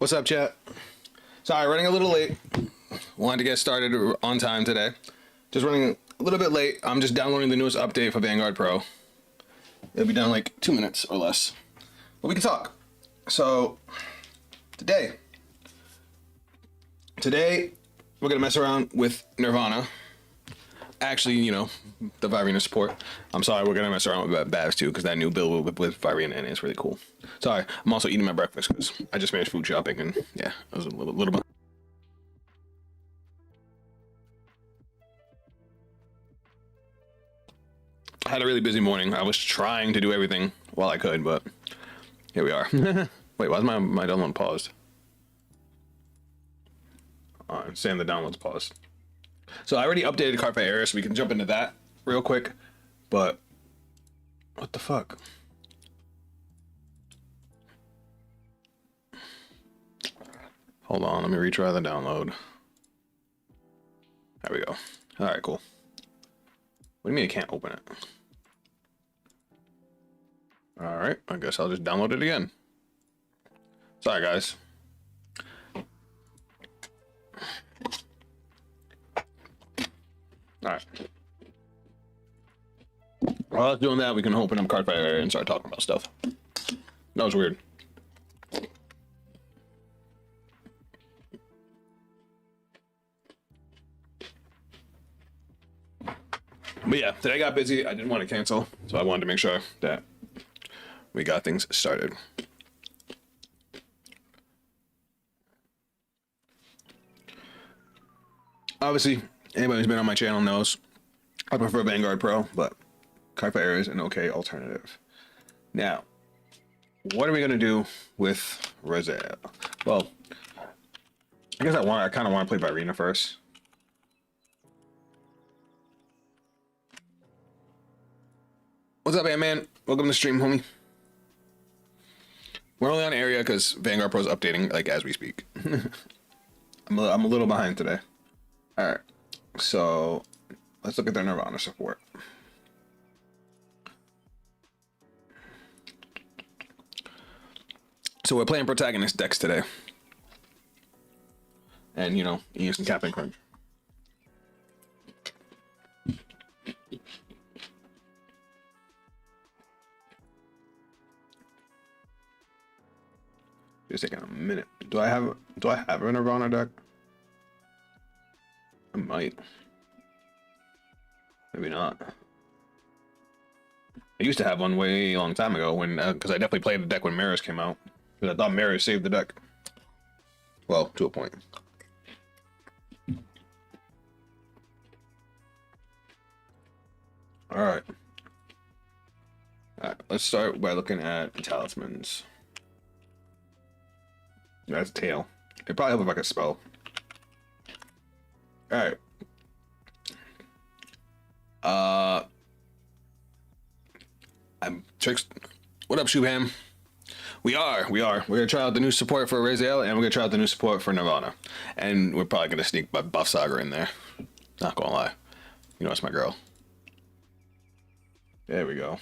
What's up, chat? Sorry, running a little late. Wanted to get started on time today. Just running a little bit late. I'm just downloading the newest update for Vanguard Pro. It'll be done in like 2 minutes or less. But we can talk. So, today we're gonna mess around with Nirvana. Actually, you know, the Vairina support. I'm sorry, we're gonna mess around with Bavs too, because that new build with Vairina in it is really cool. Sorry, I'm also eating my breakfast because I just finished food shopping and yeah, I was a little bit. I had a really busy morning. I was trying to do everything while I could, but here we are. Wait, why is my download paused? I'm saying the download's paused. So I already updated Cardfight Vanguard, so we can jump into that real quick. But what the fuck? Hold on, let me retry the download. There we go. All right, cool. What do you mean I can't open it? All right, I guess I'll just download it again. Sorry, guys. All right. While I was doing that, we can open up Cardfight and start talking about stuff. That was weird. But yeah, today got busy. I didn't want to cancel, so I wanted to make sure that we got things started. Obviously, anybody who's been on my channel knows I prefer Vanguard Pro, but Cardfight is an okay alternative. Now, what are we gonna do with Rezael? Well, I guess I kind of want to play Vairina first. What's up, man? Welcome to the stream, homie. We're only on area because Vanguard Pro is updating like as we speak. I'm a little behind today. All right, so let's look at their Nirvana support. So we're playing Protagonist decks today, and you know, eating some Captain Crunch. Just taking a minute. Do I have a Nirvana deck? I might. Maybe not. I used to have one way a long time ago when, because I definitely played the deck when Mirrors came out. Because I thought Mirrors saved the deck. Well, to a point. Alright. Alright, let's start by looking at talismans. That's tail. It probably help if I could spell. Alright. I'm Tricks. What up, Shubham? We're gonna try out the new support for Rezael, and we're gonna try out the new support for Nirvana. And we're probably gonna sneak Buff Saga in there. Not gonna lie. You know, it's my girl. There we go.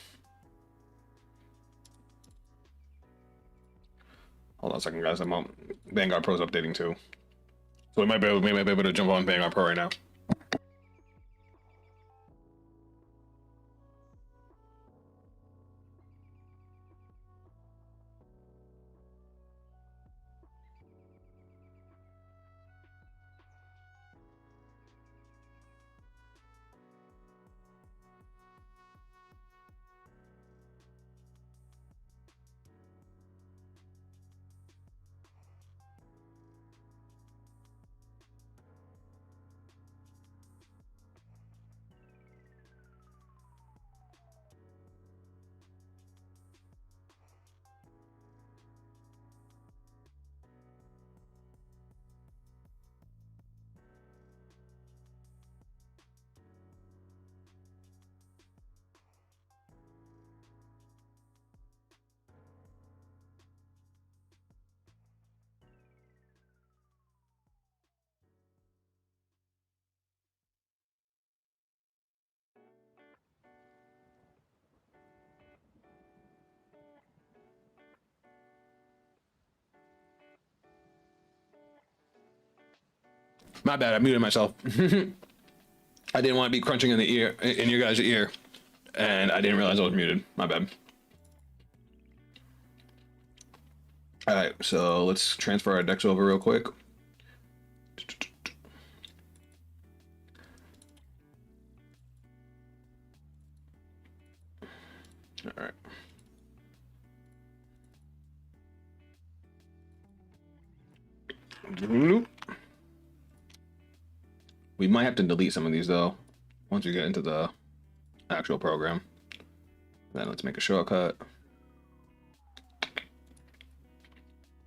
Hold on a second, guys. Vanguard Pro's updating too. So we might be able to jump on Vanguard Pro right now. My bad. I muted myself. I didn't want to be crunching in the ear, in your guys' ear, and I didn't realize I was muted. My bad. All right, so let's transfer our decks over real quick. All right. We might have to delete some of these though once we get into the actual program. Then let's make a shortcut.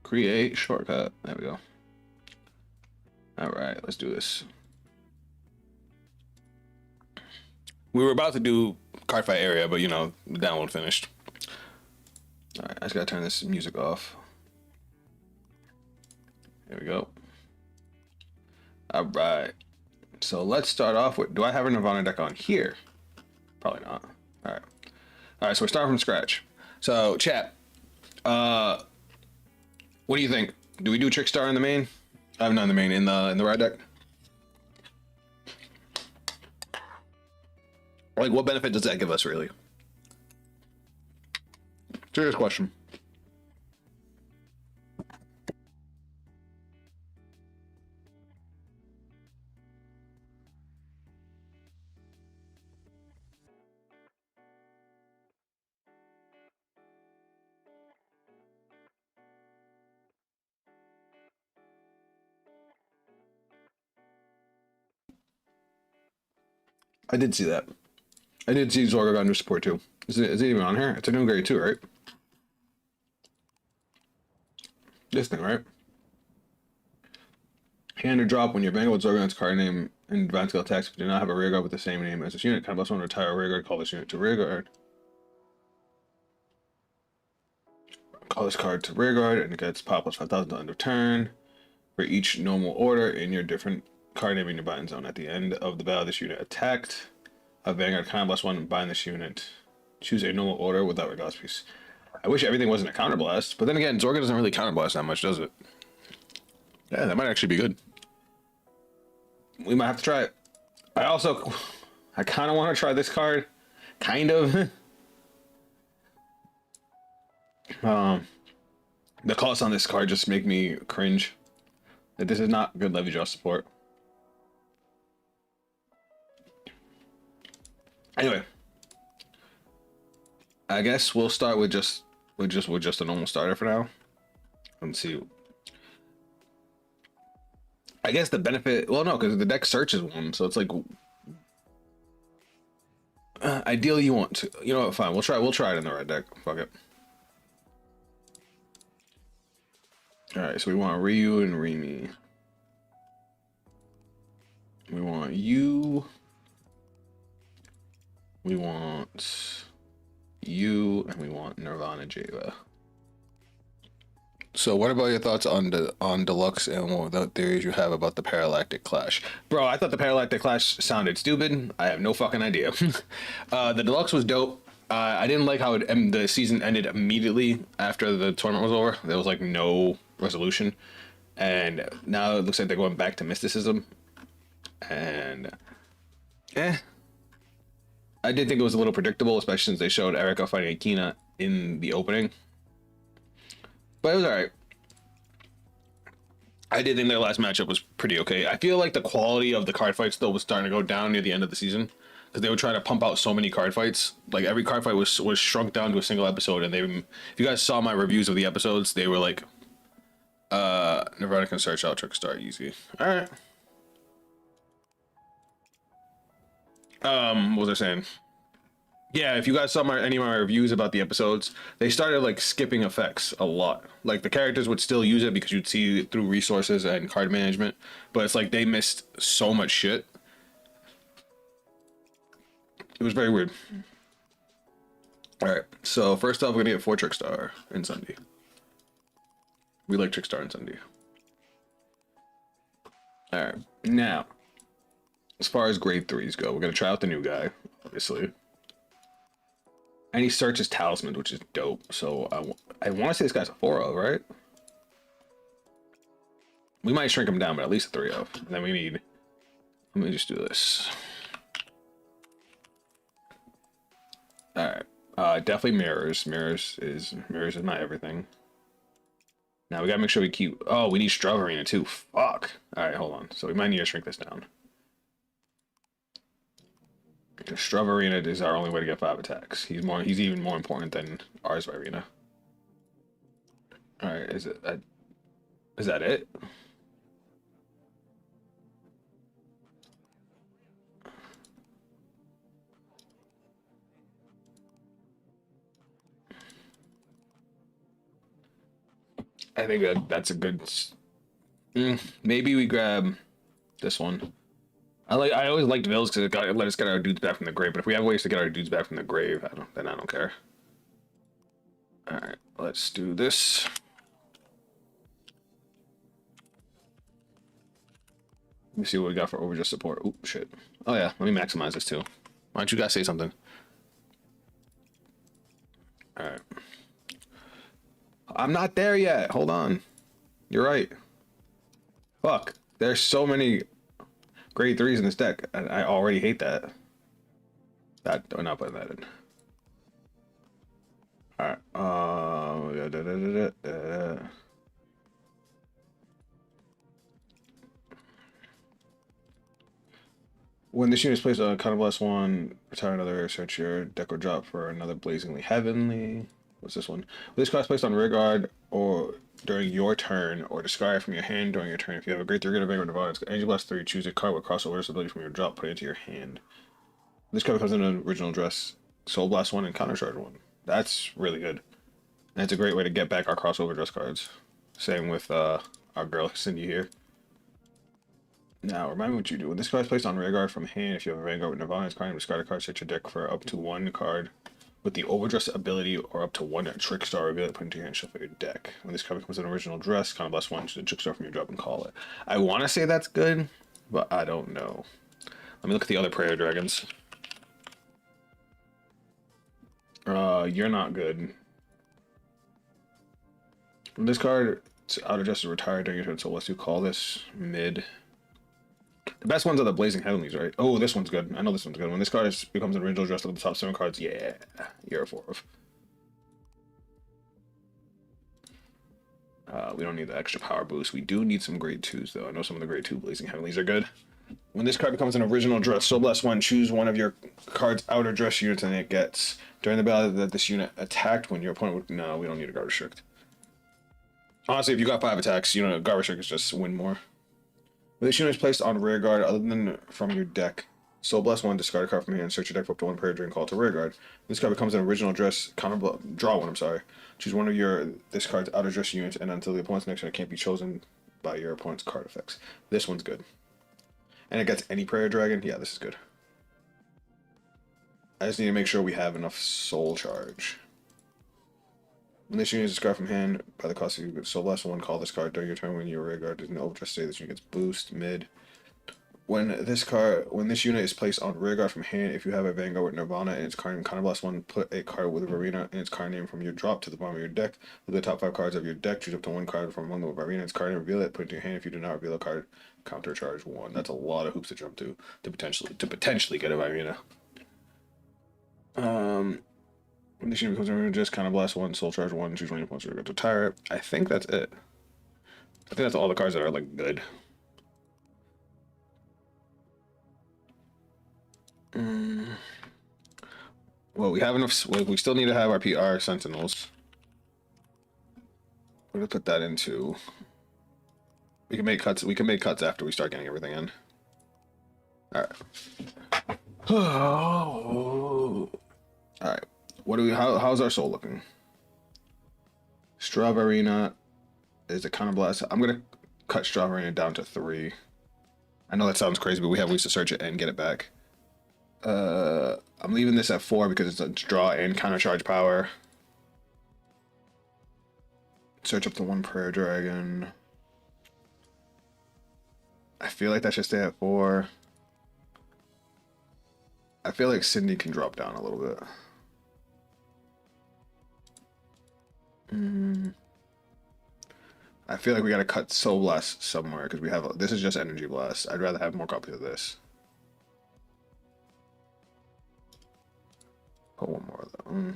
Create shortcut. There we go. All right, let's do this. We were about to do Cardfight area, but you know, the download finished. All right, I just gotta turn this music off. There we go. All right. So let's start off with, do I have a Nirvana deck on here? Probably not. All right. All right, so we're starting from scratch. So chat, what do you think? Do we do Trickstar in the main? I'm not in the main, in the ride deck. Like, what benefit does that give us, really? Serious question. I did see that. I did see Zorga got under support too. Is it even on here? It's a new grade too, right? This thing, right? Hand or drop when your Vanguard Zorgon's card name and advanced skill attacks do not have a rear guard with the same name as this unit. Kind of one retire a rear guard, call this unit to rear guard. Call this card to rear guard and it gets pop plus 5,000 to end of turn. For each normal order in your different card name in your bind zone. At the end of the battle, this unit attacked. A Vanguard +1 and bind this unit. Choose a normal order without regardless piece. I wish everything wasn't a counterblast, but then again, Zorga doesn't really counterblast that much, does it? Yeah, that might actually be good. We might have to try it. I kind of want to try this card. Kind of. The costs on this card just make me cringe. That this is not good levy draw support. Anyway, I guess we'll start with just a normal starter for now. Let's see. I guess the benefit, well, no, because the deck searches one, so it's like ideally you want to, you know what? Fine, we'll try it in the right deck. Fuck it. All right, so we want Ryu and Rimi. We want you. We want you, and we want Nirvana Java. So what about your thoughts on Deluxe and what the theories you have about the Paralactic Clash? Bro, I thought the Paralactic Clash sounded stupid. I have no fucking idea. The Deluxe was dope. I didn't like how the season ended immediately after the tournament was over. There was like no resolution. And now it looks like they're going back to mysticism. And I did think it was a little predictable, especially since they showed Erica fighting Akina in the opening. But it was alright. I did think their last matchup was pretty okay. I feel like the quality of the card fights though was starting to go down near the end of the season, because they were trying to pump out so many card fights. Like every card fight was shrunk down to a single episode, and if you guys saw my reviews of the episodes, they were like, Nirvana can search out Trickstar easy. All right. What was I saying? Yeah, if you guys saw any of my reviews about the episodes, they started like skipping effects a lot. Like the characters would still use it because you'd see it through resources and card management, but it's like they missed so much shit. It was very weird. All right, so first off, we're gonna get 4 Trickstar and Sunday. We like Trickstar and Sunday. All right, now as far as grade 3s go, we're gonna try out the new guy, obviously. And he searches talismans, which is dope. So I want to say this guy's a 4-0, right? We might shrink them down, but at least a 3 of. And then we need. Let me just do this. All right. Definitely mirrors. Mirrors is not everything. Now we gotta make sure we keep. Oh, we need Vairina too. Fuck. All right, hold on. So we might need to shrink this down. Because Vairina is our only way to get 5 attacks. He's even more important than ours Vairina. All right, is that it? I think that's a good. Maybe we grab this one. I always liked Vills because it let us get our dudes back from the grave. But if we have ways to get our dudes back from the grave, then I don't care. All right, let's do this. Let me see what we got for overjust support. Oh shit. Oh yeah, let me maximize this too. Why don't you guys say something? All right. I'm not there yet. Hold on. You're right. Fuck. There's so many grade 3s in this deck, and I already hate that. We're not putting that in. Alright. When this unit is placed on a counterblast 1, retire another, search your deck or drop for another Blazingly Heavenly. What's this one? When this card is placed on rear guard or during your turn, or discard from your hand during your turn. If you have a great 3 Vanguard Nirvana, it's Energy Blast 3, choose a card with crossover ability from your drop, put it into your hand. This card becomes an original address, Soul Blast 1 and Counter Charge 1. That's really good. And it's a great way to get back our crossover dress cards. Same with our girl Cindy here. Now, remind me what you do. When this card is placed on rear guard from hand, if you have a Vanguard with Nirvana, it's card, discard a card, search your deck for up to 1 card with the overdress ability or up to 1 Trickstar reveal it, put into your hand, shuffle your deck. When this card becomes an original dress, kind of blast 1 to the Trickstar from your drop and call it. I want to say that's good, but I don't know. Let me look at the other Prayer Dragons. You're not good. When this card out of justice retired during your turn, so let's do call this mid. The best ones are the Blazing Heavenlies, right? Oh, this one's good. I know this one's good. When this card becomes an original dress, look at the top 7 cards. Yeah, you're a 4 of. We don't need the extra power boost. We do need some grade 2s, though. I know some of the grade 2 Blazing Heavenlies are good. When this card becomes an original dress, so bless 1, choose one of your card's outer dress units, and it gets during the battle that this unit attacked when your opponent would. No, we don't need a guard restrict. Honestly, if you got 5 attacks, you know, guard restrict is just win more. When this unit is placed on rear guard, other than from your deck, Soul Bless 1, discard a card from your hand, search your deck for up to 1 prayer during call to rear guard. When this card becomes an original dress, draw 1, I'm sorry. Choose one of this card's outer dress units, and until the opponent's next turn, it can't be chosen by your opponent's card effects. This one's good. And it gets any prayer dragon. Yeah, this is good. I just need to make sure we have enough soul charge. When this unit is discarded from hand, by the cost of Soul Blast 1, call this card during your turn when your rear guard doesn't overdress state. This unit gets boost mid. When this unit is placed on rear guard from hand, if you have a Vanguard with Nirvana and its card name Counter Blast 1, put a card with Vairina and its card name from your drop to the bottom of your deck. Look at the top 5 cards of your deck, choose up to 1 card from among them with Vairina and its card name, reveal it, put it in your hand. If you do not reveal a card, counter charge 1. That's a lot of hoops to jump to potentially get a Vairina. When this unit becomes an original, just Counter Blast 1, Soul Charge 1, choose one of your opponents to retire it. I think that's it. I think that's all the cards that are like good. Well, we have enough. We still need to have our PR Sentinels. We're gonna put that into. We can make cuts. We can make cuts after we start getting everything in. All right. All right. What do we? How's our soul looking? Vairina is a counter blast. I'm gonna cut Vairina down to 3. I know that sounds crazy, but we have ways to search it and get it back. I'm leaving this at 4 because it's a draw and counter charge power. Search up to 1 prayer dragon. I feel like that should stay at 4. I feel like Cindy can drop down a little bit. I feel like we gotta cut Soul Blast somewhere because we have this is just Energy Blast. I'd rather have more copies of this. Put one more though.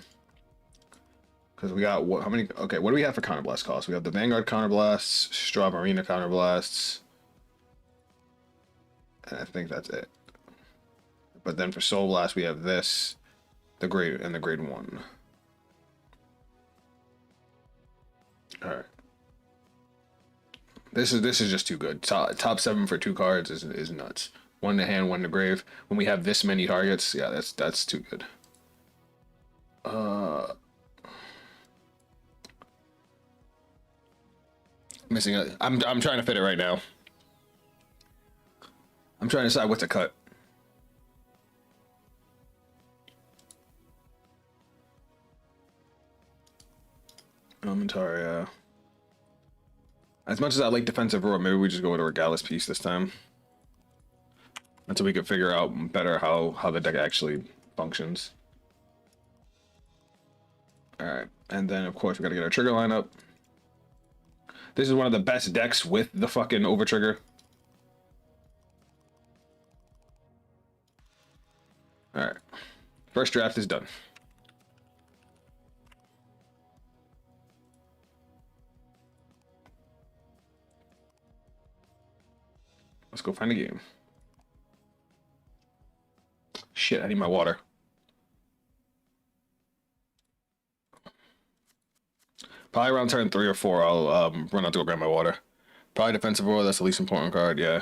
Because we got what? How many? Okay, what do we have for counter blast costs? We have the Vanguard counter blasts, Straw Vairina counter blasts, and I think that's it. But then for Soul Blast, we have this, the grade and the grade 1. All right. This is just too good. Top 7 for 2 cards is nuts. 1 to hand, 1 to grave. When we have this many targets, yeah, that's too good. Missing a. I'm trying to fit it right now. I'm trying to decide what to cut. Elementaria. As much as I like defensive roar, maybe we just go with a Regalis piece this time. Until we can figure out better how the deck actually functions. Alright, and then of course we gotta get our trigger lineup. This is one of the best decks with the fucking over trigger. Alright. First draft is done. Let's go find a game. Shit, I need my water. Probably around turn 3 or 4, I'll run out to go grab my water. Probably defensive roar, that's the least important card, yeah.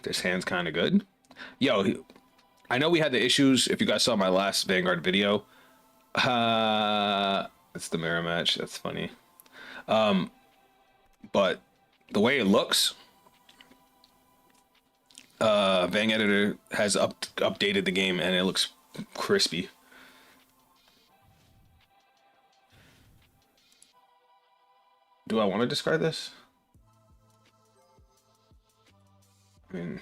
This hand's kind of good. Yo, I know we had the issues, if you guys saw my last Vanguard video. It's the mirror match, that's funny. But the way it looks, Vang Editor has updated the game and it looks crispy. Do I want to discard this? I mean,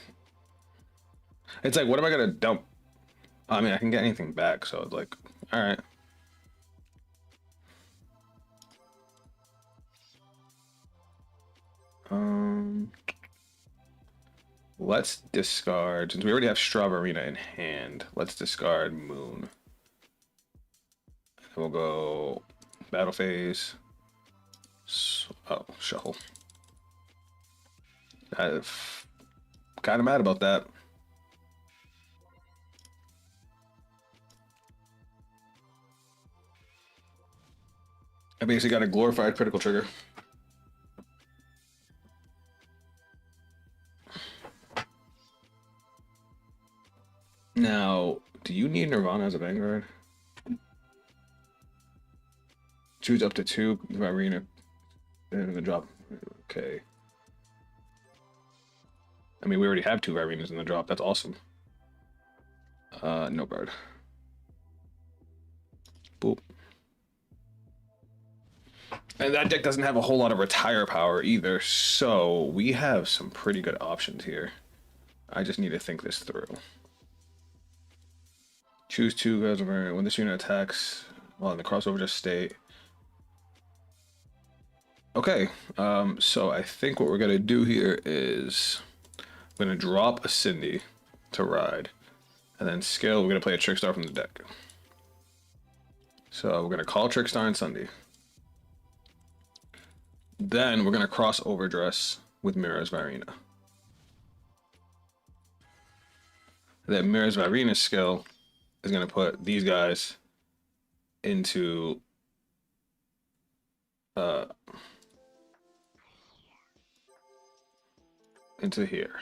it's like, what am I gonna dump? I mean, I can get anything back, so it's like, all right. Let's discard, since we already have Straw Vairina in hand, let's discard Moon. And we'll go Battle Phase. Oh, Shuffle. I'm kind of mad about that. I basically got a glorified critical trigger. Now, do you need Nirvana as a Vanguard? Choose up to 2 Vairina in the drop. Okay. I mean, we already have 2 Vairinas in the drop. That's awesome. No bird. Boop. And that deck doesn't have a whole lot of retire power either, so we have some pretty good options here. I just need to think this through. Choose 2 guys over when this unit attacks while in the crossover state. Okay, so I think what we're gonna do here is I'm gonna drop a Cindy to ride, and then skill we're gonna play a Trickstar from the deck. So we're gonna call Trickstar and Sunday. Then we're gonna cross Overdress with Mirror's Vairina. That Mirror's Vairina skill is going to put these guys into here.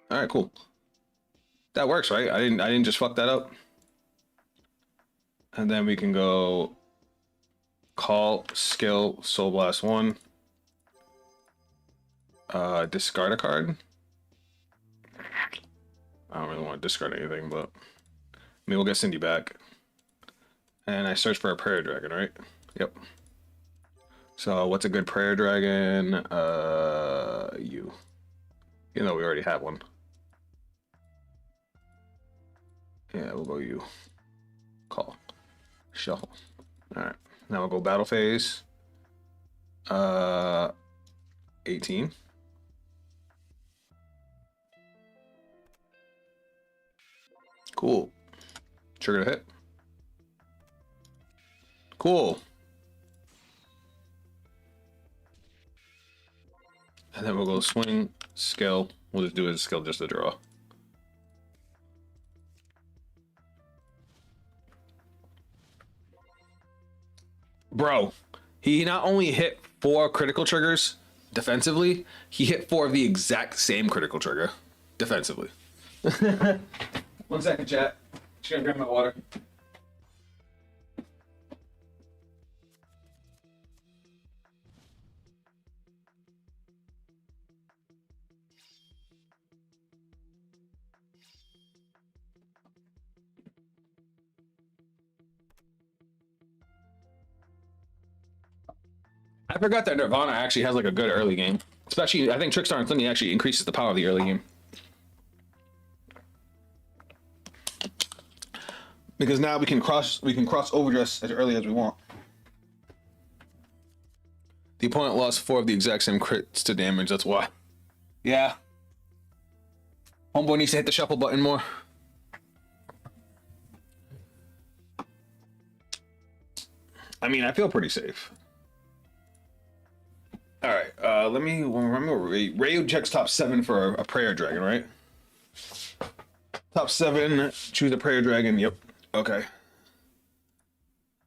All right, cool. That works, right? I didn't just fuck that up. And then we can go call skill Soul Blast 1. Discard a card. I don't really want to discard anything, but maybe we'll get Cindy back. And I search for a Prayer Dragon, right? Yep. So what's a good Prayer Dragon? You. Even though we already have one. Yeah, we'll go you. Shuffle. All right. Now we'll go battle phase. 18. Cool. Trigger to hit. Cool. And then we'll go swing, skill. We'll just do a skill just to draw. Bro, he not only hit 4 critical triggers defensively, he hit 4 of the exact same critical trigger defensively. 1 second, chat. Just gonna grab my water. I forgot that Nirvana actually has like a good early game. Especially, I think Trickstar and Sunny actually increases the power of the early game. Because now we can cross overdress as early as we want. The opponent lost 4 of the exact same crits to damage, that's why. Yeah. Homeboy needs to hit the shuffle button more. I mean, I feel pretty safe. All right, let me remember. Ray checks top 7 for a prayer dragon, right? Top 7, choose a prayer dragon. Yep. Okay.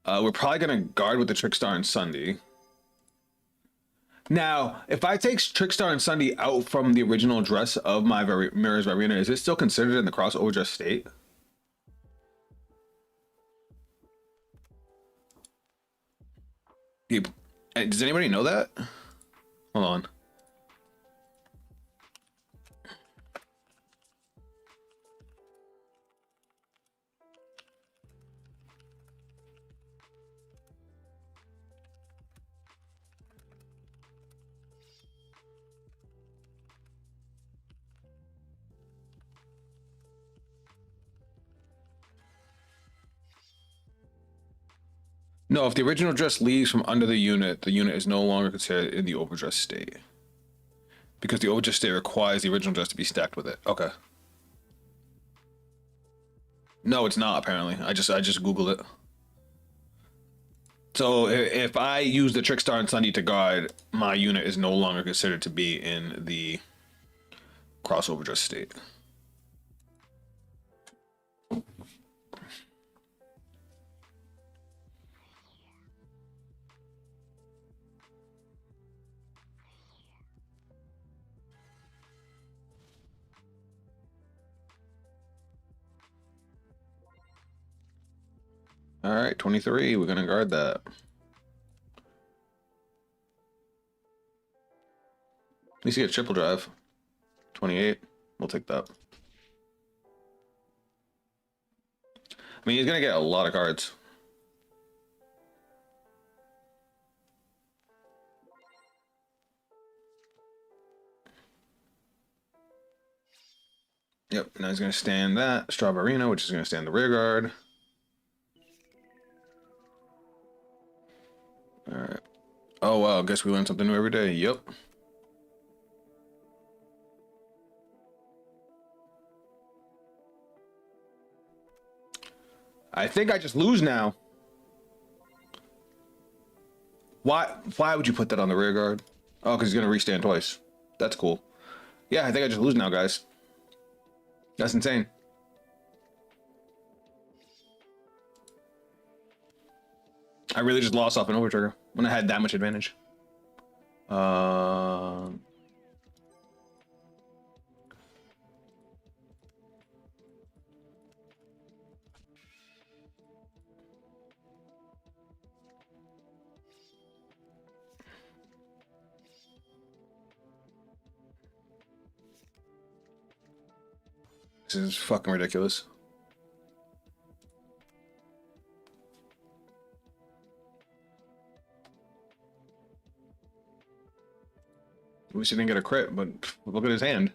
We're probably gonna guard with the Trickstar and Sunday. Now, if I take Trickstar and Sunday out from the original dress of my Mirror's Vairina, is it still considered in the crossover dress state? Does anybody know that? Hold on. No, if the original dress leaves from under the unit is no longer considered in the overdress state. Because the overdress state requires the original dress to be stacked with it. Okay. No, it's not apparently. I just Googled it. So if I use the Trickstar and Sunday to guard, my unit is no longer considered to be in the crossover dress state. All right, 23. We're gonna guard that. At least you get triple drive. 28. We'll take that. I mean, he's gonna get a lot of cards. Yep. Now he's gonna stand that Vairina, which is gonna stand the rear guard. All right. Oh wow, guess we learn something new every day. Yep. I think I just lose now. Why would you put that on the rear guard? Oh, because he's gonna restand twice. That's cool. Yeah, I think I just lose now, guys. That's insane. I really just lost off an overtrigger when I had that much advantage. This is fucking ridiculous. At least he didn't get a crit, but look at his hand.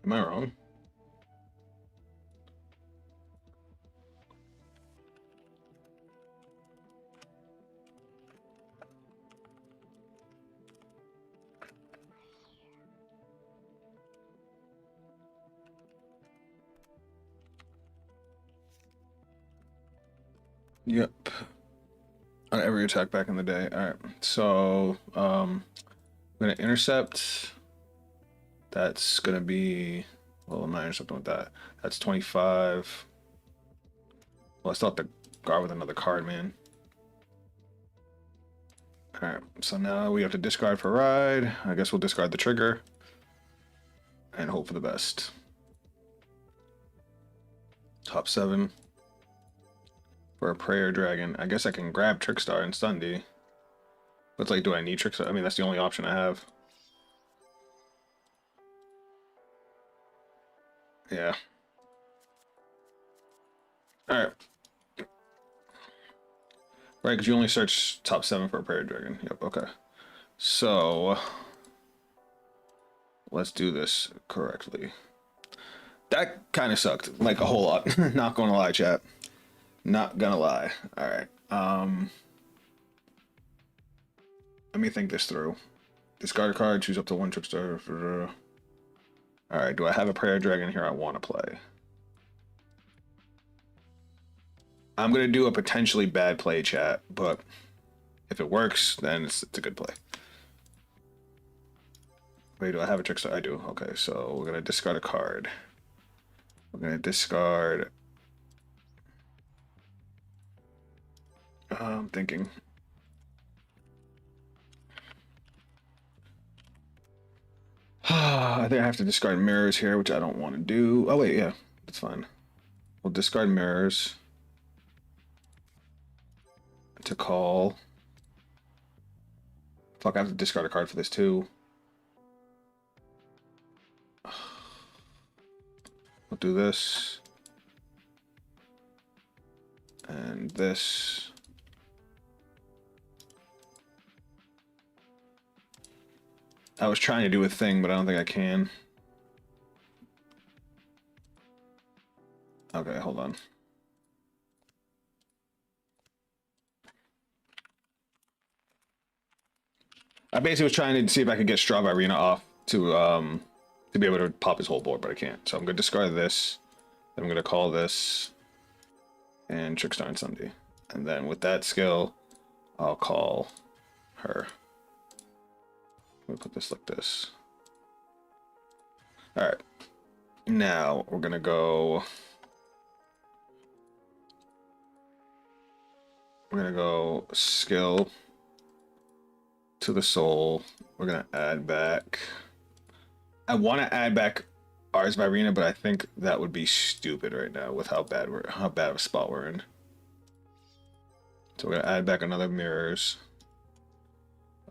Am I wrong? Yep. On every attack back in the day. All right. So, I'm gonna intercept. That's gonna be, well, I'm not intercepting with that. That's 25. Well, I still have to guard with another card, man. All right. So now we have to discard for ride. I guess we'll discard the trigger and hope for the best. Top 7 for a prayer dragon. I guess I can grab Trickstar and Sunday. But it's like, do I need Trickstar? I mean, that's the only option I have. Yeah. All right. Right, because you only search top 7 for a prayer dragon. Yep. Okay. So let's do this correctly. That kind of sucked, like a whole lot. Not gonna lie, chat. Not gonna lie. All right. Let me think this through. Discard a card. Choose up to 1 trickster. All right. Do I have a prayer dragon here I want to play? I'm gonna do a potentially bad play, chat, but if it works, then it's a good play. Wait, do I have a trickster? I do. Okay, so we're gonna discard a card. We're gonna discard. I'm thinking. I think I have to discard mirrors here, which I don't want to do. Oh wait, yeah, that's fine. We'll discard mirrors to call. Fuck, I have to discard a card for this too. We'll do this. And this. I was trying to do a thing, but I don't think I can. Okay, hold on. I basically was trying to see if I could get Straw Vairina off to be able to pop his whole board, but I can't. So I'm gonna discard this. Then I'm gonna call this and Trickstar and Sunday. And then with that skill, I'll call her. We'll put this like this. All right. Now we're gonna go. We're gonna go skill to the soul. We're gonna add back. I want to add back ours Vairina, but I think that would be stupid right now with how bad of a spot we're in. So we're gonna add back another mirrors.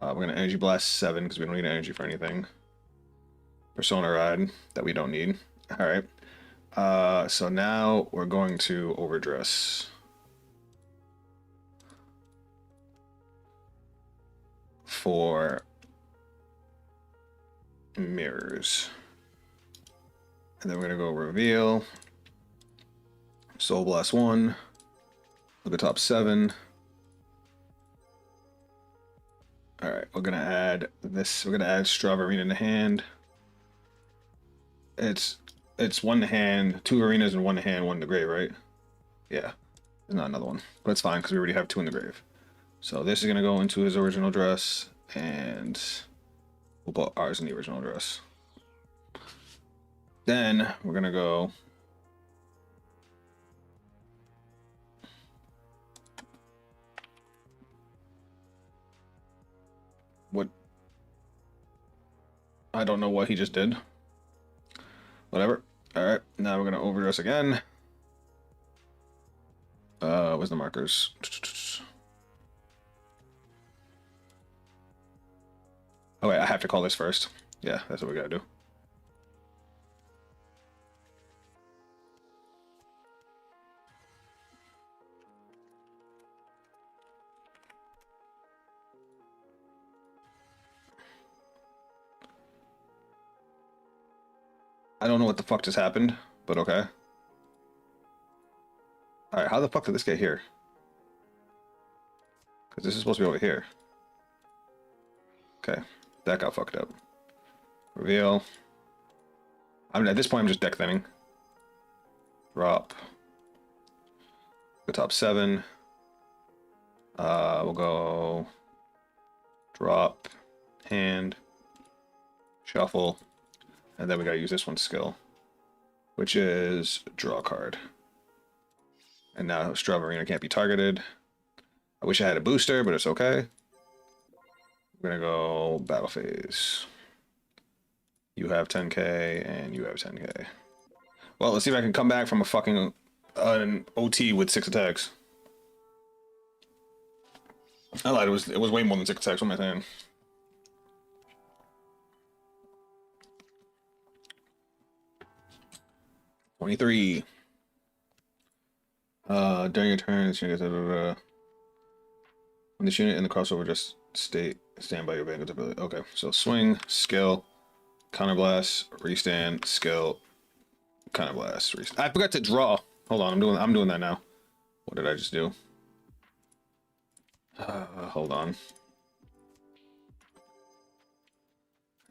We're gonna energy blast 7 because we don't need energy for anything. Persona ride that we don't need. All right. So now we're going to overdress. For mirrors. And then we're gonna go reveal. Soul Blast 1. Look at top 7. Alright, we're gonna add this. We're gonna add Straw Vairina in the hand. It's one hand, 2 arenas in one hand, 1 in the grave, right? Yeah. There's not another one. But it's fine because we already have 2 in the grave. So this is gonna go into his original dress, and we'll put ours in the original dress. Then we're gonna go what? I don't know what he just did. Whatever. All right, now we're gonna overdress again. Where's the markers? Oh wait, I have to call this first. Yeah, that's what we gotta do. I don't know what the fuck just happened, but okay. All right, how the fuck did this get here? Because this is supposed to be over here. Okay, that got fucked up. Reveal. I mean, at this point, I'm just deck thinning. Drop. The top 7. We'll go drop, hand, shuffle, and then we gotta use this one's skill, which is draw a card. And now Vairina can't be targeted. I wish I had a booster, but it's okay. We're gonna go battle phase. You have 10k and you have 10k. Well, let's see if I can come back from a fucking an OT with 6 attacks. I lied. It was way more than 6 attacks. What am I saying? $23. During your turn, when this unit in the crossover just stand by your Vanguard's ability. Okay, so swing, skill, counterblast, restand, skill, counterblast, restand. I forgot to draw. Hold on, I'm doing that now. What did I just do? Hold on.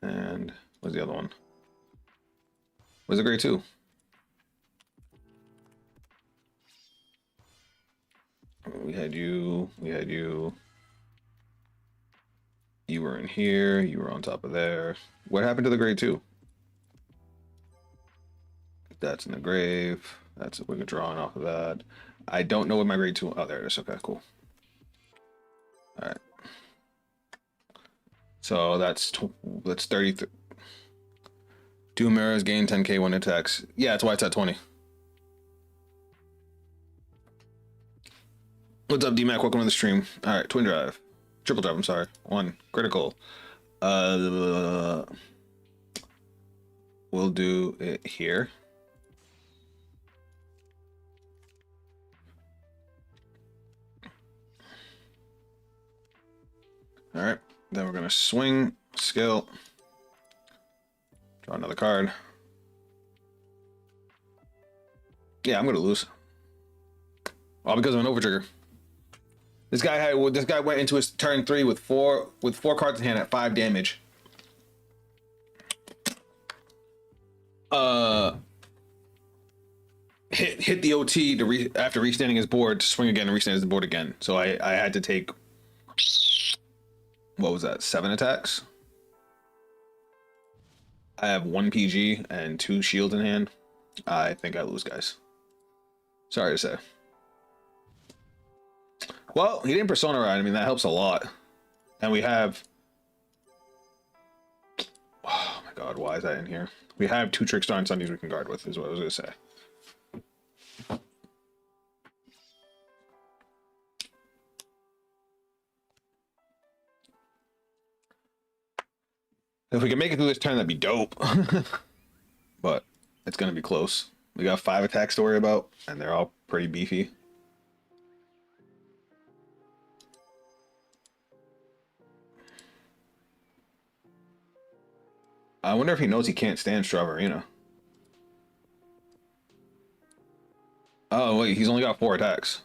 And what's the other one? Where's the grade 2? We had you. You were in here. You were on top of there. What happened to the grade 2? That's in the grave. That's we're drawing off of that. I don't know what my grade 2. Oh, there it is. Okay, cool. All right. So that's 30. 2 mirrors gain 10k when attacks. Yeah, that's why it's at 20. What's up, DMAC? Welcome to the stream. All right, twin drive, triple drive. I'm sorry, 1 critical. We'll do it here. All right, then we're gonna swing, skill, draw another card. Yeah, I'm gonna lose. All because of an overtrigger. This guy went into his turn 3 with four cards in hand at 5 damage. Hit the OT to after restanding his board to swing again and restand his board again. So I had to take, what was that, 7 attacks? I have 1 PG and 2 shields in hand. I think I lose, guys. Sorry to say. Well, he didn't Persona Ride. I mean, that helps a lot. And we have... Oh my god, why is that in here? We have 2 Trickstar and Sundays we can guard with, is what I was going to say. If we can make it through this turn, that'd be dope. But it's going to be close. We got 5 attacks to worry about, and they're all pretty beefy. I wonder if he knows he can't stand Vairina. Oh, wait, he's only got 4 attacks.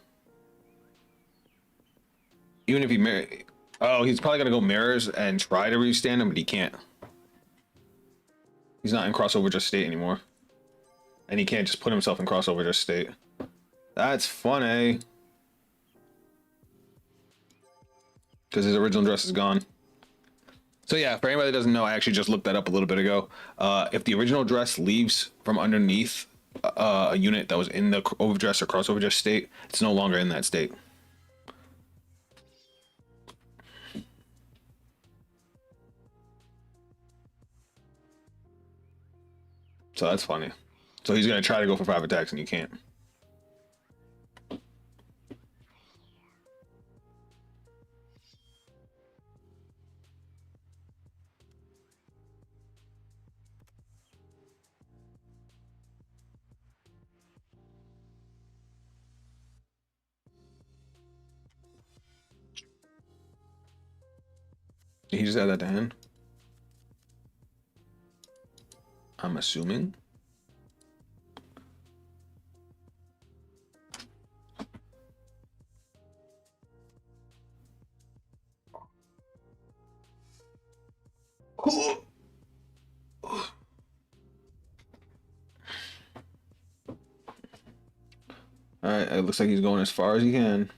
Even if he... Oh, he's probably going to go mirrors and try to restand him, but he can't. He's not in crossover just state anymore. And he can't just put himself in crossover just state. That's funny. Because his original dress is gone. So yeah, for anybody that doesn't know, I actually just looked that up a little bit ago. If the original dress leaves from underneath a unit that was in the overdress or crossover dress state, it's no longer in that state. So that's funny. So he's gonna try to go for 5 attacks and you can't. He just add that to hand. I'm assuming. All right, it looks like he's going as far as he can.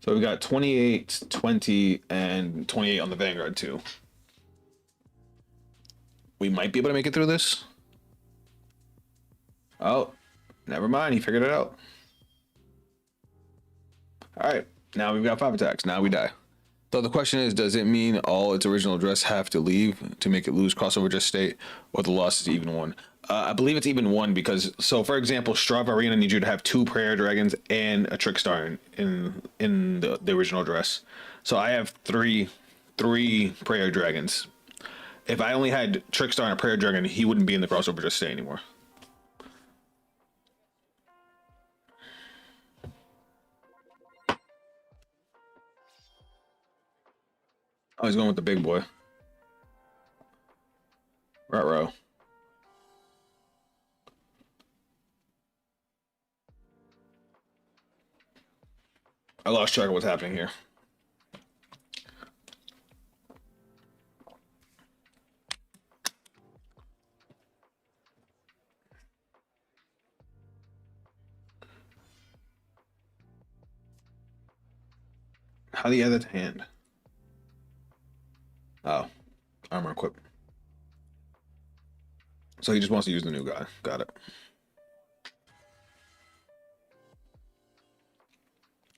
So we got 28, 20, and 28 on the Vanguard too. We might be able to make it through this. Oh, never mind. He figured it out. All right, now we've got 5 attacks. Now we die. So the question is, does it mean all its original address have to leave to make it lose crossover just state, or the loss is even one? I believe it's even one because, so for example, Vairina needs you to have 2 prayer dragons and a trickstar in the original address. So I have three prayer dragons. If I only had trickstar and a prayer dragon, he wouldn't be in the crossover just state anymore. Oh, he's going with the big boy. Ruh-roh. I lost track of what's happening here. How do you add that to hand? Oh, armor equip. So he just wants to use the new guy. Got it.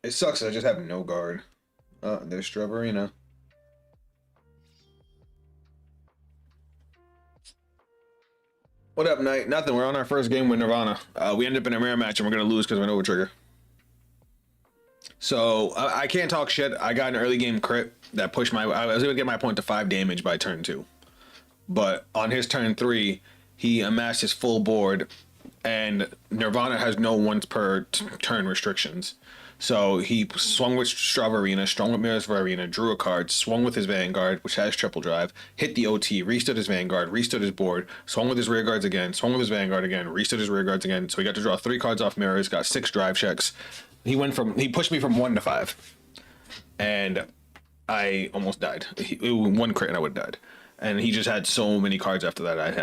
It sucks. I just have no guard. There's Vairina. What up, Knight? Nothing. We're on our first game with Nirvana. We ended up in a mirror match, and we're gonna lose because we're an over trigger. So I can't talk shit. I got an early game crit that pushed my. I was able to get my point to 5 damage by turn 2, but on his turn 3, he amassed his full board, and Nirvana has no once per turn restrictions. So he swung with Vairina, strung with Mirror's Vairina, drew a card, swung with his Vanguard, which has triple drive, hit the OT, restood his Vanguard, restood his board, swung with his rear guards again, swung with his Vanguard again, restood his rear guards again. So he got to draw 3 cards off Mirrors, got 6 drive checks. He pushed me from 1 to 5, and I almost died. 1 crit and I would have died. And he just had so many cards after that.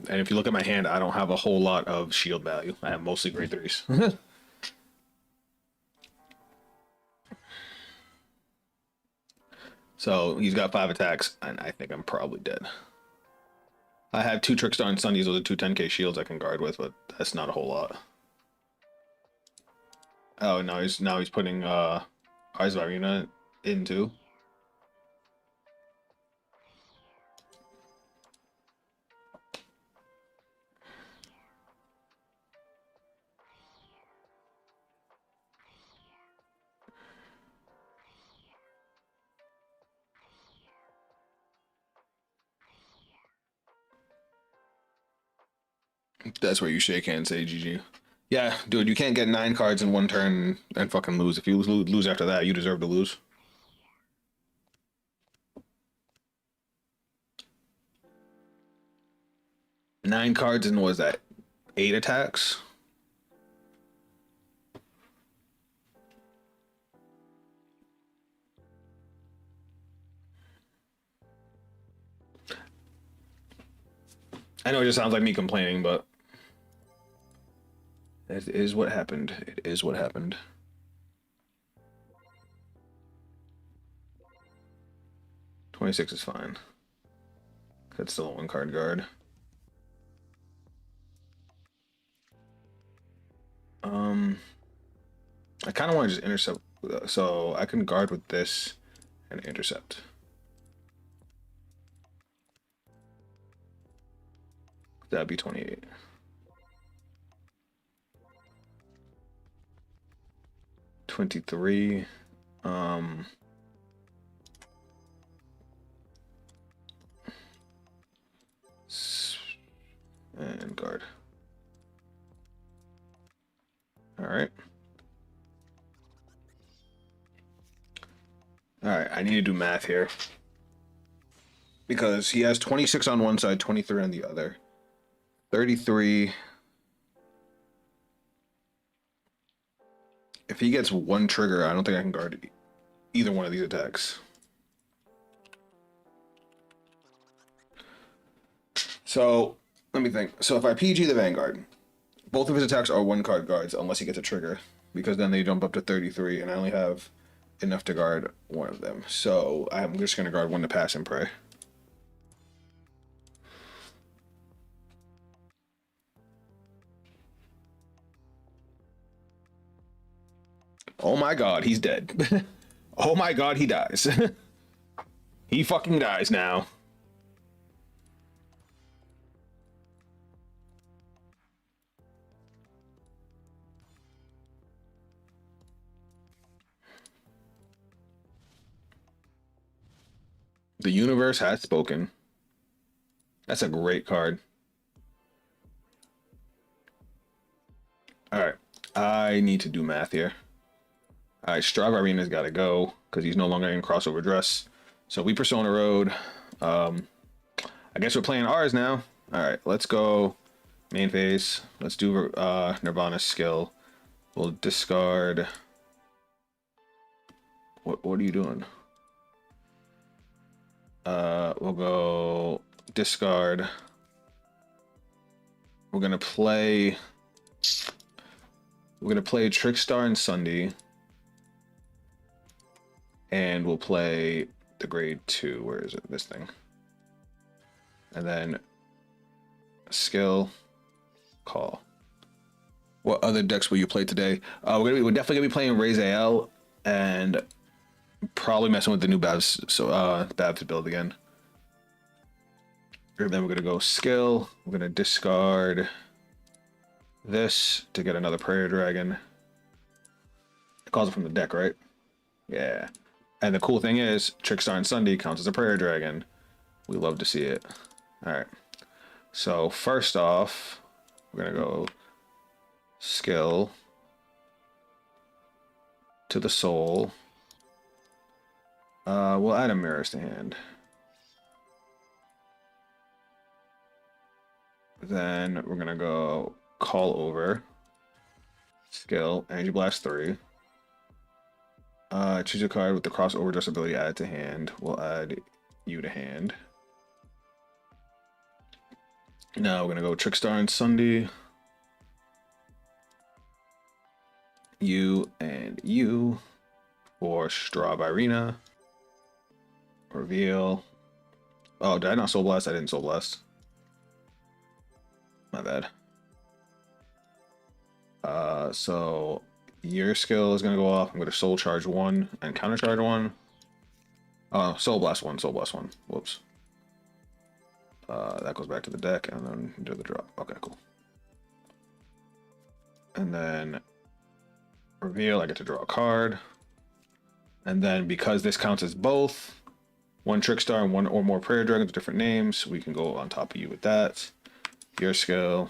And if you look at my hand, I don't have a whole lot of shield value. I have mostly grade 3s. So he's got 5 attacks, and I think I'm probably dead. I have 2 Trickstar and Sundies. Those are 2 10k shields I can guard with, but that's not a whole lot. Oh, now he's putting Vairina into. That's where you shake hands, say GG. Yeah, dude, you can't get 9 cards in 1 turn and fucking lose. If you lose after that, you deserve to lose. Nine cards and what was that? 8 attacks? I know it just sounds like me complaining, but it is what happened. It is what happened. $26 is fine. That's still a 1 card guard. I kind of want to just intercept, so I can guard with this and intercept. That'd be 28. $23. And guard. All right. All right, I need to do math here. Because he has 26 on one side, 23 on the other. 33. If he gets 1 trigger, I don't think I can guard either one of these attacks. So, let me think. So if I PG the Vanguard, Both of his attacks are 1-card guards unless he gets a trigger, because then they jump up to 33, and I only have enough to guard one of them. So I'm just going to guard one to pass and pray. Oh my god, he's dead. Oh my god, he dies. He fucking dies now. The universe has spoken. That's a great card. Alright, I need to do math here. Alright, Vairina's got to go because he's no longer in crossover dress. So we Persona Road. I guess we're playing ours now. Alright, let's go main phase. Let's do Nirvana's skill. We'll discard. What are you doing? We'll go discard. We're gonna play Trickstar and Sunday. And we'll play the grade 2. Where is it? This thing. And then skill, call. What other decks will you play today? We're definitely gonna be playing Rezael and probably messing with the new Bavs. So Bavs build again. And then we're gonna go skill. We're gonna discard this to get another Prayer Dragon. It calls it from the deck, right? Yeah. And the cool thing is, Trickstar and Sunday counts as a Prayer Dragon. We love to see it. Alright. So, first off, we're going to go skill to the soul. We'll add a Mirrors to hand. Then we're going to go call over. Skill, Energy Blast 3. Choose a card with the crossover dress ability added to hand. We'll add you to hand. Now we're gonna go Trickstar and Sunday. You and you for Vairina. Reveal. Oh, did I not Soul Blast? I didn't Soul Blast. My bad. So your skill is going to go off. I'm going to Soul Charge 1 and Counter Charge 1. Soul Blast 1, Soul Blast 1. Whoops. That goes back to the deck and then do the drop. Okay, cool. And then reveal, I get to draw a card. And then because this counts as both, one Trickstar and one or more Prayer Dragons with different names, we can go on top of you with that. Your skill.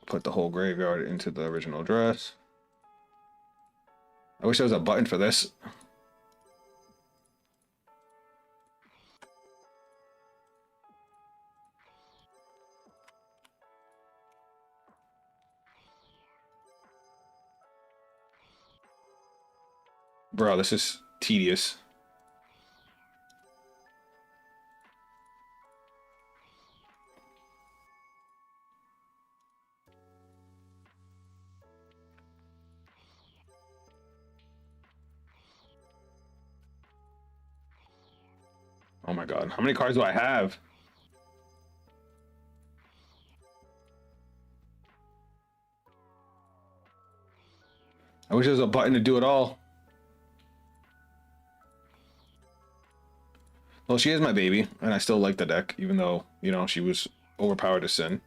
Put the whole graveyard into the original dress. I wish there was a button for this. Bro, this is tedious. Oh my god, how many cards do I have? I wish there was a button to do it all. Well, she is my baby, and I still like the deck, even though, you know, she was overpowered to sin.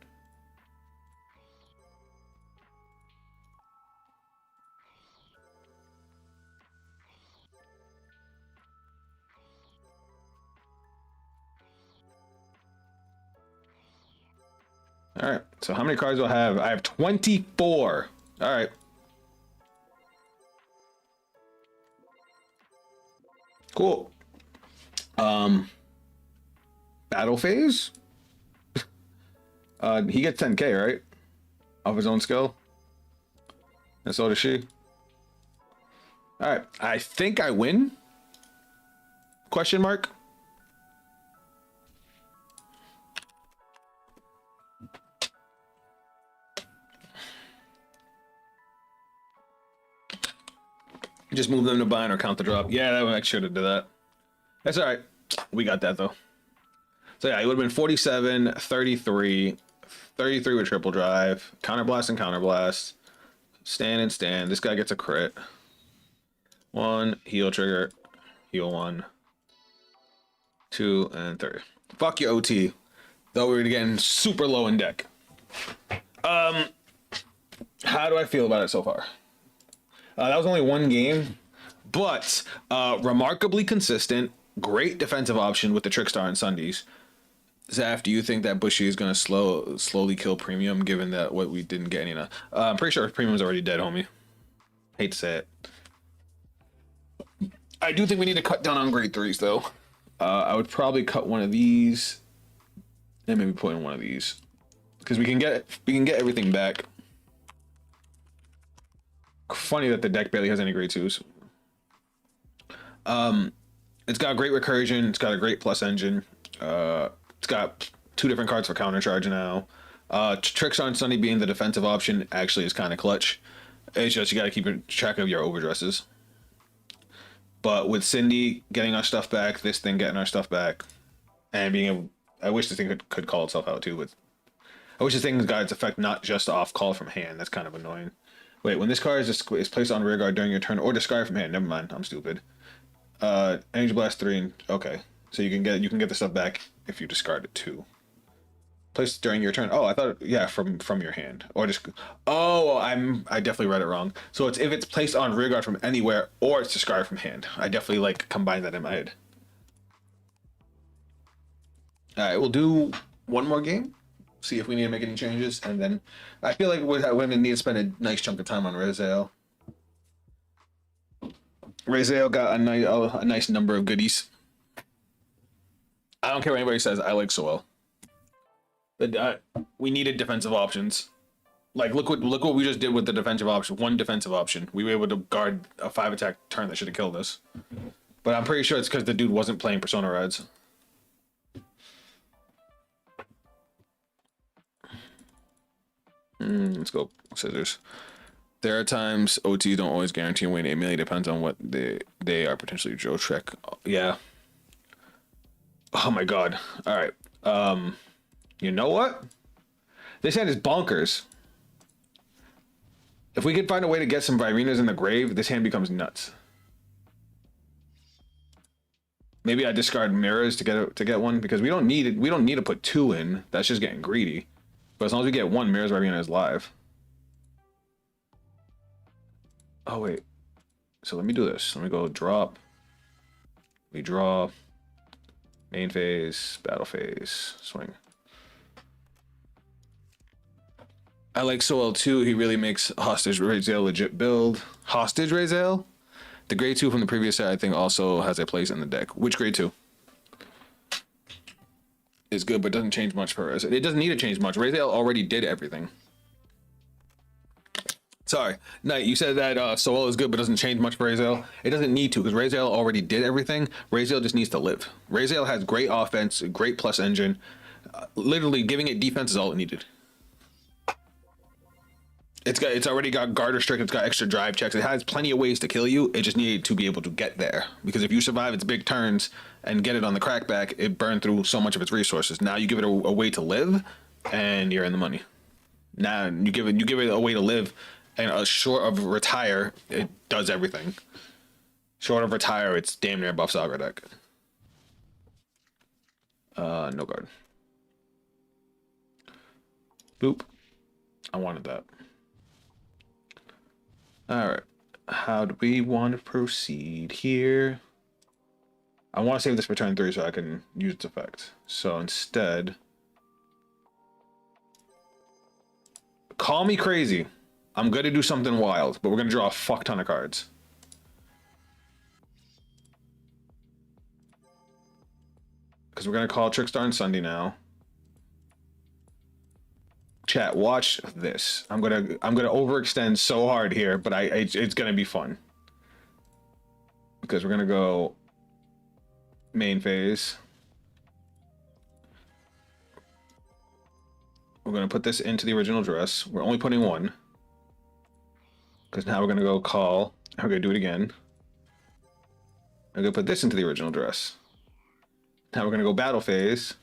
All right, so how many cards do I have? I have 24. All right. Cool. Battle phase? He gets 10k, right? Off his own skill. And so does she. All right, I think I win? Question mark. Just move them to bind or count the drop. Yeah, that I should have did that. That's all right. We got that though. So yeah, it would have been 47, 33, 33 with triple drive, counterblast and counterblast, stand and stand. This guy gets a crit. One, heal trigger, heal one, two, and three. Fuck your OT. Though we were getting super low in deck. How do I feel about it so far? That was only one game, but remarkably consistent. Great defensive option with the Trickstar and Sundays. Zaf, do you think that Bushy is going to slowly kill Premium, given that what we didn't get any enough? I'm pretty sure Premium's already dead, homie. Hate to say it. I do think we need to cut down on grade 3s, though. I would probably cut one of these and maybe put in one of these, because we can get everything back. Funny that the deck barely has any grade 2s. It's got great recursion. It's got a great plus engine. It's got 2 different cards for counter charge now. Tricks on Sunday being the defensive option actually is kind of clutch. It's just you got to keep track of your overdresses. But with Cindy getting our stuff back, this thing getting our stuff back, and being able, I wish this thing could call itself out too. But I wish this thing's got its effect not just off call from hand. That's kind of annoying. Wait, when this card is placed on rear guard during your turn or discard from hand. Never mind, I'm stupid. Energy blast 3 and okay, so you can get the stuff back if you discard it too. Placed during your turn. Oh, I thought yeah, from your hand or just. Oh, I definitely read it wrong. So it's if it's placed on rear guard from anywhere or it's discarded from hand. I definitely like combined that in my head. All right, we'll do one more game. See if we need to make any changes, and then I feel like we're going to need to spend a nice chunk of time on Rezael. Rezael got a nice number of goodies. I don't care what anybody says. I like Soel. But we needed defensive options. Like look what we just did with the defensive option. One defensive option. We were able to guard a 5 attack turn that should have killed us. But I'm pretty sure it's because the dude wasn't playing Persona Reds. Let's go scissors. There are times OTs don't always guarantee a win. It mainly depends on what they are potentially Joe Trek. Yeah. Oh my god. All right. You know what? This hand is bonkers. If we could find a way to get some Vairinas in the grave, this hand becomes nuts. Maybe I discard mirrors to get one because we don't need it. We don't need to put 2 in. That's just getting greedy. But as long as we get 1, mirrors Vairina is live. Oh wait. So let me do this. Let me go drop. We draw. Main phase, battle phase, swing. I like Soel too. He really makes Hostage Rezael legit build. Hostage Rezael? The grade 2 from the previous set I think also has a place in the deck. Which grade 2? Is good, but doesn't change much for us. It doesn't need to change much. Rezael already did everything. Sorry, Knight, you said that Soel is good, but doesn't change much for Rezael. It doesn't need to, because Rezael already did everything. Rezael just needs to live. Rezael has great offense, great plus engine. Literally, giving it defense is all it needed. It's already got guard restrict. It's got extra drive checks. It has plenty of ways to kill you. It just needed to be able to get there, because if you survive its big turns and get it on the crackback, it burned through so much of its resources. Now you give it a way to live, and you're in the money. Now you give it a way to live. And short of retire, it does everything. Short of retire, it's damn near buff Saga deck. No guard. Boop. I wanted that. Alright. How do we want to proceed here? I want to save this for turn 3 so I can use its effect. So instead... Call me crazy. I'm going to do something wild, but we're going to draw a fuck ton of cards. Because we're going to call Trickstar and Sunday now. Chat, watch this. I'm gonna overextend so hard here, but it's going to be fun. Because we're going to go main phase. We're going to put this into the original dress. We're only putting 1. Because now we're going to go call. I'm gonna do it again. I'm gonna put this into the original dress. Now we're gonna go battle phase.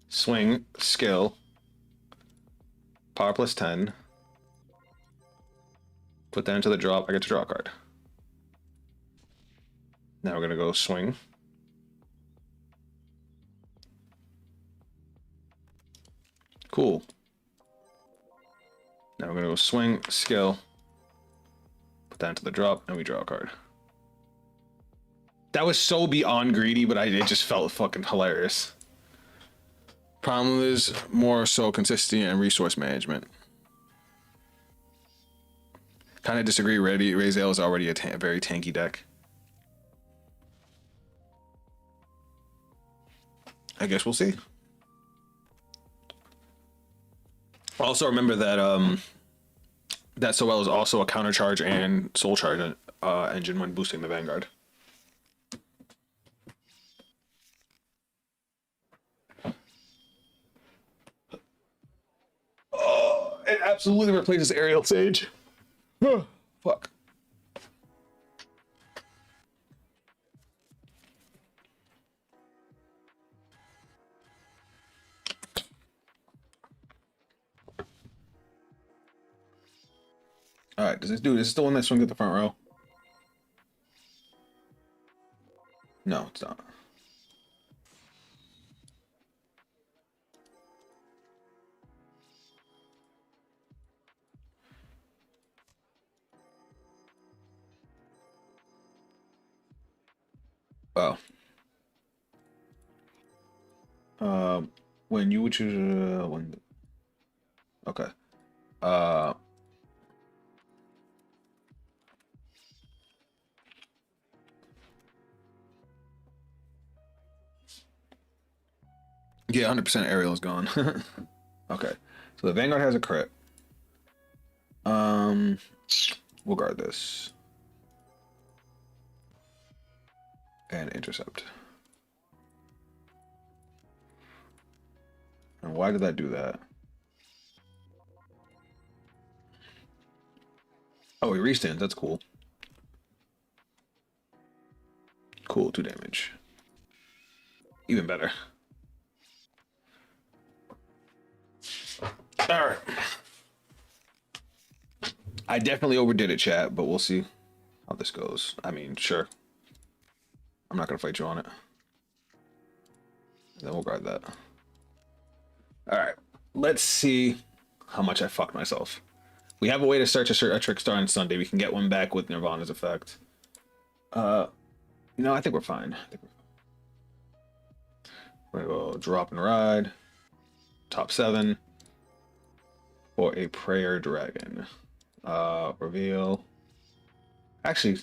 Swing, skill. Power plus 10. Put that into the drop. I get to draw a card. Now we're gonna go swing. Cool. Now we're gonna go swing, skill. Put that into the drop, and we draw a card. That was so beyond greedy, but it just felt fucking hilarious. Problem is more so consistency and resource management. Kind of disagree. Rezael is already a very tanky deck. I guess we'll see. Also remember that that Soel is also a counter charge and soul charge engine when boosting the Vanguard. Oh, it absolutely replaces Aerial Sage. Fuck. All right, does this do? Is this the one that swings at the front row? No, it's not. Oh. When you would choose when. Okay. Yeah, 100% Aerial is gone. Okay. So the Vanguard has a crit. We'll guard this. And intercept. And why did that do that? Oh, he restands. That's cool. Cool, 2 damage. Even better. Alright. I definitely overdid it, chat, but we'll see how this goes. I mean, sure. I'm not going to fight you on it. Then we'll guard that. Alright. Let's see how much I fucked myself. We have a way to search a Trickstar on Sunday. We can get one back with Nirvana's effect. I think we're fine. We're gonna go drop and ride. Top 7. For a Prayer Dragon. Reveal. Actually,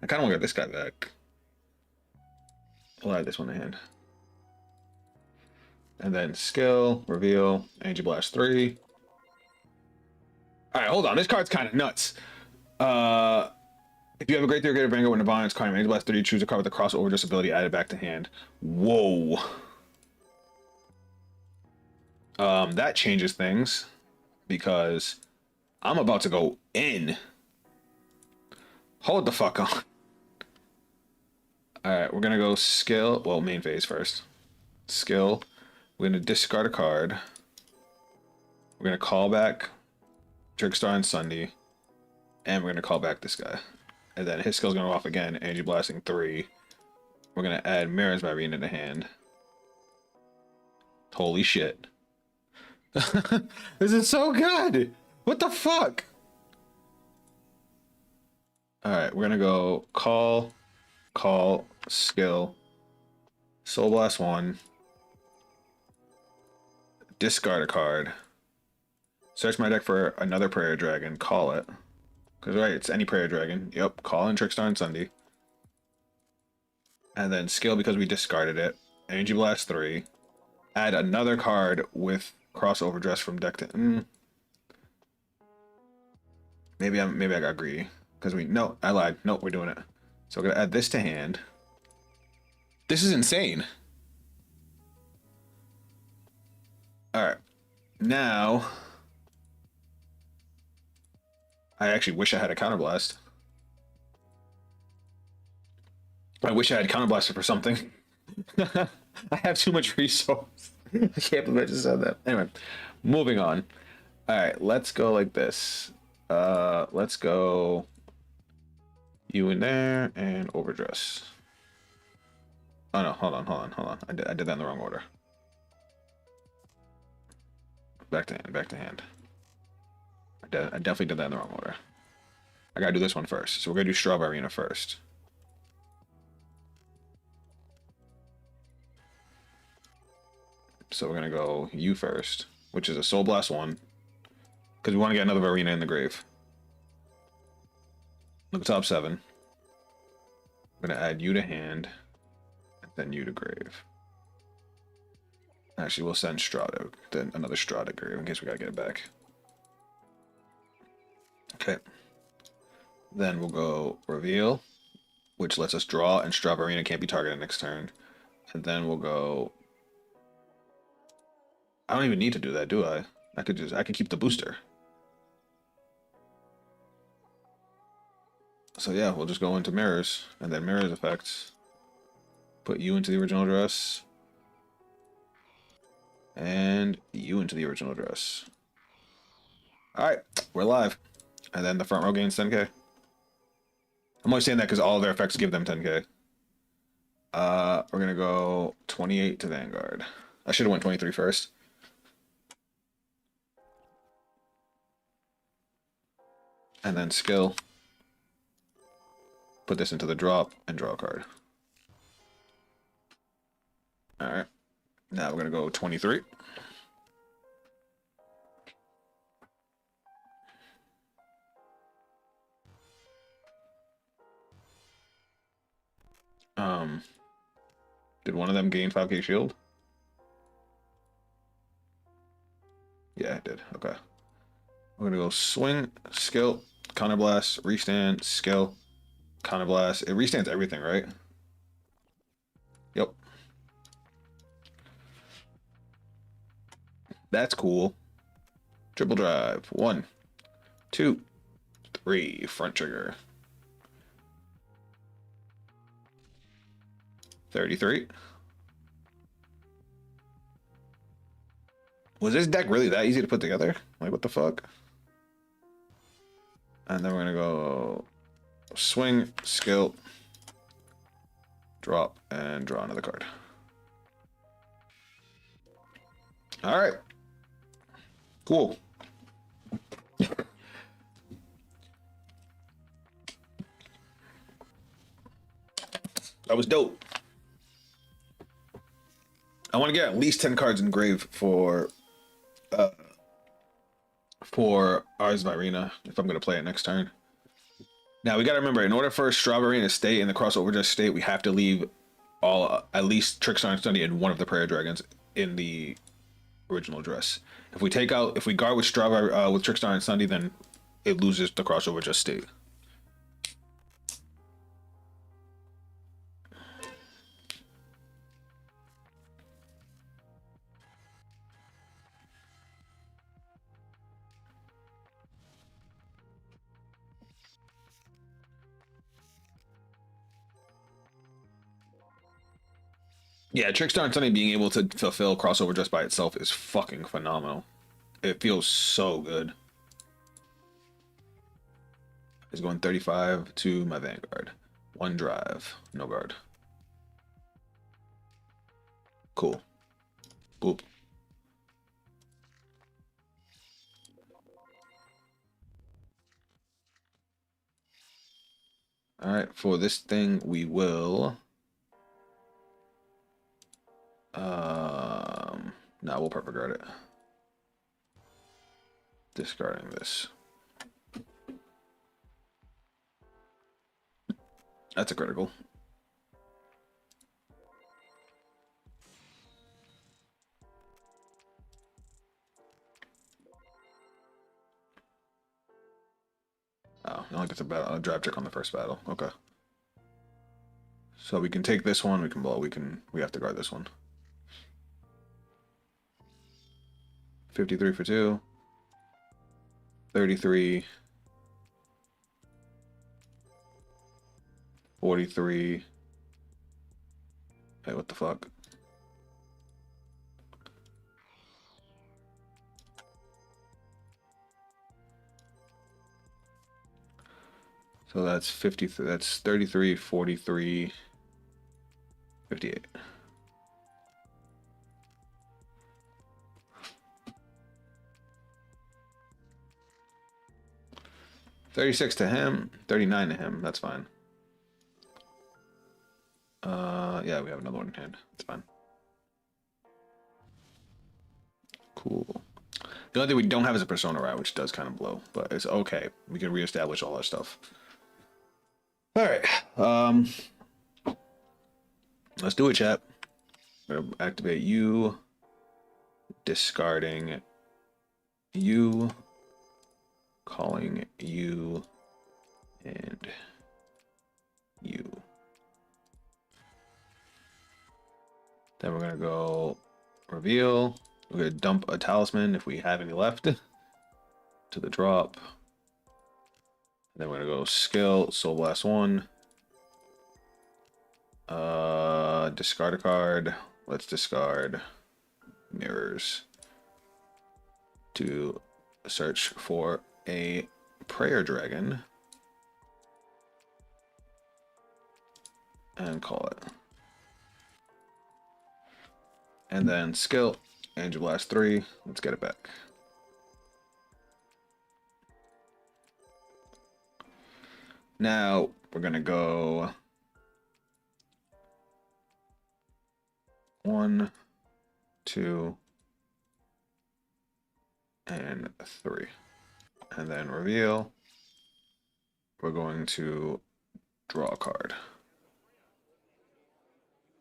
I kind of want to get this guy back. We'll add this one to hand. And then skill, reveal, Energy Blast 3. Alright, hold on. This card's kind of nuts. If you have a great theory of Vanguard when Nirvana's card, Energy Blast 3, choose a card with a crossover disability added back to hand. Whoa. That changes things. Because I'm about to go in. Hold the fuck on. Alright, we're gonna go skill. Well, main phase first. Skill. We're gonna discard a card. We're gonna call back Trickstar and Sunday. And we're gonna call back this guy. And then his skill's gonna go off again. Energy Blasting 3. We're gonna add Mirror's Vairina to hand. Holy shit. This is so good. What the fuck? Alright, we're gonna go call, skill, Soul Blast 1, discard a card, search my deck for another Prayer Dragon, call it. Because, right, it's any Prayer Dragon. Yep, call in Trickstar and Sunday. And then skill because we discarded it. Energy Blast 3. Add another card with crossover dress from deck to... Maybe I got greedy. Because no, I lied. Nope, we're doing it. So we're gonna add this to hand. This is insane. Alright. Now I actually wish I had a counterblast. I wish I had counterblaster for something. I have too much resource. I can't believe I just said that. Anyway, moving on. All right, let's go like this. Let's go you in there and overdress. Oh no, hold on. I did that in the wrong order. Back to hand, back to hand. I definitely did that in the wrong order. I gotta do this one first. So we're gonna do Vairina first. So we're gonna go you first, which is a Soul Blast 1. Because we want to get another Vairina in the grave. Look at top 7. I'm gonna add you to hand, and then you to grave. Actually, we'll send Strata, then another Strata grave in case we gotta get it back. Okay. Then we'll go Reveal, which lets us draw, and Vairina can't be targeted next turn. And then we'll go. I don't even need to do that, do I? I could keep the booster. So yeah, we'll just go into mirrors, and then mirrors effects. Put you into the original address. And you into the original address. Alright, we're live. And then the front row gains 10k. I'm only saying that because all of their effects give them 10k. We're gonna go 28 to Vanguard. I should have went 23 first. And then skill. Put this into the drop and draw a card. Alright. Now we're gonna go 23. Did one of them gain 5k shield? Yeah, it did. Okay. We're gonna go swing, skill, counterblast, restand, skill, counterblast. It restands everything, right? Yep. That's cool. Triple drive. 1, 2, 3. Front trigger. 33. Was this deck really that easy to put together? Like, what the fuck? And then we're gonna go swing, skill, drop, and draw another card. All right. Cool. That was dope. I want to get at least 10 cards in grave for ours Vairina if I'm going to play it next turn. Now we got to remember, in order for Vairina to stay in the crossover just state, we have to leave all at least Trickstar and Sunday and one of the Prayer Dragons in the original dress. If we guard with with Trickstar and Sunday, then it loses the crossover just state. Yeah, Trickstar and Sunday being able to fulfill crossover just by itself is fucking phenomenal. It feels so good. It's going 35 to my Vanguard. 1 drive, no guard. Cool. Boop. All right, for this thing, we will. No, we'll perfect guard it. Discarding this. That's a critical. Oh, it only gets a drive check on the first battle. Okay. So we can take this one. We have to guard this one. 53 for 2. 33. 43. Hey, what the fuck? So that's 50, that's 33, 43, 58. $36 to him, 39 to him. That's fine. Yeah, we have another one in hand. It's fine. Cool. The only thing we don't have is a persona ride, which does kind of blow, but it's okay. We can reestablish all our stuff. All right. Let's do it, chat. We're gonna activate you, discarding you, calling you, and you. Then we're gonna go reveal. We're gonna dump a talisman if we have any left to the drop. And then we're gonna go skill, Soul Blast 1. Discard a card. Let's discard mirrors to search for a prayer dragon and call it. And then skill, Angel Blast 3. Let's get it back. Now we're gonna go 1, 2, and 3. And then reveal. We're going to draw a card.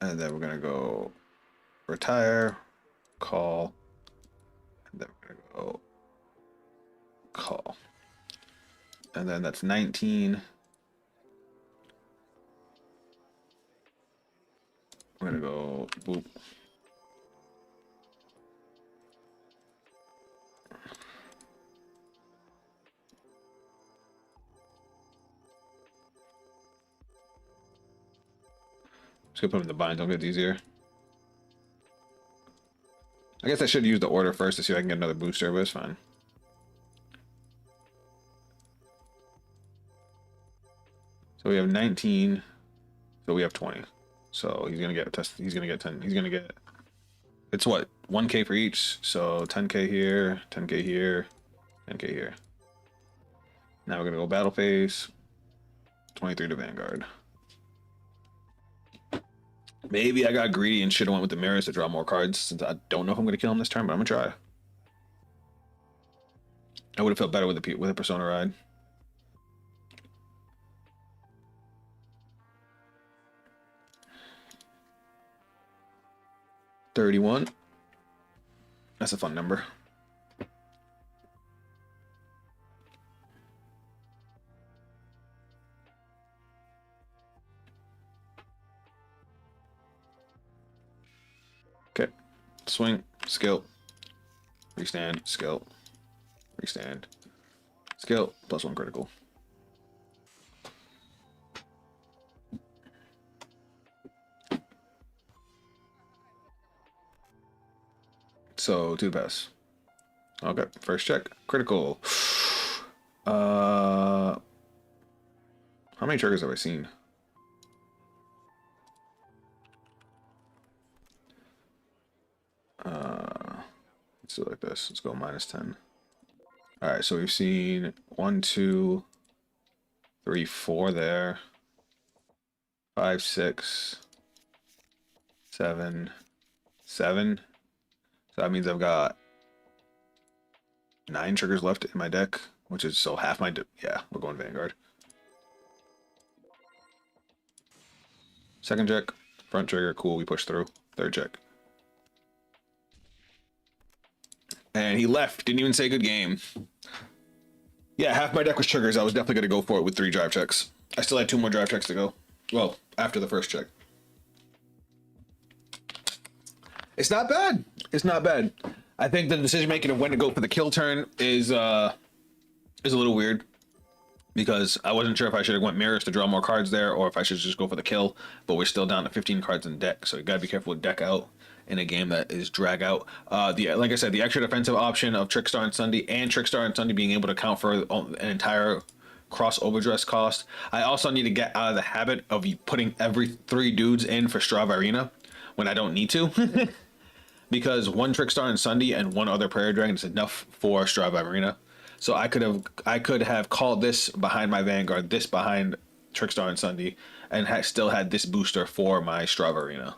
And then we're gonna go retire, call, and then we're gonna go call. And then that's 19. We're gonna go boop. Just gonna put them in the bind, don't get easier. I guess I should use the order first to see if I can get another booster, but it's fine. So we have 19. So we have 20. So he's gonna get a test. He's gonna get 10. He's gonna get. It's what, 1K for each. So 10K here, 10K here, 10K here. Now we're gonna go battle phase. 23 to Vanguard. Maybe I got greedy and should have went with the mirrors to draw more cards, since I don't know if I'm gonna kill him this turn, but I'm gonna try. I would have felt better with a persona ride. $31. That's a fun number. Okay. Swing, skill, restand, skill, restand, skill, +1 critical. So 2 pass. Okay, first check, critical. How many triggers have I seen? Let's do it like this. Let's go -10. All right, so we've seen 1, 2, 3, 4 there. 5, 6, 7, 7. So that means I've got 9 triggers left in my deck, which is so half my yeah, we're going Vanguard. Second check, front trigger, cool, we push through. Third check. And he left, didn't even say good game. Yeah, half my deck was triggers. I was definitely gonna go for it with 3 drive checks. I still had 2 more drive checks to go. Well, after the first check. It's not bad. It's not bad. I think the decision making of when to go for the kill turn is a little weird. because I wasn't sure if I should have went mirrors to draw more cards there or if I should just go for the kill. But we're still down to 15 cards in deck, so you gotta be careful with deck out in a game that is drag out. The like I said, the extra defensive option of Trickstar and Sunday, and Trickstar and Sunday being able to count for an entire cross overdress cost. I also need to get out of the habit of putting every 3 dudes in for Straw Vairina when I don't need to. Because one Trickstar and Sunday and one other Prayer Dragon is enough for Straw Vairina. So I could have called this behind my Vanguard, this behind Trickstar and Sunday, and still had this booster for my Straw Vairina.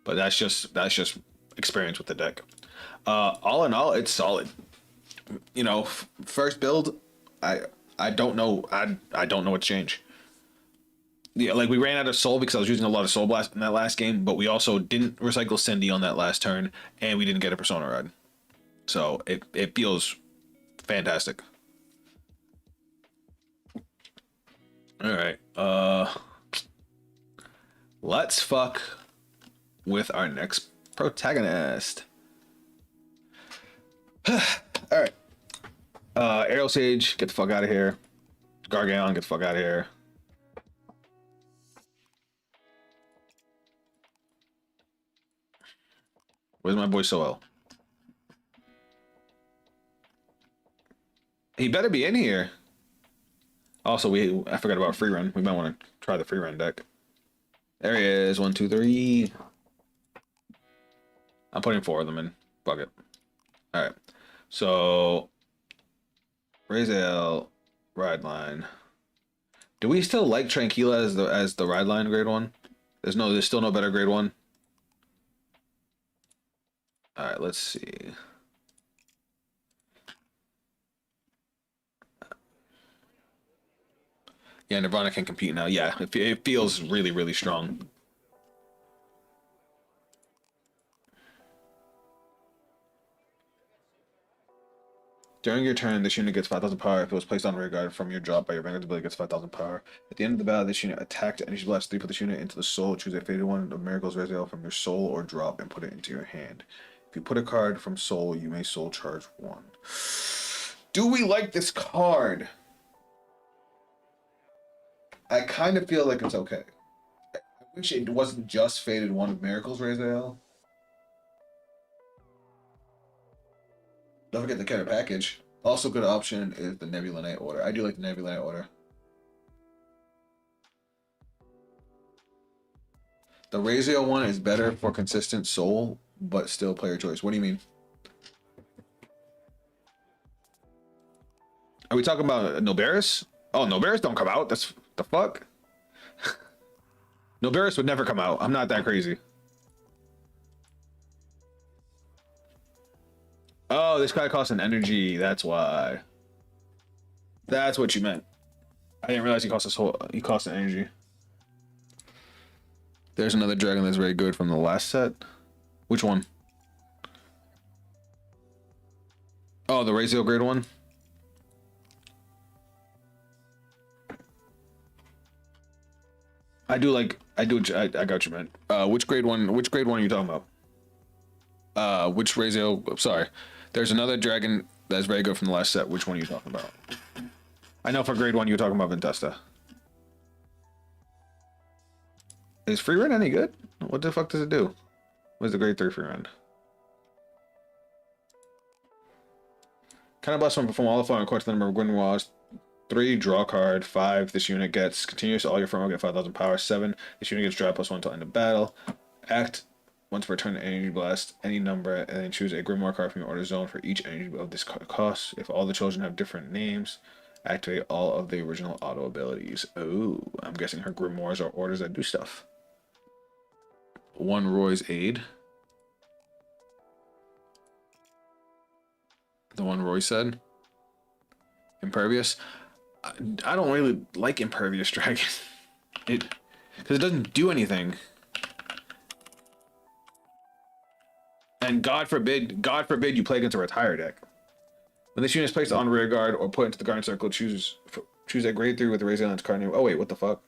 But that's just experience with the deck. All in all, it's solid. You know, first build, I don't know. I don't know what to change. Yeah, like we ran out of soul because I was using a lot of soul blast in that last game, but we also didn't recycle Cindy on that last turn, and we didn't get a persona ride. So it feels fantastic. All right. Let's fuck with our next protagonist. All right. Aerial Sage, get the fuck out of here. Gargaon, get the fuck out of here. Where's my boy Soel? He better be in here. Also, I forgot about free run. We might want to try the free run deck. There he is. 1, 2, 3. I'm putting 4 of them in. Fuck it. All right. So Rezael, ride line. Do we still like Tranquila as the ride line grade 1? There's still no better grade 1. All right, let's see. Yeah, Nirvana can compete now. Yeah, it feels really, really strong. During your turn, this unit gets 5,000 power. If it was placed on rear guard from your drop by your Vanguard ability, it gets 5,000 power. At the end of the battle, this unit attacked and you blast 3, put this unit into the soul, choose a faded one of Miracle's Rezael from your soul or drop and put it into your hand. If you put a card from soul, you may soul charge 1. Do we like this card? I kind of feel like it's okay. I wish it wasn't just faded one of Miracle's Rezael. Don't forget the carrot package. Also, good option is the Nebula Knight order. I do like the Nebula Knight order. The Rezael one is better for consistent soul, but still player choice. What do you mean? Are we talking about Noberis? Oh, Noberis don't come out. That's the fuck. Noberis would never come out. I'm not that crazy. Oh, this guy costs an energy. That's why. That's what you meant. I didn't realize he costs an energy. There's another dragon that's very good from the last set. Which one? Oh, the Rezael grade 1. I got what you meant. Which grade 1 are you talking about? Which Rezael? Sorry. There's another dragon that's very good from the last set. Which one are you talking about? I know for grade 1 you're talking about Ventesta. Is free run any good? What the fuck does it do? What's the grade 3 free run? Kind of blast one perform all the following according to the number of Gwynwalls. 3, draw card. 5, this unit gets continuous. All your firm will get 5,000 power. 7, this unit gets drive +1 until end of battle. Act once per turn, energy blast any number, and then choose a Grimoire card from your order zone for each energy of this cost. If all the children have different names, activate all of the original auto abilities. Oh, I'm guessing her Grimoires are orders that do stuff. 1 Roy's Aid. The one Roy said. Impervious. I don't really like Impervious Dragon. Because it doesn't do anything. And God forbid you play against a retire deck. When this unit is placed on rear guard or put into the guard circle, choose a grade 3 with the Rezael card name. Oh wait, what the fuck?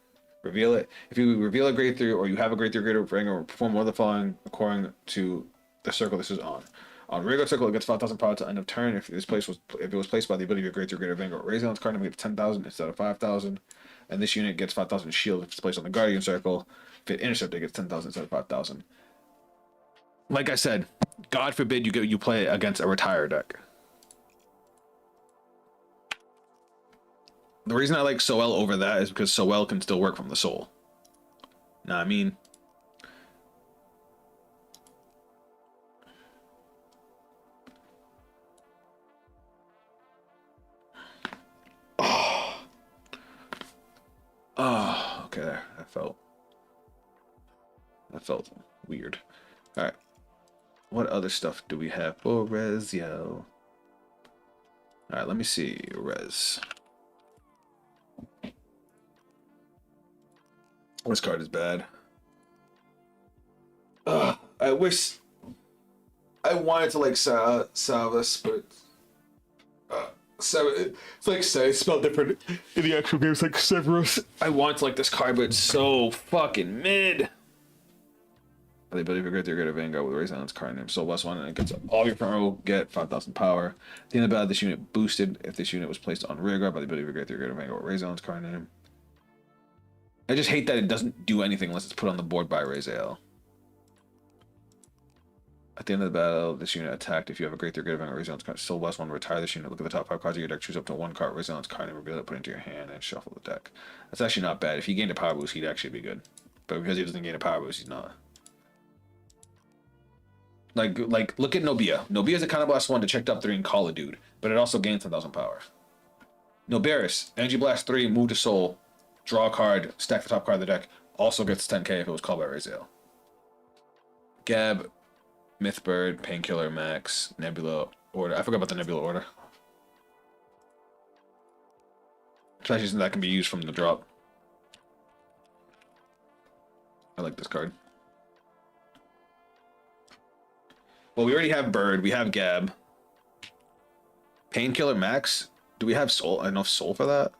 Reveal it. If you reveal a grade 3 or you have a grade 3 grade ring or perform one of the following according to the circle this is on. On regular circle, it gets 5,000 power to end of turn. If it was placed by the ability of your greater Vanguard, Rezael's card name gets 10,000 instead of 5,000. And this unit gets 5,000 shield if it's placed on the Guardian circle. If it intercepted, it gets 10,000 instead of 5,000. Like I said, God forbid you play against a retire deck. The reason I like Soel over that is because Soel can still work from the soul. Nah, I mean, oh, okay, there. That felt weird. All right, what other stuff do we have for Rezael? All right, let me see, Rez. This card is bad. I wish I wanted to like Savas, but it's like it's spelled different in the actual game. It's like Severus. I want to like this card, but it's so fucking mid. The ability for greater greater Vanguard with Rezael its card name. So less one, and it gets all your front row get 5,000 power. At the end of the battle, this unit boosted if this unit was placed on rear guard by the ability for greater greater Vanguard with Rezael its card name. I just hate that it doesn't do anything unless it's put on the board by Rezael. At the end of the battle, this unit attacked. If you have a greater greater Vanguard Rezael's card, still less one, retire this unit. Look at the top 5 cards of your deck, choose up to 1 card Rezael's card, and reveal it, put it into your hand, and shuffle the deck. That's actually not bad. If he gained a power boost, he'd actually be good. But because he doesn't gain a power boost, he's not. Like look at Nobia. Nobia's a kind of blast 1 to check top 3 and call a dude, but it also gains 10,000 power. Noberis, Energy Blast 3, move to Soul, draw a card, stack the top card of the deck, also gets 10k if it was called by Rezael. Gab, Mythbird, Painkiller, Max, Nebula, Order. I forgot about the Nebula Order. Especially since that can be used from the drop. I like this card. Well, we already have Bird. We have Gab. Painkiller Max. Do we have enough soul for that?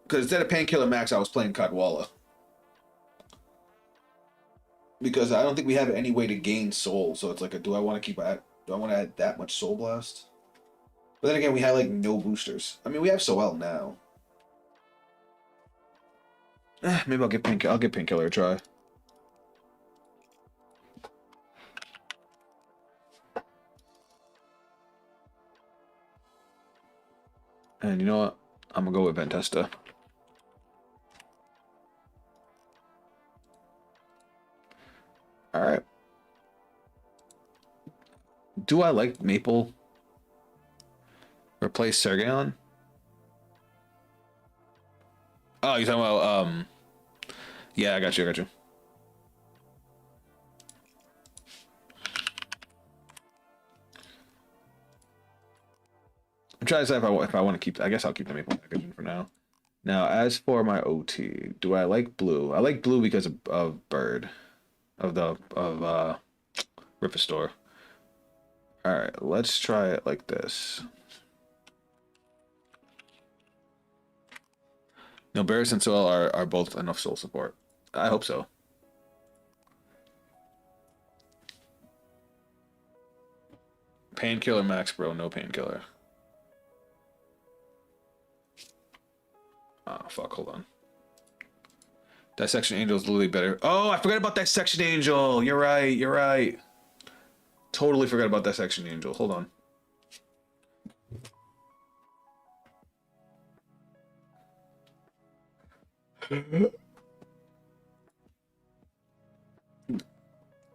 Because instead of Painkiller Max, I was playing Kadwala. Because I don't think we have any way to gain soul. So it's like, do I want to add that much Soul Blast? But then again, we have like no boosters. I mean, we have Soel now. Maybe I'll give Painkiller a try. And you know what? I'm gonna go with Ventesta. All right. Do I like Maple? Replace Sergeon? Oh, you're talking about yeah, I got you. I'm trying to decide if I want to keep. I guess I'll keep the Maple packaging for now. Now, as for my OT, do I like blue? I like blue because of Bird, of Ripastore. All right, let's try it like this. No, Barris and Soel are both enough soul support. I hope so. Painkiller Max, bro. No Painkiller. Oh, fuck. Hold on. Dissection Angel is literally better. Oh, I forgot about Dissection Angel. You're right. Totally forgot about Dissection Angel. Hold on.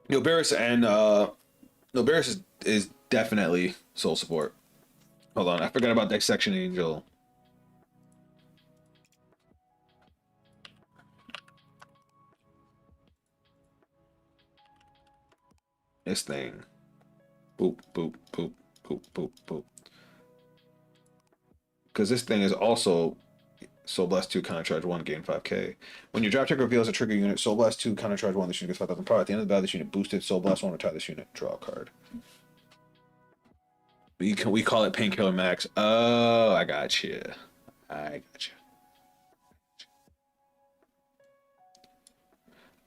Noberis is definitely soul support. Hold on, I forgot about Dissection Angel. This thing. Boop, boop, boop, boop, boop, boop. Because this thing is also Soul Blast 2, counter charge 1, gain 5k. When your drop check reveals a trigger unit, Soul Blast 2, counter charge 1, this unit gets 5,000 power. At the end of the battle, this unit boosted, Soul Blast 1, retire this unit, draw a card. We call it Painkiller Max. Oh, I got you.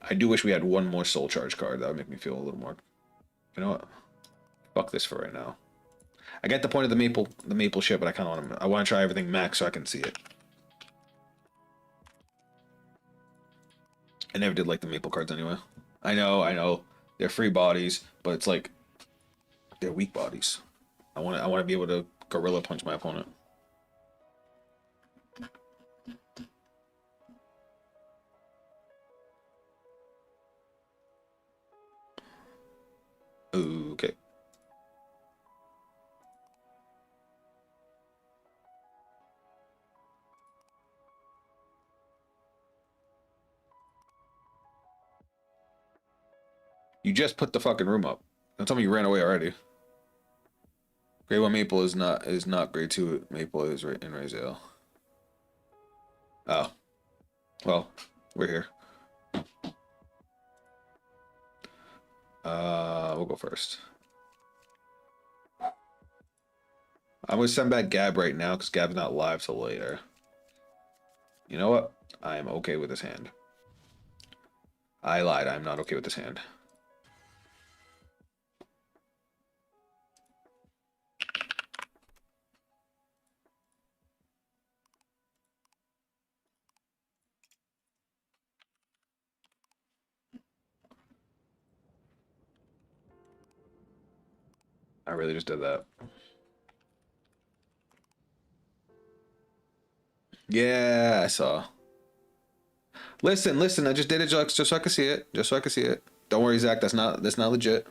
I do wish we had one more soul charge card. That would make me feel a little more. You know what? Fuck this for right now. I get the point of the maple shit, but I kind of want to. I want to try everything max so I can see it. I never did like the maple cards anyway. I know, they're free bodies, but it's like they're weak bodies. I want to be able to gorilla punch my opponent. Okay. You just put the fucking room up. Don't tell me you ran away already. Grade 1 maple is not grade 2 maple is right in Rezael. Oh. Well, we're here. We'll go first. I'm gonna send back Gab right now because Gab's not live till later. You know what? I am okay with this hand. I lied. I'm not okay with this hand. I really just did that. Yeah, I saw. Listen, listen. I just did it just so I could see it. Just so I could see it. Don't worry, Zach. That's not legit.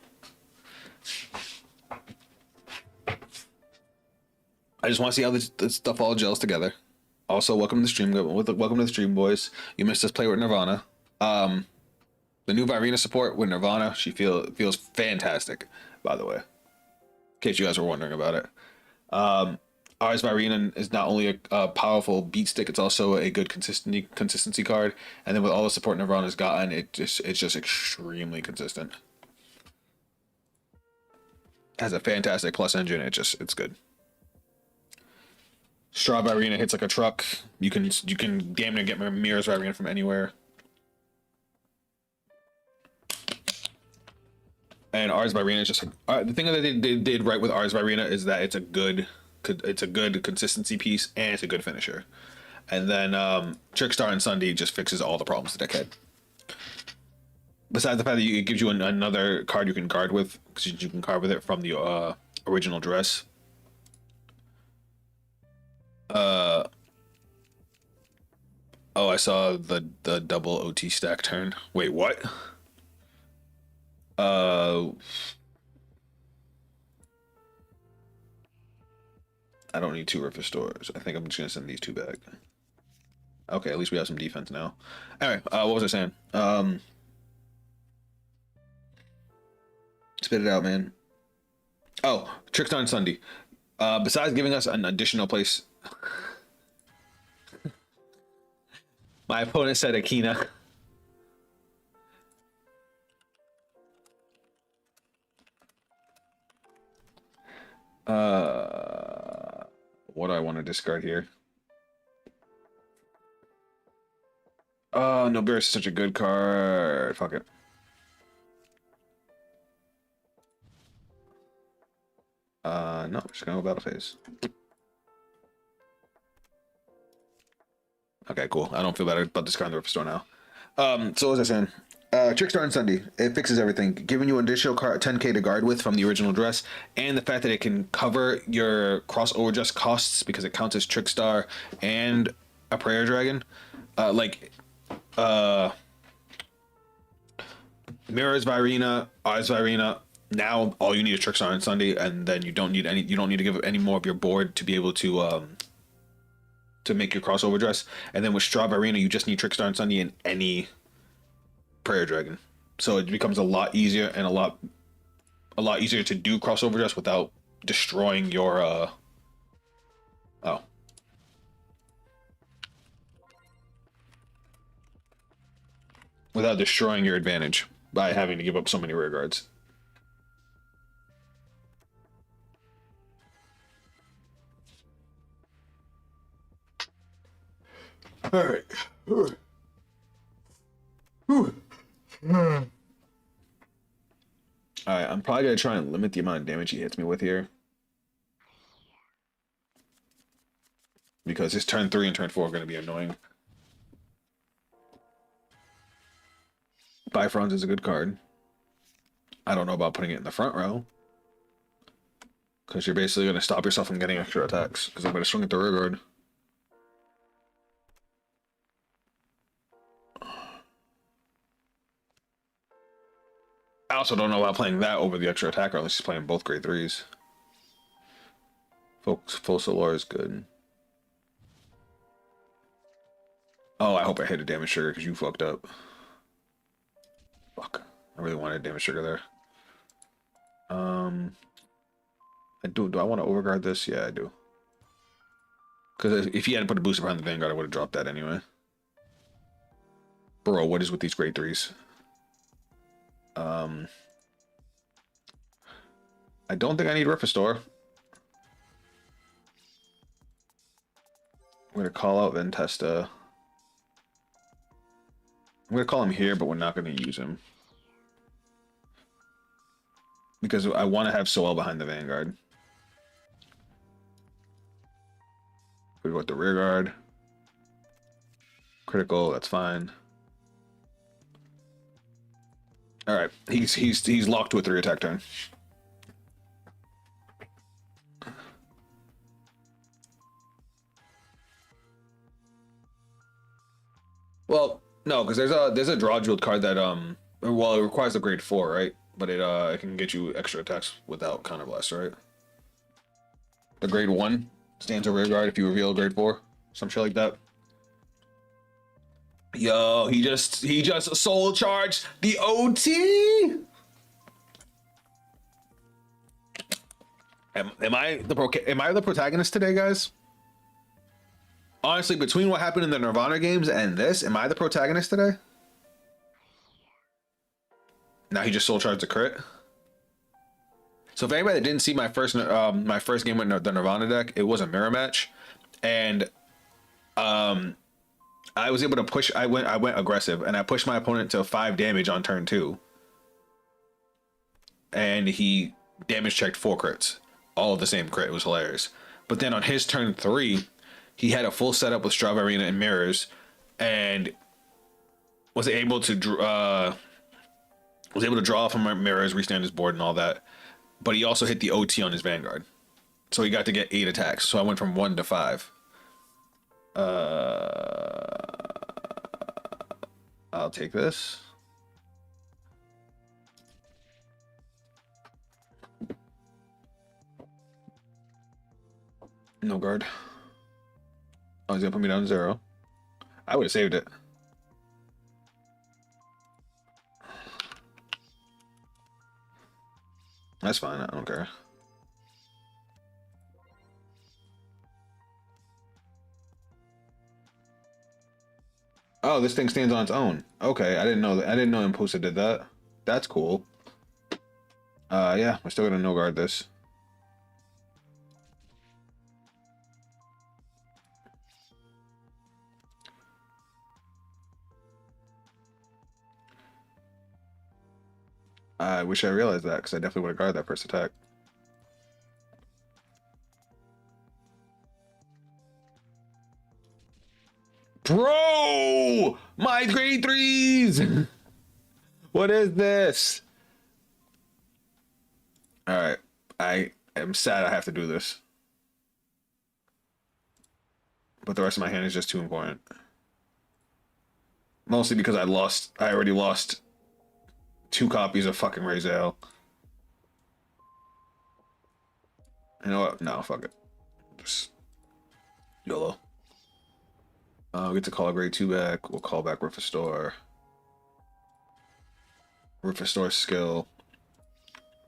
I just want to see how this stuff all gels together. Also, welcome to the stream. Welcome to the stream, boys. You missed us play with Nirvana. The new Vairina support with Nirvana. She feels fantastic. By the way, in case you guys were wondering about it. Ours Vairina is not only a powerful beat stick, it's also a good consistency card. And then with all the support Nirvana's gotten, it's just extremely consistent. It has a fantastic plus engine. It's good. Straw Vairina hits like a truck. You can damn near get Mirrors Vairina from anywhere. And Ars Vairina is just the thing that they did right with Ars Vairina is that it's a good consistency piece and it's a good finisher. And then Trickstar and Sunday just fixes all the problems the deck had. Besides the fact that it gives you another card you can guard with, because you can guard with it from the original dress. Oh, I saw the double OT stack turn. Wait, what? I don't need 2 Rift Restores. I think I'm just gonna send these 2 back. Okay, at least we have some defense now. Anyway, what was I saying? Spit it out, man. Oh, Trickstar and Sunday. Besides giving us an additional place, my opponent said Akina. What do I want to discard here? Oh, no, Bear is such a good card. Fuck it. No, I'm just gonna go battle phase. Okay, cool. I don't feel bad about discarding the Rift Store now. So what was I saying? Trickstar and Sunday, it fixes everything, giving you an additional 10k to guard with from the original dress, and the fact that it can cover your crossover dress costs because it counts as Trickstar and a Prayer Dragon. Mirrors Vairina, Eyes Vairina. Now all you need is Trickstar and Sunday, and then you don't need to give up any more of your board to be able to make your crossover dress. And then with Straw Vairina, you just need Trickstar and Sunday and any Prayer Dragon, so it becomes a lot easier and a lot easier to do crossover dress without destroying your without destroying your advantage by having to give up so many rear guards. All right. probably gonna try and limit the amount of damage he hits me with here. Because his turn 3 and turn 4 are gonna be annoying. Bifrons is a good card. I don't know about putting it in the front row. Because you're basically gonna stop yourself from getting extra attacks. Because I'm gonna swing at the rear guard. I also don't know about playing that over the extra attacker unless he's playing both grade 3s. Full Solar is good. Oh, I hope I hit a damage trigger because you fucked up. Fuck. I really wanted a damage trigger there. Do I want to overguard this? Yeah, I do. Because if he hadn't put a booster behind the Vanguard, I would have dropped that anyway. Bro, what is with these grade 3s? I don't think I need Restore. I'm going to call out Ventesta. I'm going to call him here, but we're not going to use him. Because I want to have Soel behind the Vanguard. We go with the rear guard. Critical, that's fine. Alright, he's locked to a 3 attack turn. Well, no, because there's a draw jeweled card that well, it requires a grade 4, right? But it can get you extra attacks without counterblast, right? The grade 1 stands a rear guard if you reveal a grade 4, some shit like that. Yo, he just soul charged the OT. Am I the protagonist today, guys? Honestly, between what happened in the Nirvana games and this, am I the protagonist today? Now he just soul charged a crit. So if anybody that didn't see my first game with the Nirvana deck, it was a mirror match, and I was able to push. I went aggressive, and I pushed my opponent to 5 damage on turn 2, and he damage checked 4 crits, all of the same crit. It was hilarious. But then on his turn 3, he had a full setup with Vairina and mirrors, and was able to draw from mirrors, restand his board, and all that. But he also hit the OT on his Vanguard, so he got to get 8 attacks. So I went from 1 to 5. I'll take this. No guard. Oh, he's gonna put me down to 0. I would have saved it. That's fine, I don't care. Oh, this thing stands on its own. Okay, I didn't know that. I didn't know Imposa did that. That's cool. Yeah, we're still gonna no guard this. I wish I realized that, because I definitely would have guarded that first attack. Bro! My grade 3s! What is this? Alright. I am sad I have to do this. But the rest of my hand is just too important. Mostly because I already lost 2 copies of fucking Rezael. You know what? No, fuck it. Just YOLO. We get to call a grade 2 back. We'll call back Restore. Restore skill.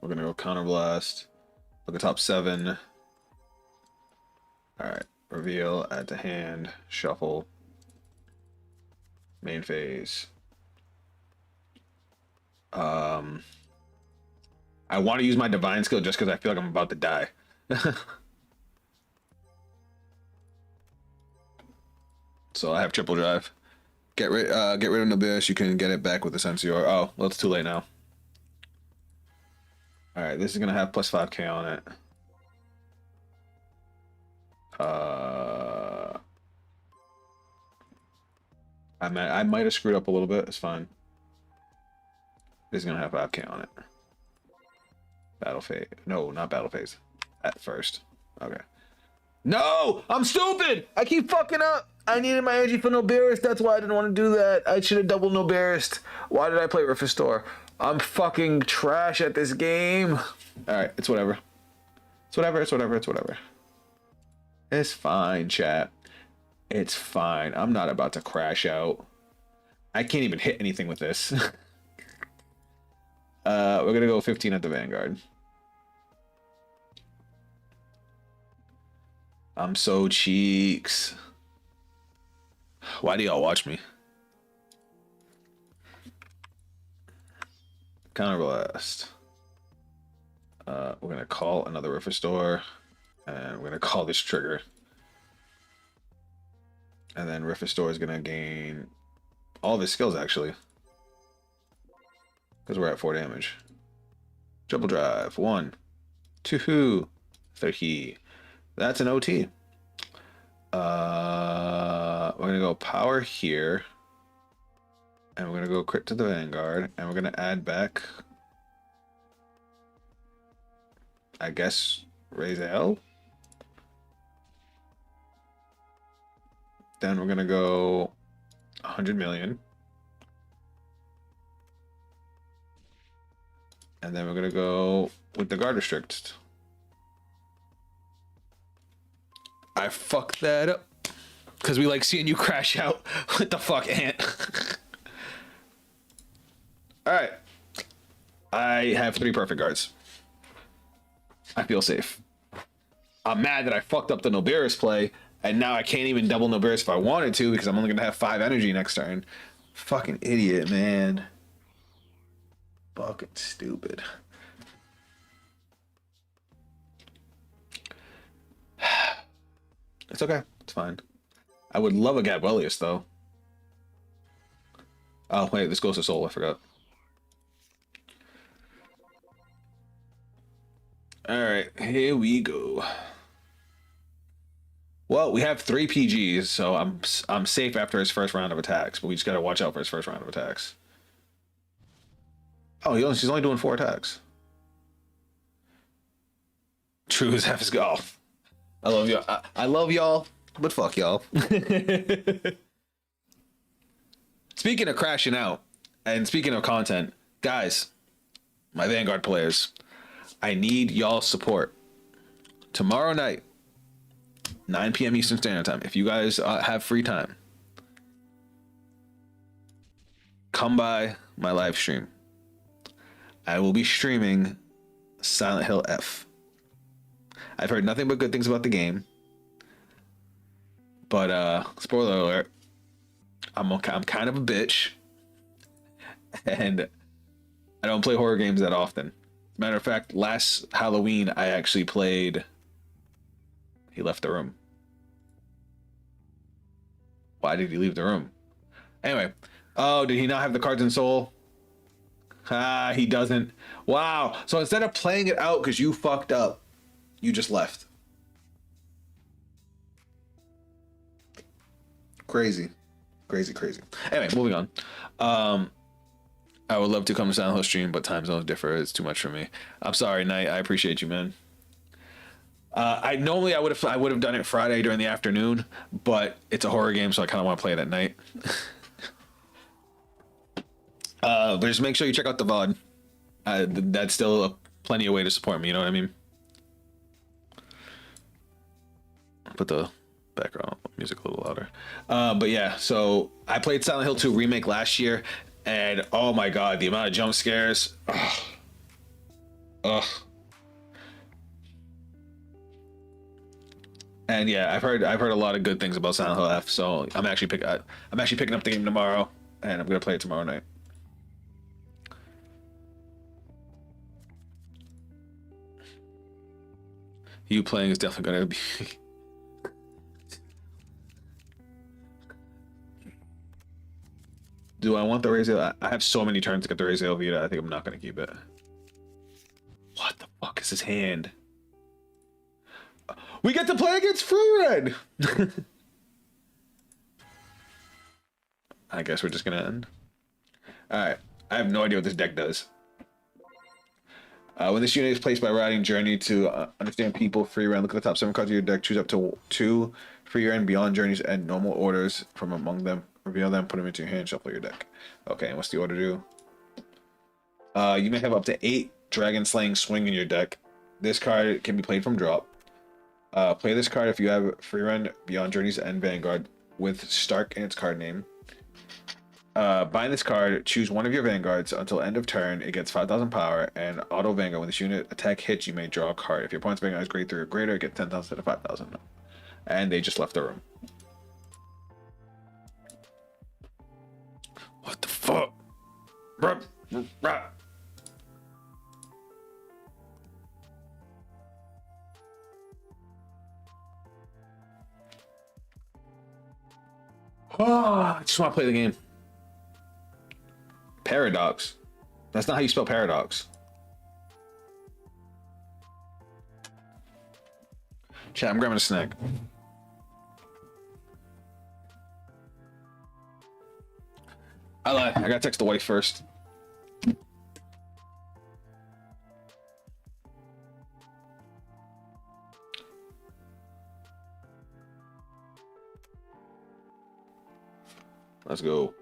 We're gonna go Counterblast. Look at top 7. Alright. Reveal, add to hand, shuffle. Main phase. I want to use my divine skill just because I feel like I'm about to die. So I have triple drive. Get rid of Nabish. You can get it back with the Sensior. Oh, well, it's too late now. All right, this is gonna have plus 5k on it. I might have screwed up a little bit. It's fine. This is gonna have 5k on it. Battle phase. No, not battle phase. At first. Okay. No! I'm stupid! I keep fucking up! I needed my energy for Noberist. That's why I didn't want to do that. I should have doubled Noberist. Why did I play Rifestor? I'm fucking trash at this game. Alright, it's whatever. It's whatever, it's whatever, it's whatever. It's fine, chat. It's fine. I'm not about to crash out. I can't even hit anything with this. We're gonna go 15 at the Vanguard. I'm so cheeks. Why do y'all watch me? Counterblast. We're gonna call another Rifestor, and we're gonna call this trigger. And then Rifestor is gonna gain all of his skills actually. Because we're at 4 damage. Triple drive. 1, 2, 3. That's an OT. We're gonna go power here. And we're gonna go crit to the Vanguard. And we're gonna add back, I guess, Rezael. Then we're gonna go 100 million. And then we're gonna go with the guard restrict. I fucked that up because we like seeing you crash out. What the fuck, Ant? All right, I have 3 perfect guards. I feel safe. I'm mad that I fucked up the Noberist play, and now I can't even double Noberist if I wanted to because I'm only gonna have 5 energy next turn. Fucking idiot, man. Fucking stupid. It's okay. It's fine. I would love a Gabwellius, though. Oh, wait. This goes to Soul. I forgot. Alright. Here we go. Well, we have 3 PGs, so I'm safe after his first round of attacks, but we just gotta watch out for his first round of attacks. Oh, she's only doing 4 attacks. True as half his golf. I love y'all. I love y'all, but fuck y'all. Speaking of crashing out, and speaking of content, guys, my Vanguard players, I need y'all's support. Tomorrow night, 9 p.m. Eastern Standard Time, if you guys have free time, come by my live stream. I will be streaming Silent Hill F. I've heard nothing but good things about the game. But spoiler alert, I'm kind of a bitch. And I don't play horror games that often. As a matter of fact, last Halloween I actually played He Left the Room. Why did he leave the room? Anyway, oh, did he not have the cards in Soul? Ah, he doesn't. Wow. So instead of playing it out because you fucked up, you just left. Crazy. Crazy, crazy. Anyway, moving on. I would love to come to Silent Hill stream, but time zones differ. It's too much for me. I'm sorry, Knight. I appreciate you, man. I would have done it Friday during the afternoon, but it's a horror game, so I kind of want to play it at night. But just make sure you check out the VOD. That's still plenty of way to support me, you know what I mean? Put the background music a little louder. But yeah, so I played Silent Hill 2 Remake last year, and oh my god, the amount of jump scares. Ugh. Ugh. And yeah, I've heard a lot of good things about Silent Hill F, so I'm actually picking up the game tomorrow, and I'm gonna play it tomorrow night. You playing is definitely gonna be. Do I want the Rezael? I have so many turns to get the Rezael Vita. I think I'm not gonna keep it. What It's his hand. We get to play against Free Red. I guess we're just gonna end. Alright. I have no idea what this deck does. When this unit is placed by riding Journey to understand people, Free Red, look at the top 7 cards of your deck, choose up to 2 Free Red beyond Journeys, add normal orders from among them, reveal them, put them into your hand, shuffle your deck. Okay, and what's the order do? You may have up to 8 Dragon Slaying Swing in your deck. This card can be played from drop. Play this card if you have Free Red, Beyond Journeys, and Vanguard with Stark in its card name. Bind this card, choose one of your Vanguards until end of turn. It gets 5,000 power, and auto Vanguard. When this unit attack hits, you may draw a card. If your opponent's Vanguard is grade 3 or greater, it gets 10,000 instead of 5,000. And they just left the room. What the fuck? I just want to play the game. Paradox. That's not how you spell paradox. Chat, I'm grabbing a snack. I lied. I gotta text the wife first. Let's go.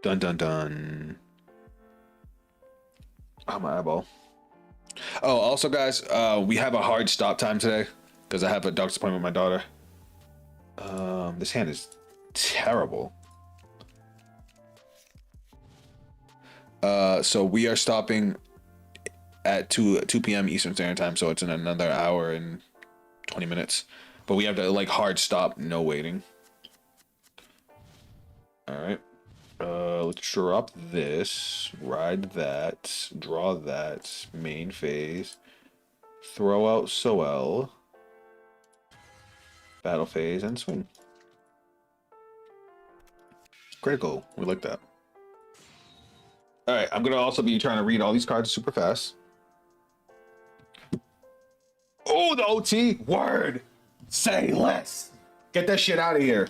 Dun dun dun. Oh, my eyeball. Oh, also, guys, we have a hard stop time today because I have a doctor's appointment with my daughter. This hand is terrible. So we are stopping at 2 p.m. Eastern Standard Time, so it's in another hour and 20 minutes. But we have to like hard stop, no waiting. All right. Let's drop this, ride that, draw that, main phase, throw out Soel, battle phase, and swing. Critical. We like that. Alright, I'm going to also be trying to read all these cards super fast. Oh, the OT! Word! Say less! Get that shit out of here.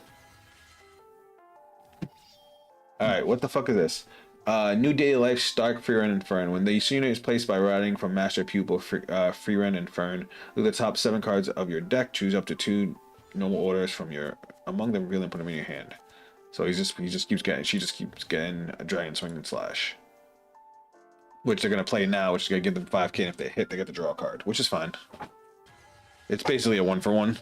Alright, what the fuck is this? New Daily Life, Stark, Free Ren, and Fern. When the unit is placed by routing from Master Pupil, Free Ren, and Fern, look at the top 7 cards of your deck, choose up to 2 normal orders from your among them, reveal and put them in your hand. So she just keeps getting a Dragon Swing and Slash. Which they're gonna play now, which is gonna give them 5k, and if they hit, they get to draw a card, which is fine. It's basically a 1-for-1.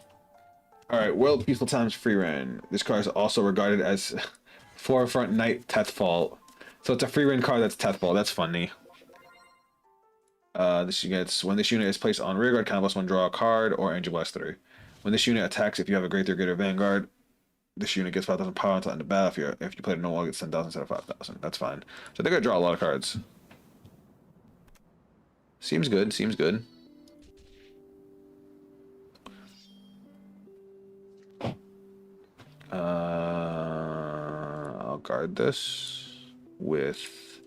Alright, World Peaceful Times, Free Ren. This card is also regarded as Forefront Knight Tethfall. So it's a Free Ren card that's Tethfall. That's funny. This gets when this unit is placed on rearguard, kind of +1 draw a card or Angel Blast 3. When this unit attacks, if you have a grade 3 greater Vanguard, this unit gets 5,000 power until end of battle. If you play it normal, it gets 10,000 instead of 5,000. That's fine. So they're gonna draw a lot of cards. Seems good. Seems good. I'll guard this with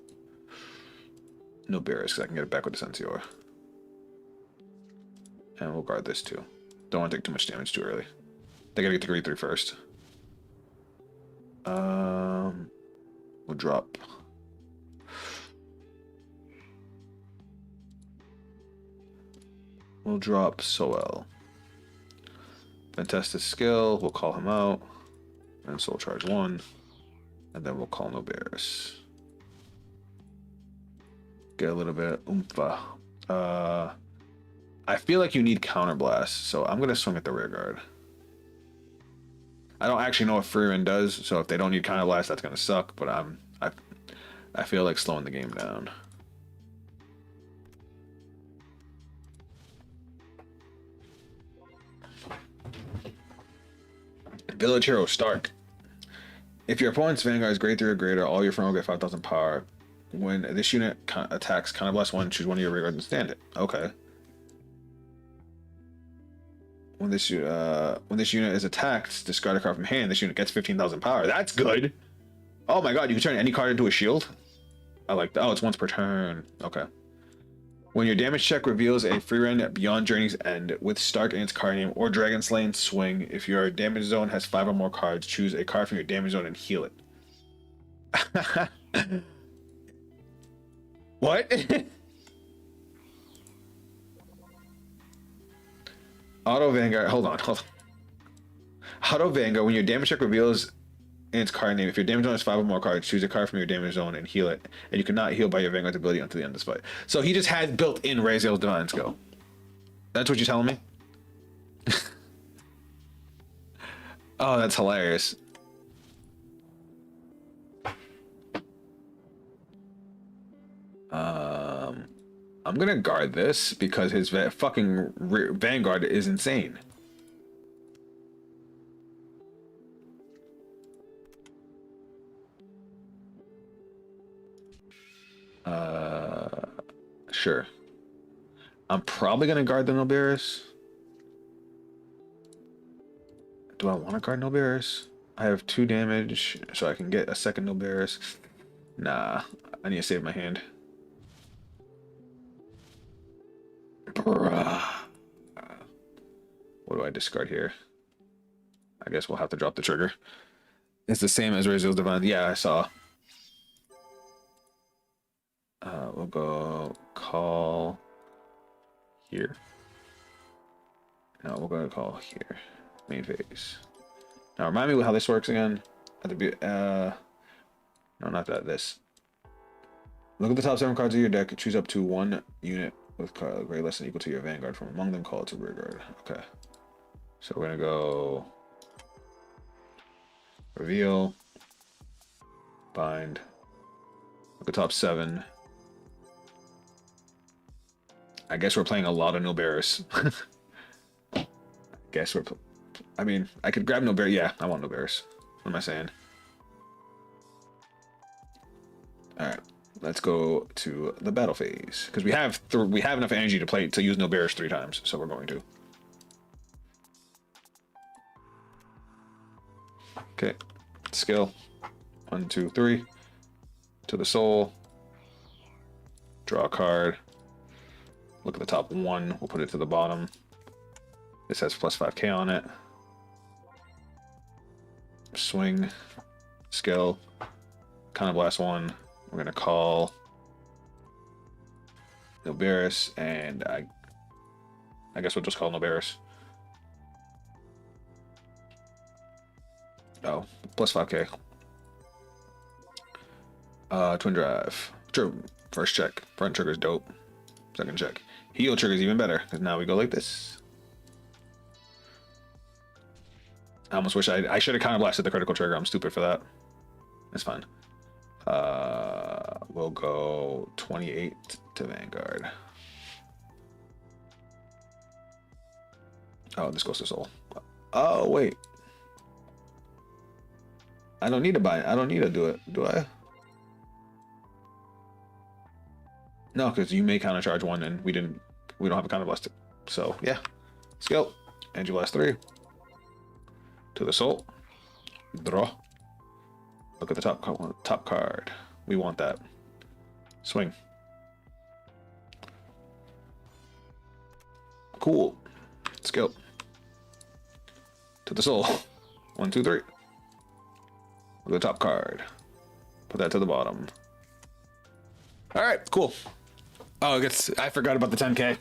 no Beerus, because I can get it back with the Sensior. And we'll guard this too. Don't want to take too much damage too early. They gotta get to grade 3 first. We'll drop. We'll drop Soel. Fantastic skill. We'll call him out. And Soul Charge 1. And then we'll call no Beerus. Get a little bit of oompha. I feel like you need Counterblast, so I'm gonna swing at the rear guard. I don't actually know what Free Ren does, so if they don't need Counterblast, that's gonna suck. But I feel like slowing the game down. Village Hero Stark. If your opponent's Vanguard is grade 3 or greater, all your friends will get 5,000 power. When this unit attacks, Counterblast 1, choose one of your rear guards and stand it. Okay. when this unit is attacked, discard a card from hand. This unit gets 15,000 power. That's good. Oh my god, you can turn any card into a shield. I like that. Oh, it's once per turn. Okay. When your damage check reveals a free run beyond Journey's End with Stark in its card name or Dragon Slaying Swing, if your damage zone has 5 or more cards, choose a card from your damage zone and heal it. What? Auto Vanguard. Hold on. Auto Vanguard. When your damage check reveals in its card name, if your damage zone has 5 or more cards, choose a card from your damage zone and heal it. And you cannot heal by your Vanguard's ability until the end of this fight. So he just has built-in Rezael's Divine Skill. That's what you're telling me? Oh, that's hilarious. I'm gonna guard this because his fucking Vanguard is insane. Sure. I'm probably gonna guard the Nobiris. Do I want to guard Nobiris? I have 2 damage, so I can get a second Nobiris. Nah, I need to save my hand. Bruh. What do I discard here? I guess we'll have to drop the trigger. It's the same as Rezael's Divine. Yeah, I saw. We'll go call here. No, we're going to call here. Main phase. Now remind me how this works again. At the no, not that. This. Look at the top 7 cards of your deck. Choose up to 1 unit with card grade less than equal to your Vanguard. From among them, call it to rear guard. Okay. So we're gonna go reveal, bind. Look at top 7. I guess we're playing a lot of Nobiris. Guess we're. I mean, I could grab Nobiris. Yeah, I want Nobiris. What am I saying? All right, let's go to the battle phase because we have enough energy to use Nobiris 3 times, so we're going to. Okay, skill 1, 2, 3 to the soul. Draw a card. Look at the top 1. We'll put it to the bottom. This has plus 5k on it. Swing, skill, kind of blast 1. We're gonna call Nobiris, and I guess we'll just call Nobiris. Oh, plus 5k. Twin drive. True. First check. Front trigger's dope. Second check. Heal trigger's even better because now we go like this. I almost wish I should have kind of blasted the critical trigger. I'm stupid for that. It's fine. We'll go 28 to Vanguard. Oh, this goes to Soul. Oh, wait. I don't need to buy it. I don't need to do it, do I? No, because you may counter charge 1 and we don't have a counter blast. So yeah. Skill. Energy blast 3. To the soul. Draw. Look at the top card. We want that. Swing. Cool. Skill. To the soul. 1, 2, 3. Look at the top card. Put that to the bottom. All right, cool. Oh, I forgot about the 10k.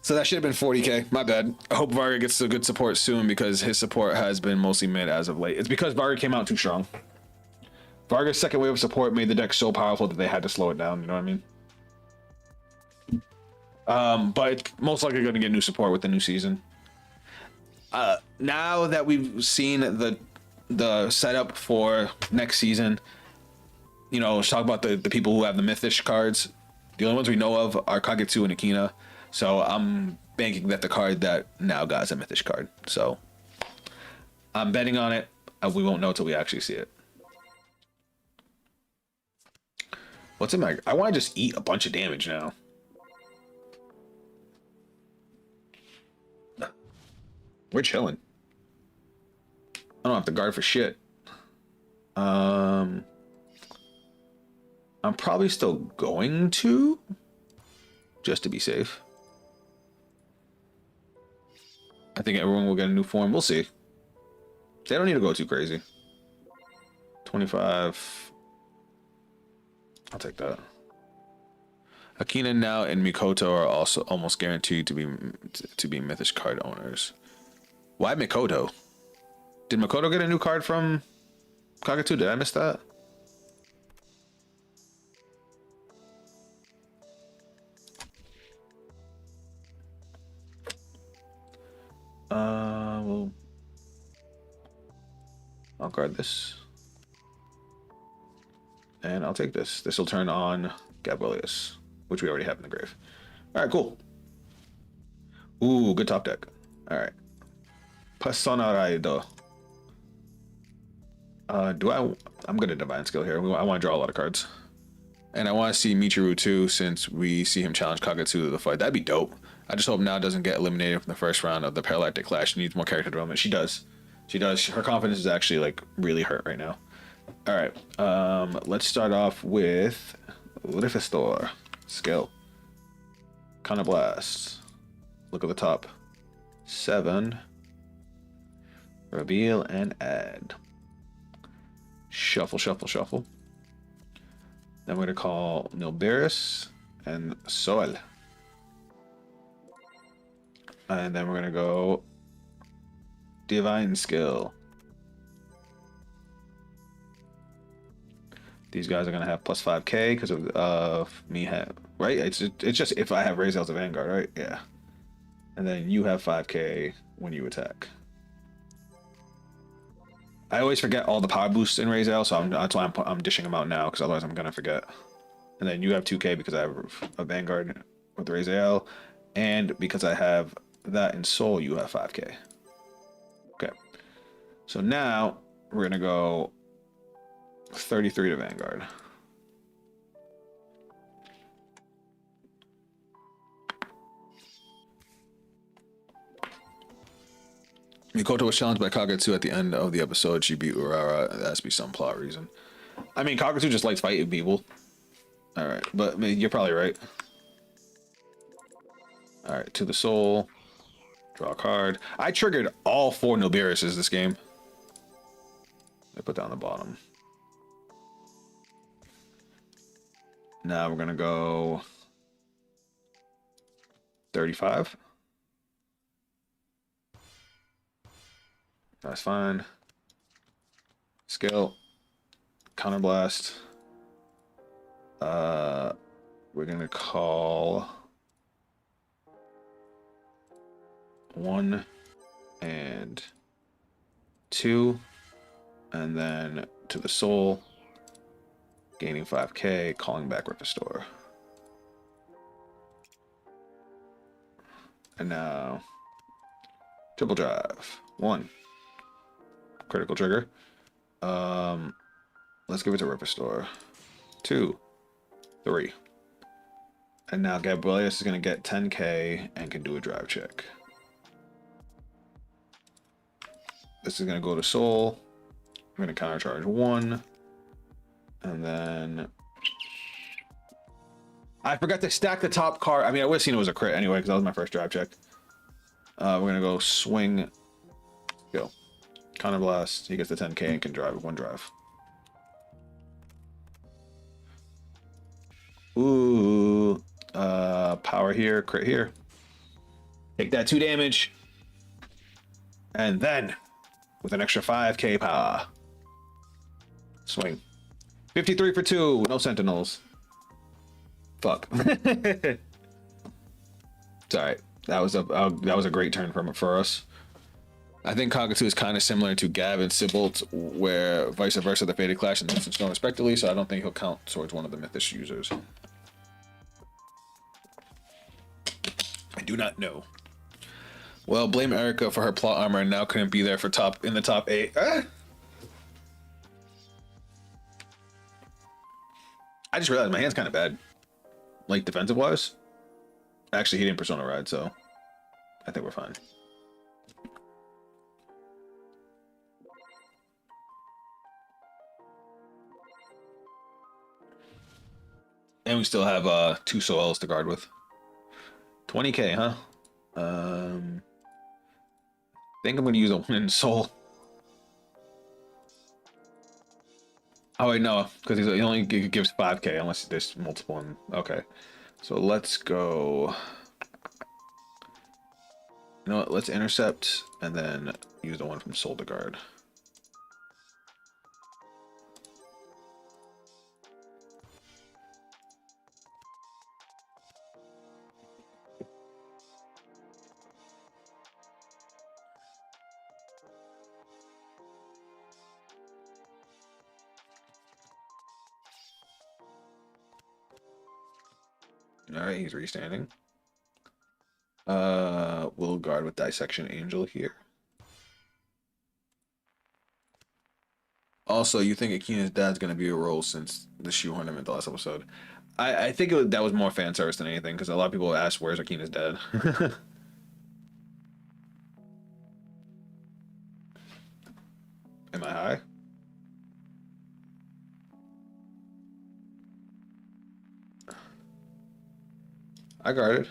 So that should have been 40k. My bad. I hope Varga gets a good support soon because his support has been mostly mid as of late. It's because Varga came out too strong. Varga's second wave of support made the deck so powerful that they had to slow it down. You know what I mean? But it's most likely going to get new support with the new season. Now that we've seen the setup for next season, you know, let's talk about the people who have the Mythish cards. The only ones we know of are Kagetsu and Akina. So I'm banking that the card that now got is a Mythish card. So I'm betting on it. We won't know until we actually see it. What's in my... I want to just eat a bunch of damage now. We're chilling. I don't have to guard for shit. I'm probably still going to, just to be safe. I think everyone will get a new form. We'll see. They don't need to go too crazy. 25. I'll take that. Akina now and Mikoto are also almost guaranteed to be Mythish card owners. Why Mikoto? Did Mikoto get a new card from Kagetu? Did I miss that? Well, I'll guard this. And I'll take this. This will turn on Gabrielius, which we already have in the grave. All right, cool. Ooh, good top deck. All right. Persona Raido. I'm good at Divine Skill here. I want to draw a lot of cards. And I want to see Michiru too, since we see him challenge Kagetu to the fight. That'd be dope. I just hope Now doesn't get eliminated from the first round of the Paralactic Clash. She needs more character development. She does. She does. Her confidence is actually like really hurt right now. All right. Let's start off with Rifestor. Skill. Blast. Look at the top. 7. Reveal and add. Shuffle, shuffle, shuffle. Then we're going to call Nilberis and Sol. And then we're going to go Divine Skill. These guys are going to have plus 5k because of me right? It's just if I have Rezael as a Vanguard, right? Yeah. And then you have 5k when you attack. I always forget all the power boosts in Rezael, so that's why I'm dishing them out now, because otherwise I'm gonna forget. And then you have 2k because I have a Vanguard with Rezael, and because I have that in Soul, you have 5k. Okay. So now we're gonna go 33 to Vanguard. Mikoto was challenged by Kagetu at the end of the episode. She beat Urara. That has to be some plot reason. I mean, Kagetu just likes fighting people. Alright, but I mean, you're probably right. Alright, to the soul. Draw a card. I triggered all 4 Nilberises this game. I put down the bottom. Now we're gonna go 35. That's fine. Skill. Counterblast. We're gonna call 1 and 2, and then to the soul, gaining 5k, calling back Rifestor. And now triple drive. 1. Critical trigger. Let's give it to Rifestor. 2, 3. And now Gabrielius is going to get 10k and can do a drive check. This is going to go to Soul. I'm going to countercharge 1. And then I forgot to stack the top card. I mean, I would have seen it was a crit anyway, because that was my first drive check. We're going to go swing. Go. Counterblast. He gets the 10k and can drive 1 drive. Ooh. Power here, crit here. Take that 2 damage. And then, with an extra 5k power. Swing. 53 for 2. No sentinels. Fuck. It's alright. That was a great turn for us. I think Kagetu is kind of similar to Gav and Sybolt, where vice versa, the Faded Clash and the Instant Stone respectively, so I don't think he'll count towards one of the Mythish users. I do not know. Well, blame Erica for her plot armor and now couldn't be there for in the top 8. I just realized my hand's kind of bad. Like, defensive-wise. Actually, he didn't Persona Ride, so I think we're fine. And we still have 2 soils to guard with. 20k, huh? Think I'm gonna use a wind soul. Oh wait, no, because he only gives 5k unless there's multiple. Okay, so let's go. You know what? Let's intercept and then use the one from soul to guard. All right, he's restanding. We'll guard with Dissection Angel here. Also, you think Akina's dad's gonna be a role since the shoehorned him in the last episode? I think that was more fan service than anything because a lot of people asked where's Akina's dad. Am I high? I guarded.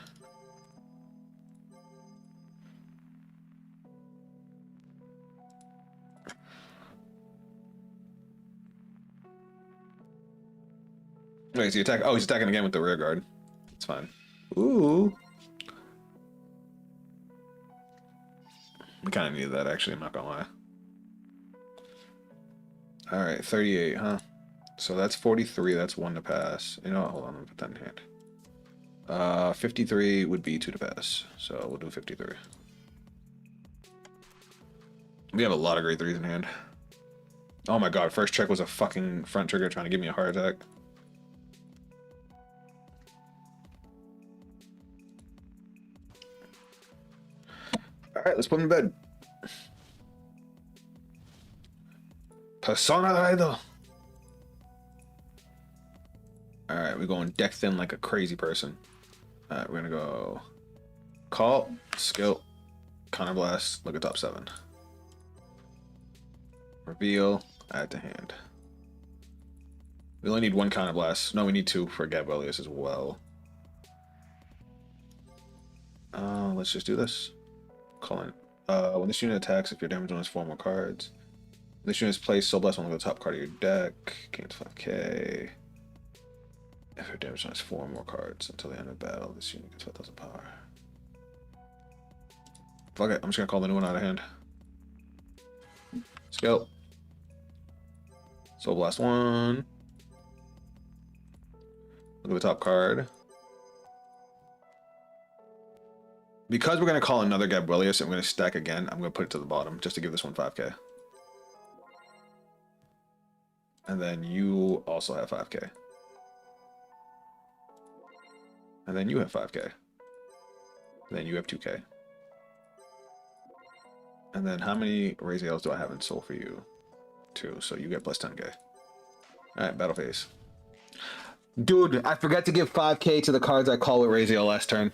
Wait, is he attack? Oh, he's attacking again with the rear guard. It's fine. Ooh. We kind of needed that, actually. I'm not gonna lie. All right, 38, huh? So that's 43. That's 1 to pass. You know what? Hold on. Let me put that in hand. 53 would be 2 to pass. So we'll do 53. We have a lot of grade 3s in hand. Oh my god, first check was a fucking front trigger trying to give me a heart attack. Alright, let's put him in bed. Persona Idol. Alright, we're going deck thin like a crazy person. Alright, we're gonna go call, skill, counterblast, look at top 7. Reveal, add to hand. We only need 1 counterblast. No, we need 2 for Gabrielius as well. Let's just do this. Call in. When this unit attacks, if your damage on has 4 more cards. This unit is placed, Soul Blast on the top card of your deck. Gains 5k. If your damage on has 4 more cards until the end of battle, this unit gets 5,000 power. Fuck it, I'm just gonna call the new one out of hand. Skill. Soul Blast 1. Look at the top card. Because we're going to call another Gabrielius and we're going to stack again, I'm going to put it to the bottom just to give this one 5k. And then you also have 5k. And then you have 5k. And then you have 2k. And then how many Rezaels do I have in soul for you? 2, so you get plus 10k. Alright, battle phase. Dude, I forgot to give 5k to the cards I call with Rezael last turn.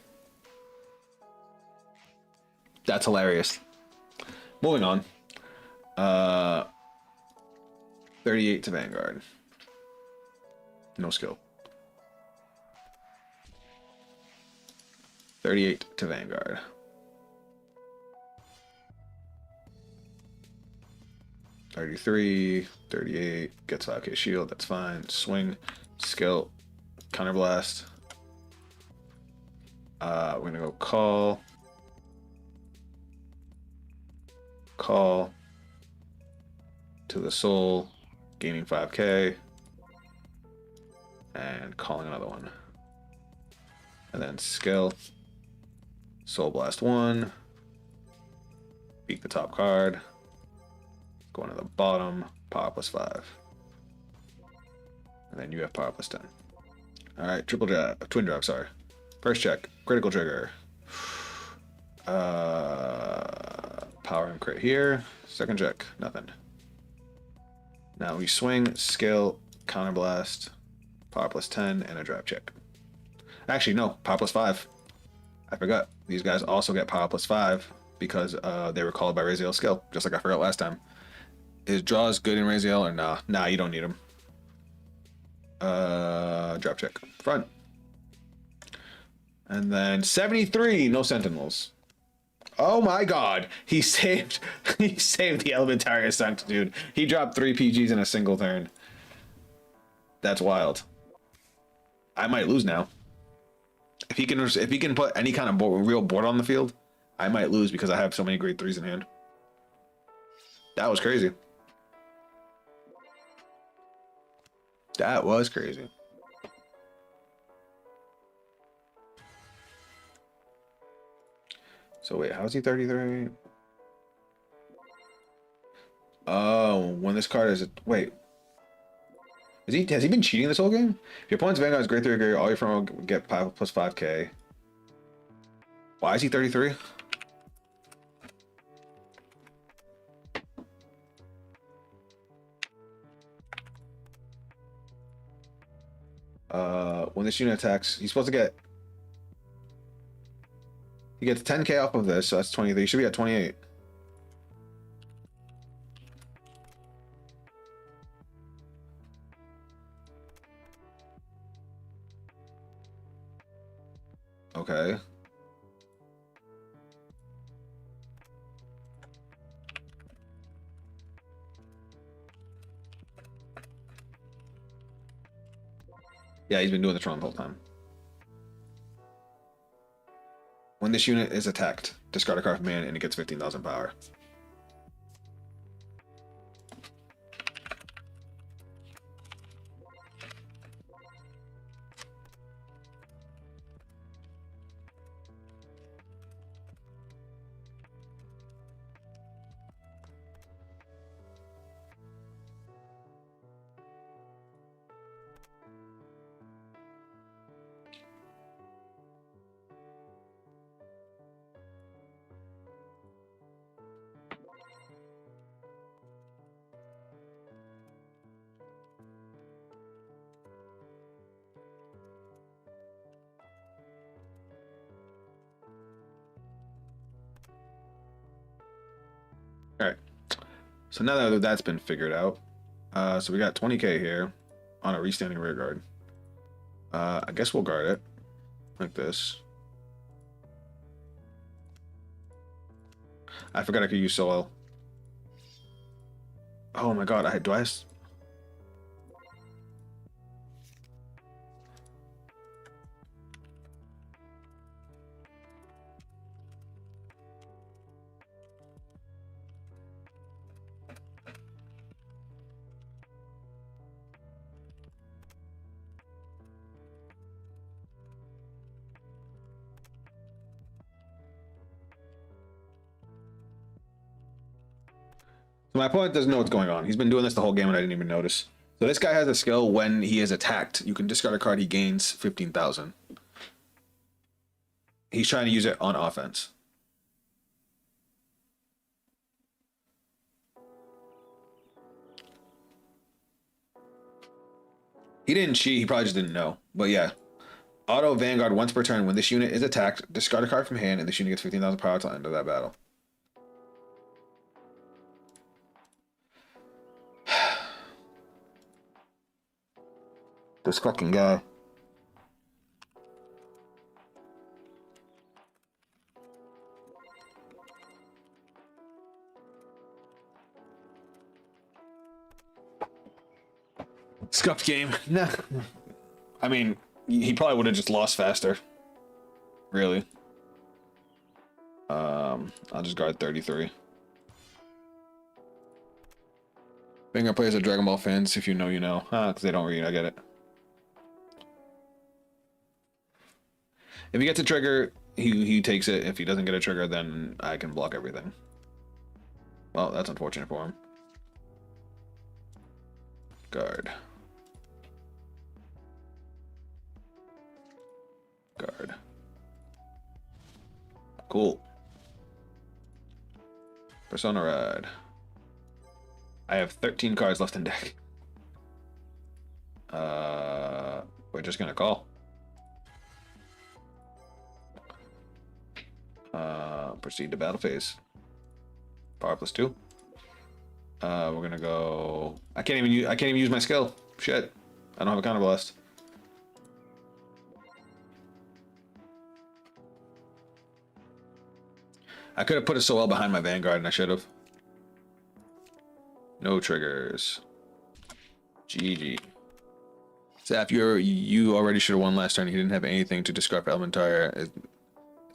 That's hilarious. Moving on. 38 to Vanguard. No skill. 38 to Vanguard. $33, $38, gets 5k shield, that's fine. Swing, skill, counterblast. We're gonna go call. Call to the soul, gaining 5k, and calling another one. And then skill, Soul Blast 1, beat the top card, going to the bottom, power plus 5. And then you have power plus 10. Alright, triple jab, twin drop, sorry. First check, critical trigger. Power and crit here. Second check, nothing. Now we swing, skill, counterblast, power plus 10, and a drive check. Actually, no, power plus 5. I forgot. These guys also get power plus 5 because they were called by Rezael's skill, just like I forgot last time. Is draws good in Rezael or nah? Nah, you don't need him. drop check front. And then 73, no sentinels. Oh my god, he saved the Elementary Ascent, dude. He dropped 3 PGs in a single turn. That's wild. I might lose now. If he can put any kind of real board on the field, I might lose because I have so many grade 3s in hand. That was crazy. That was crazy. So wait, how's he 33? Oh, when this card is wait. Has he been cheating this whole game? If your opponent's Vanguard is grade 3 or greater, all your friend will get plus 5k. Why is he 33? When this unit attacks, he's supposed to get. He gets 10k off of this, so that's 23. He should be at 28. Okay. Yeah, he's been doing this wrong the whole time. When this unit is attacked, discard a card from hand and it gets 15,000 power. All right. So now that that's been figured out, so we got 20k here on a restanding rear guard. I guess we'll guard it like this. I forgot I could use Soil. Oh my god, do I? My opponent doesn't know what's going on. He's been doing this the whole game and I didn't even notice. So this guy has a skill when he is attacked. You can discard a card, he gains 15,000. He's trying to use it on offense. He didn't cheat, he probably just didn't know. But yeah. Auto Vanguard once per turn. When this unit is attacked, discard a card from hand and this unit gets 15,000 power till the end of that battle. This fucking guy. Scuffed game. Nah. I mean, he probably would have just lost faster. Really. I'll just guard 33. Vanguard players are Dragon Ball fans. If you know, you know. Because they don't read. I get it. If he gets a trigger, he takes it. If he doesn't get a trigger, then I can block everything. Well, that's unfortunate for him. Guard. Guard. Cool. Persona Ride. I have 13 cards left in deck. We're just gonna call. Proceed to battle phase. Power +2. We're gonna go. I can't even use my skill. Shit. I don't have a counter blast. I could have put a Soel behind my Vanguard, and I should have. No triggers. GG. Zaf, you already should have won last turn. He didn't have anything to discard for Elementar.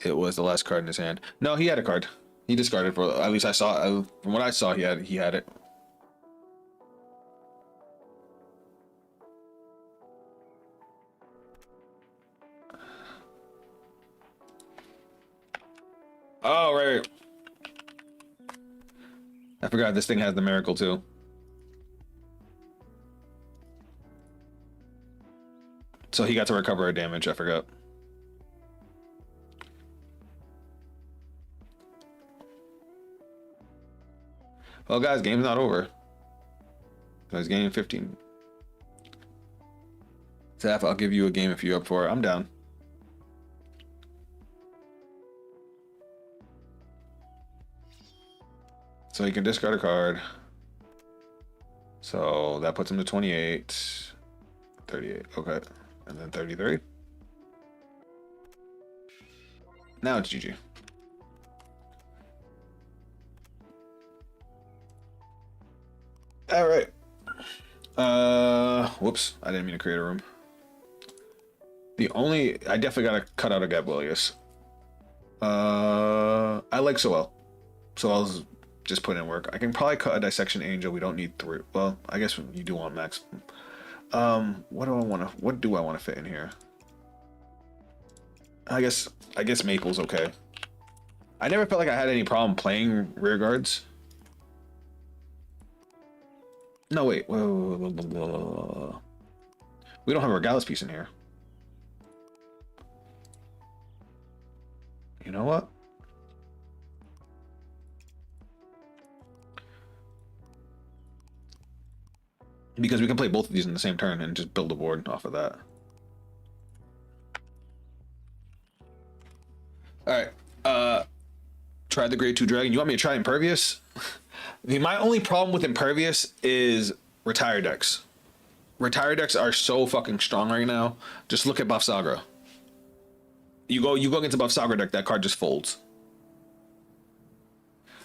It was the last card in his hand. No, he had a card. He discarded for. At least I saw. From what I saw, he had it. Oh right. I forgot this thing has the miracle too. So he got to recover a damage. I forgot. Well, guys, game's not over. Guys, game 15. Zaf, I'll give you a game if you're up for it. I'm down. So he can discard a card. So that puts him to 28. 38. Okay. And then 33. Now it's GG. All right. Whoops. I didn't mean to create a room. I definitely gotta cut out a Gablius. I like Soel. Soel's just put in work. I can probably cut a Dissection Angel. We don't need 3. Well, I guess you do want max. What do I want to fit in here? I guess Maple's okay. I never felt like I had any problem playing rear guards. No, wait. Whoa. We don't have a Regalis piece in here. You know what? Because we can play both of these in the same turn and just build a board off of that. Alright. Try the grade 2 dragon. You want me to try Impervious? My only problem with Impervious is retire decks. Retire decks are so fucking strong right now. Just look at Bafsagra. You go against a Bafsagra deck, that card just folds.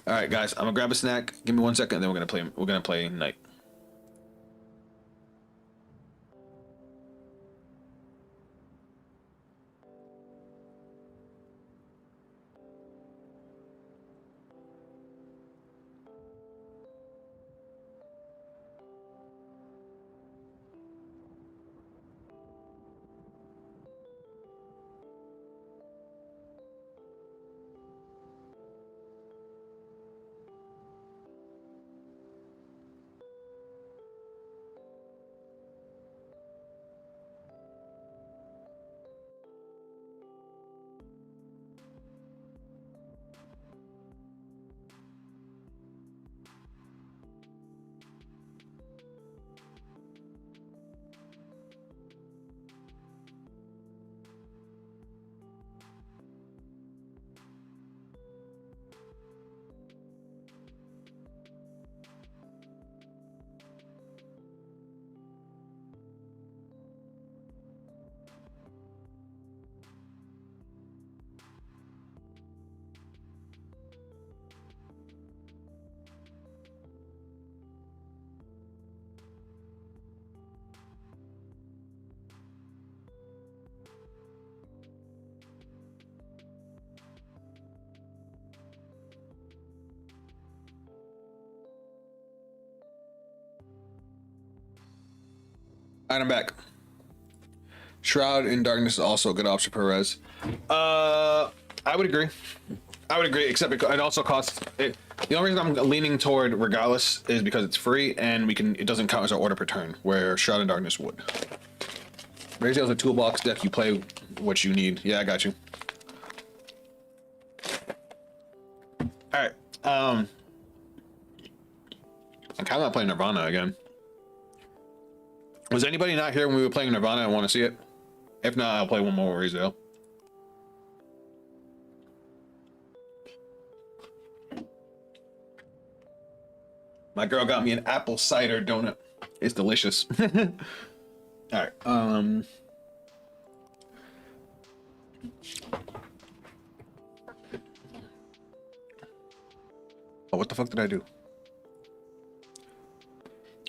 Alright guys, I'm gonna grab a snack. Give me 1 second, and then we're gonna play Knight. Alright, I'm back. Shroud in Darkness is also a good option for res. I would agree. Except it also costs it. The only reason I'm leaning toward Regalis is because it's free and it doesn't count as an order per turn, where Shroud in Darkness would. Rezael's a toolbox deck. You play what you need. Yeah, I got you. Alright. I'm kind of not playing Nirvana again. Was anybody not here when we were playing Nirvana and want to see it? If not, I'll play one more with Rezael. My girl got me an apple cider donut. It's delicious. All right. Oh, what the fuck did I do?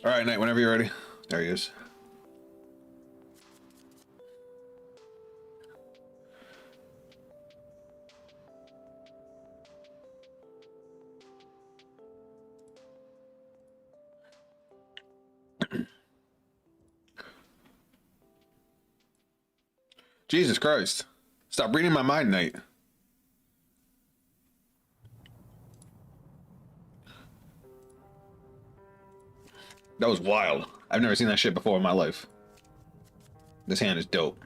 All right, Knight, whenever you're ready. There he is. Jesus Christ. Stop reading my mind, Knight. That was wild. I've never seen that shit before in my life. This hand is dope.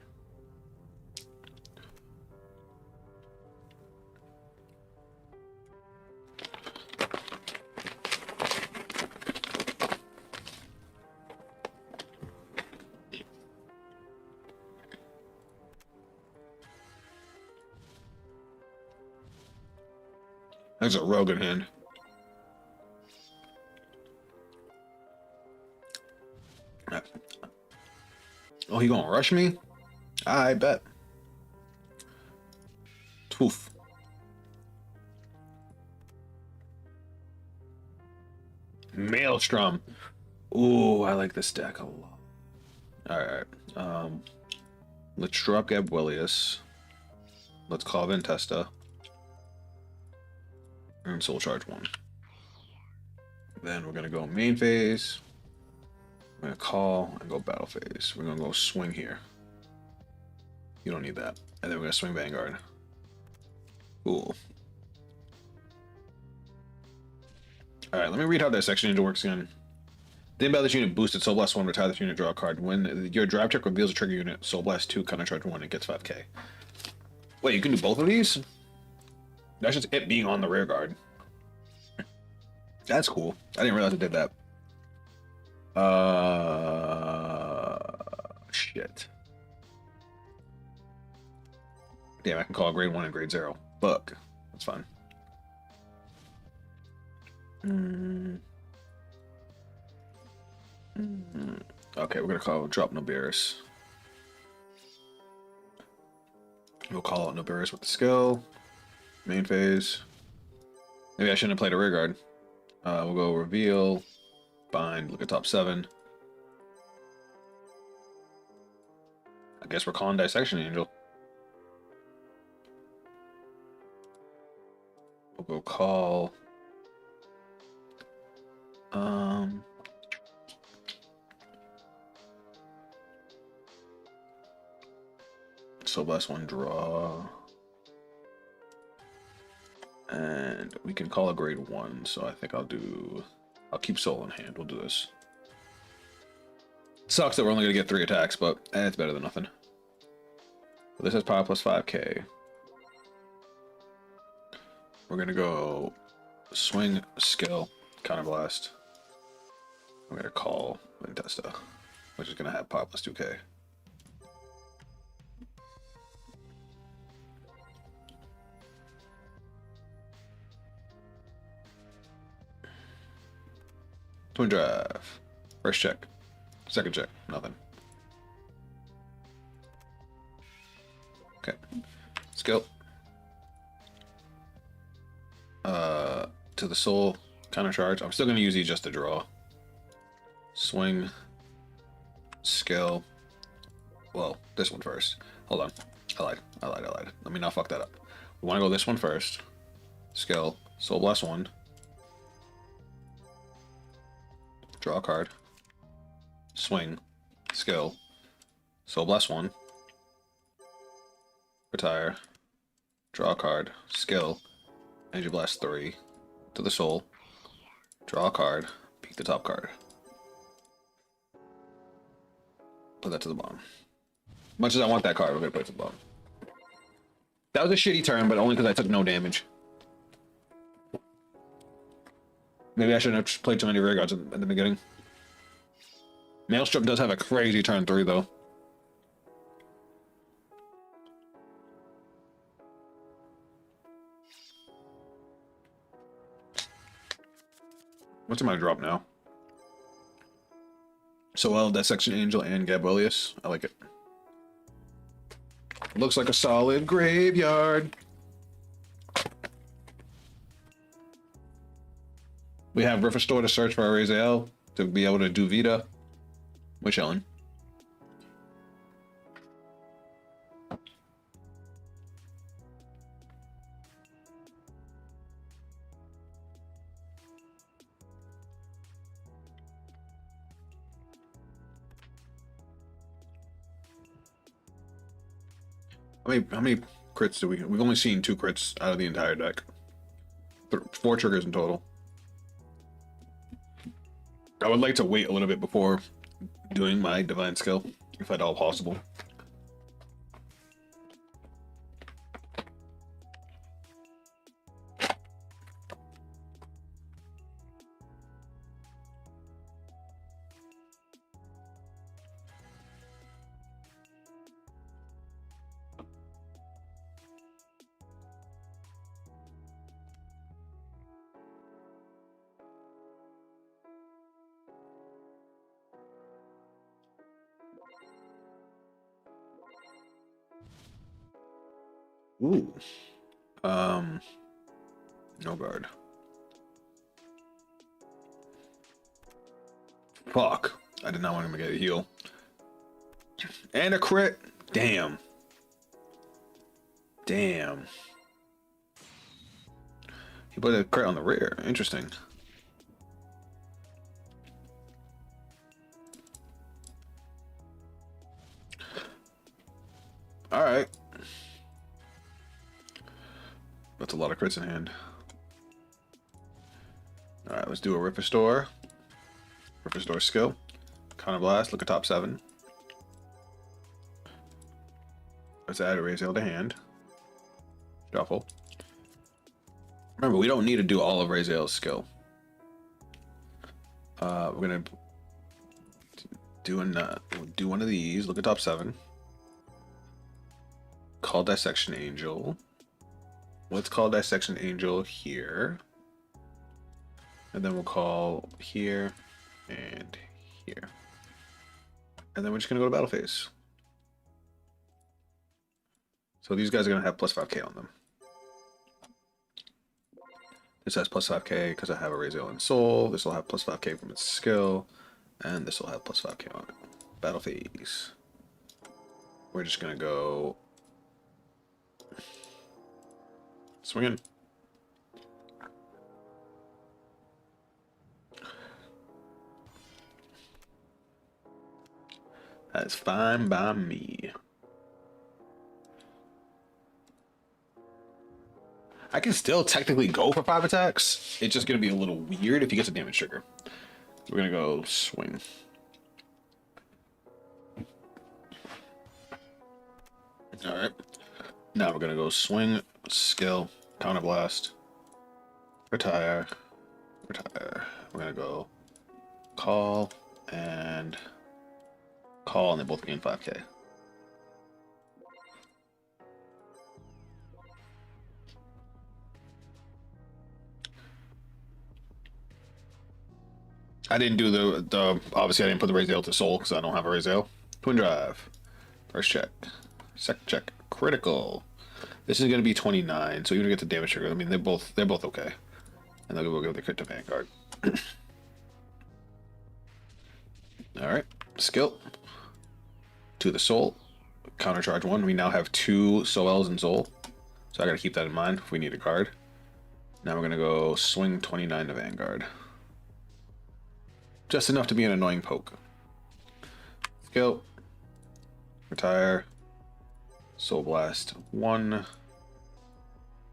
That's a real good hand. Oh, he gonna rush me? I bet. Toof. Maelstrom. Ooh, I like this deck a lot. Alright. Let's drop Gabrielius. Let's call Ventesta. And Soul Charge 1. Then we're gonna go main phase. We're gonna call and go battle phase. We're gonna go swing here. You don't need that. And then we're gonna swing Vanguard. Cool. Alright, let me read how that section angel works again. The inbound this unit boosted Soul Blast 1, retire this unit, draw a card. When your drive check reveals a trigger unit, Soul Blast 2, counter charge 1, it gets 5k. Wait, you can do both of these? That's just it being on the rear guard. That's cool. I didn't realize it did that. Shit. Damn, I can call grade 1 and grade 0. Fuck. That's fine. Okay, we're gonna call drop Nobiris. We'll call out Nobiris with the skill. Main phase. Maybe I shouldn't have played a rear guard. We'll go reveal, bind, look at top 7. I guess we're calling Dissection Angel. We'll go call. So last one draw. And we can call a grade 1, so I think I'll keep Soul in hand. We'll do this. Sucks that we're only gonna get 3 attacks, but it's better than nothing. Well, this has power plus 5k. We're gonna go swing, skill, counterblast. We're gonna call Ventesta, which is gonna have power plus 2k. Twin drive. First check. Second check. Nothing. Okay. Skill. To the soul. Counter charge. I'm still gonna use these just to draw. Swing. Skill. Well, this one first. Hold on. I lied. Let me not fuck that up. We wanna go this one first. Skill. Soul Blast 1. Draw a card. Swing. Skill. Soul Blast 1. Retire. Draw a card. Skill. Energy Blast 3. To the soul. Draw a card. Peek the top card. Put that to the bottom. Much as I want that card, we're gonna put it to the bottom. That was a shitty turn, but only because I took no damage. Maybe I shouldn't have played too many rear guards at the beginning. Maelstrom does have a crazy turn 3, though. What's in my drop now? So well, Dissection Angel and Gabrielius. I like it. Looks like a solid graveyard. We have River Store to search for our Rezael to be able to do Vita. We're chilling. How many crits do we? We've only seen 2 crits out of the entire deck. 4 triggers in total. I would like to wait a little bit before doing my divine skill, if at all possible. Ooh. No guard. Fuck. I did not want him to get a heal. And a crit. Damn. Damn. He put a crit on the rear. Interesting. Alright. That's a lot of crits in hand. Alright, let's do a Ripper Store. Ripper Store skill. Counter Blast, look at top 7. Let's add a Rezael to hand. Shuffle. Remember, we don't need to do all of Rezael's skill. We're gonna do one of these. Look at top 7. Call Dissection Angel. Let's call Dissection Angel here. And then we'll call here and here. And then we're just gonna go to battle phase. So these guys are gonna have plus 5k on them. This has plus 5k because I have a Rezael in Soul. This will have plus 5k from its skill. And this will have plus 5k on it. Battle phase. We're just gonna go swinging. That's fine by me. I can still technically go for 5 attacks. It's just going to be a little weird if he gets a damage trigger. We're going to go swing. Alright. Now we're going to go swing, skill, counter blast, retire, retire. We're going to go call, and they both gain 5k. I didn't do the obviously I didn't put the Rezael to Soul because I don't have a Rezael. Twin Drive. First check. Second check. Critical. This is gonna be 29, so you're gonna get the damage trigger. I mean they're both okay. And then we'll go the crit to Vanguard. Alright. Skill. To the Soul. Countercharge 1. We now have 2 Soels in Soul. So I gotta keep that in mind if we need a card. Now we're gonna go swing 29 to Vanguard. Just enough to be an annoying poke. Skill. Retire. Soul Blast 1.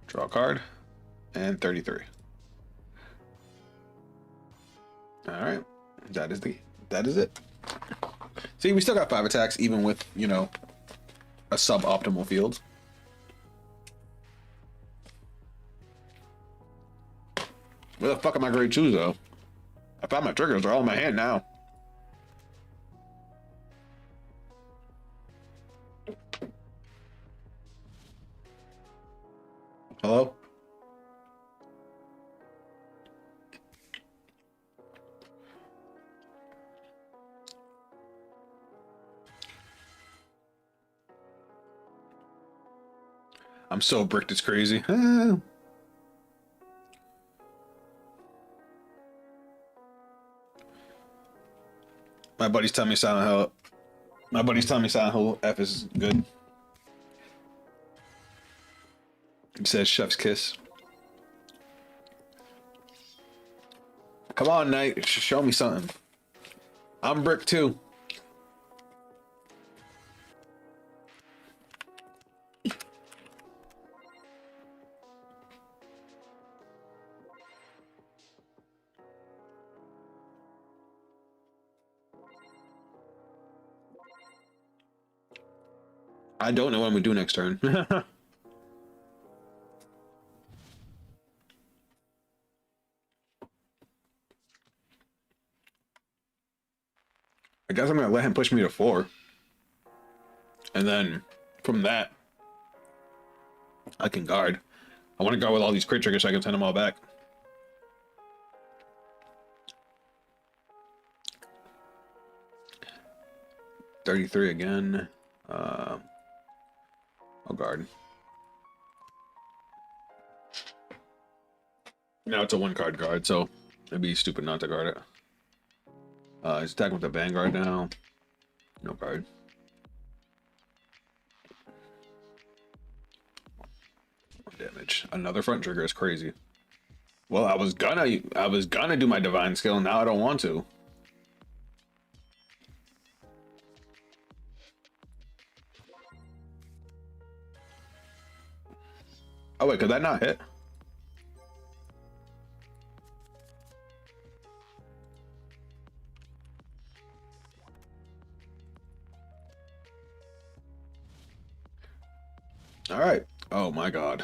Draw a card. And 33. Alright. That is it. See, we still got 5 attacks even with, you know, a suboptimal field. Where the fuck am I going to choose though? I found my triggers, they're all in my hand now. Hello? I'm so bricked, it's crazy. My buddy's telling me Silent Hill. My buddy's telling me Silent Hill F is good. He says Chef's Kiss. Come on, Knight. Show me something. I'm Brick too. I don't know what I'm gonna do next turn. I guess I'm gonna let him push me to 4. And then from that, I can guard. I want to go with all these crit triggers so I can send them all back. $33 again. I'll guard. Now it's a 1-card guard, so it'd be stupid not to guard it. He's attacking with the Vanguard now. No guard. Damage. Another front trigger is crazy. Well, I was gonna do my divine skill. Now I don't want to. Oh wait, could that not hit? All right. Oh my God.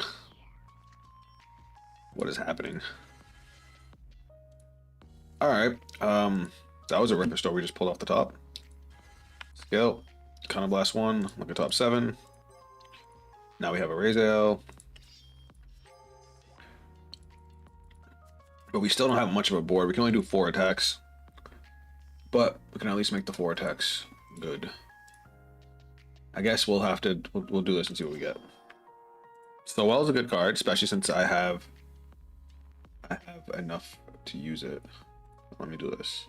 What is happening? All right. That was a ripper store we just pulled off the top. Skill. Counter Blast 1. Look at top 7. Now we have a Rezael. But we still don't have much of a board. We can only do 4 attacks. But we can at least make the 4 attacks good. I guess we'll have to we'll do this and see what we get. Stowell is a good card, especially since I have enough to use it. Let me do this.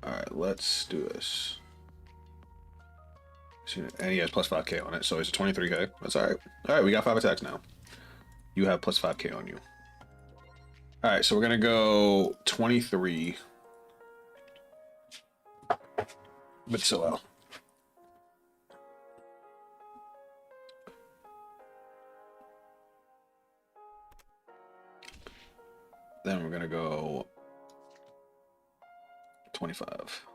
All right, let's do this. And he has plus 5k on it, so it's a 23k. That's all right. All right, we got 5 attacks now. You have plus 5k on you. All right, so we're gonna go 23 with Stowell. Then we're gonna go 25.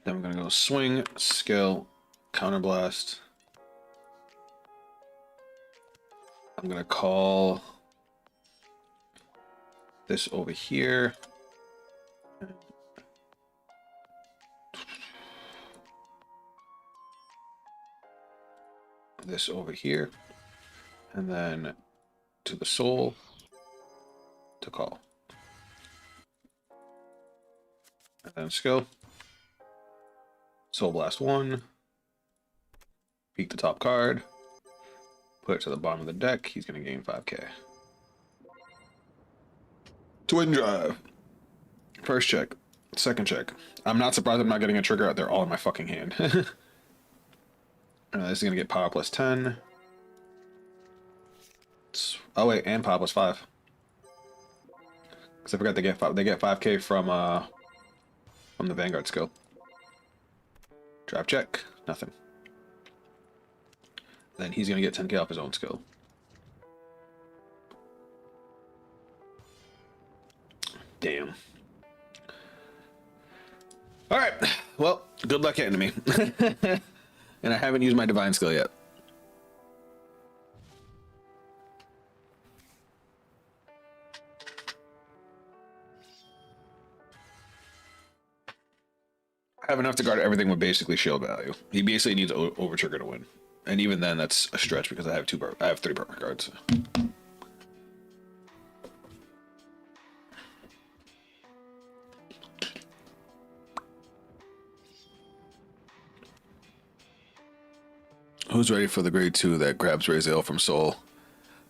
Then we're gonna go swing, skill, counterblast. I'm gonna call this over here. This over here, and then to the soul to call, and then skill, soul blast 1, peek the top card, put it to the bottom of the deck. He's going to gain 5k. Twin drive. First check, second check. I'm not surprised I'm not getting a trigger out there all in my fucking hand. This is gonna get power plus 10. Oh wait, and power plus 5. Because I forgot they get 5k from the Vanguard skill. Drop check, nothing. Then he's gonna get 10k off his own skill. Damn. All right. Well, good luck hitting me. And I haven't used my divine skill yet. I have enough to guard everything with basically shield value. He basically needs over trigger to win, and even then, that's a stretch because I have 3 perfect cards. Who's ready for the grade 2 that grabs Rezael from Soul?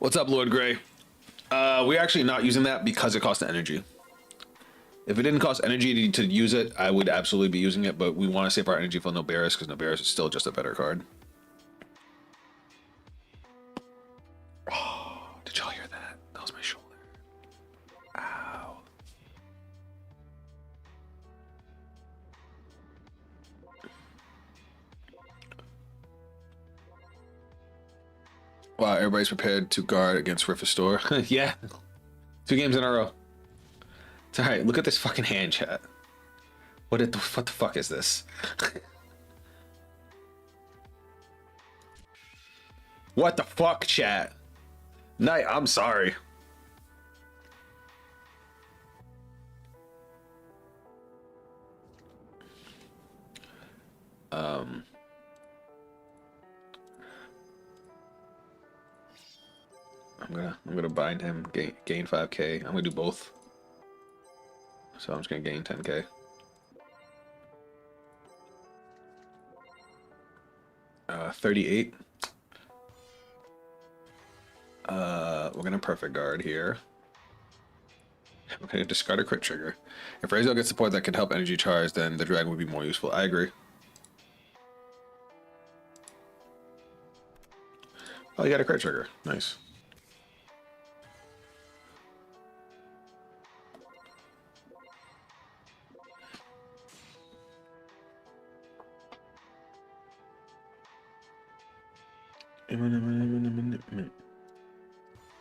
What's up, Lord Gray? We're actually not using that because it costs energy. If it didn't cost energy to use it, I would absolutely be using it, but we want to save our energy for Noberis because Noberis is still just a better card. Oh, did y'all hear that? That was my shoulder. Ow. Wow, everybody's prepared to guard against Rifastor. Yeah. 2 games in a row. It's alright, look at this fucking hand, chat. What the fuck is this? What the fuck, chat? Night, I'm sorry. I'm gonna bind him, gain 5k. I'm gonna do both. So I'm just gonna gain 10k. Uh, 38. We're gonna perfect guard here. We're gonna discard a crit trigger. If Rezael gets support that can help energy charge, then the dragon would be more useful. I agree. Oh, you got a crit trigger. Nice.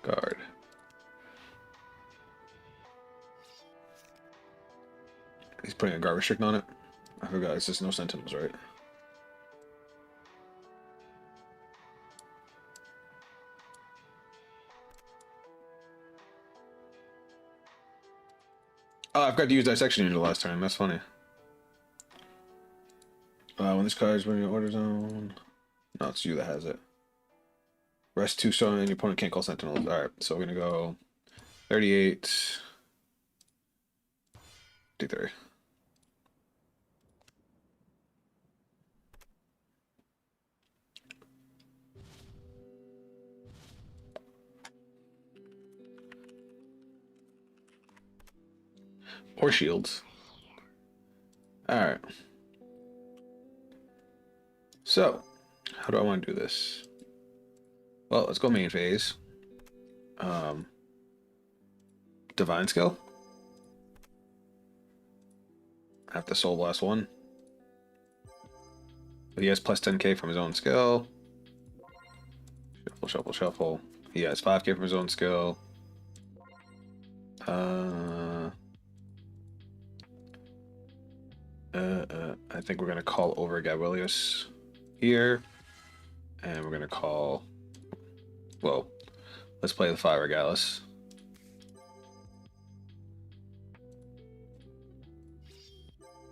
Guard. He's putting a guard restrict on it. I forgot, it's just no sentinels, right? Oh, I forgot to use dissection unit last turn. That's funny. When this card is when your order zone. No, it's you that has it. Rest 2 stone and your opponent can't call sentinels. Alright, so we're gonna go 38. 53. Or shields. Alright. So, how do I want to do this? Well, let's go main phase. Divine skill. I have to soul blast 1. But he has plus 10k from his own skill. Shuffle, shuffle, shuffle. He has 5k from his own skill. I think we're gonna call over Gabelius here, and we're gonna call. Well, let's play the 5 Regalis.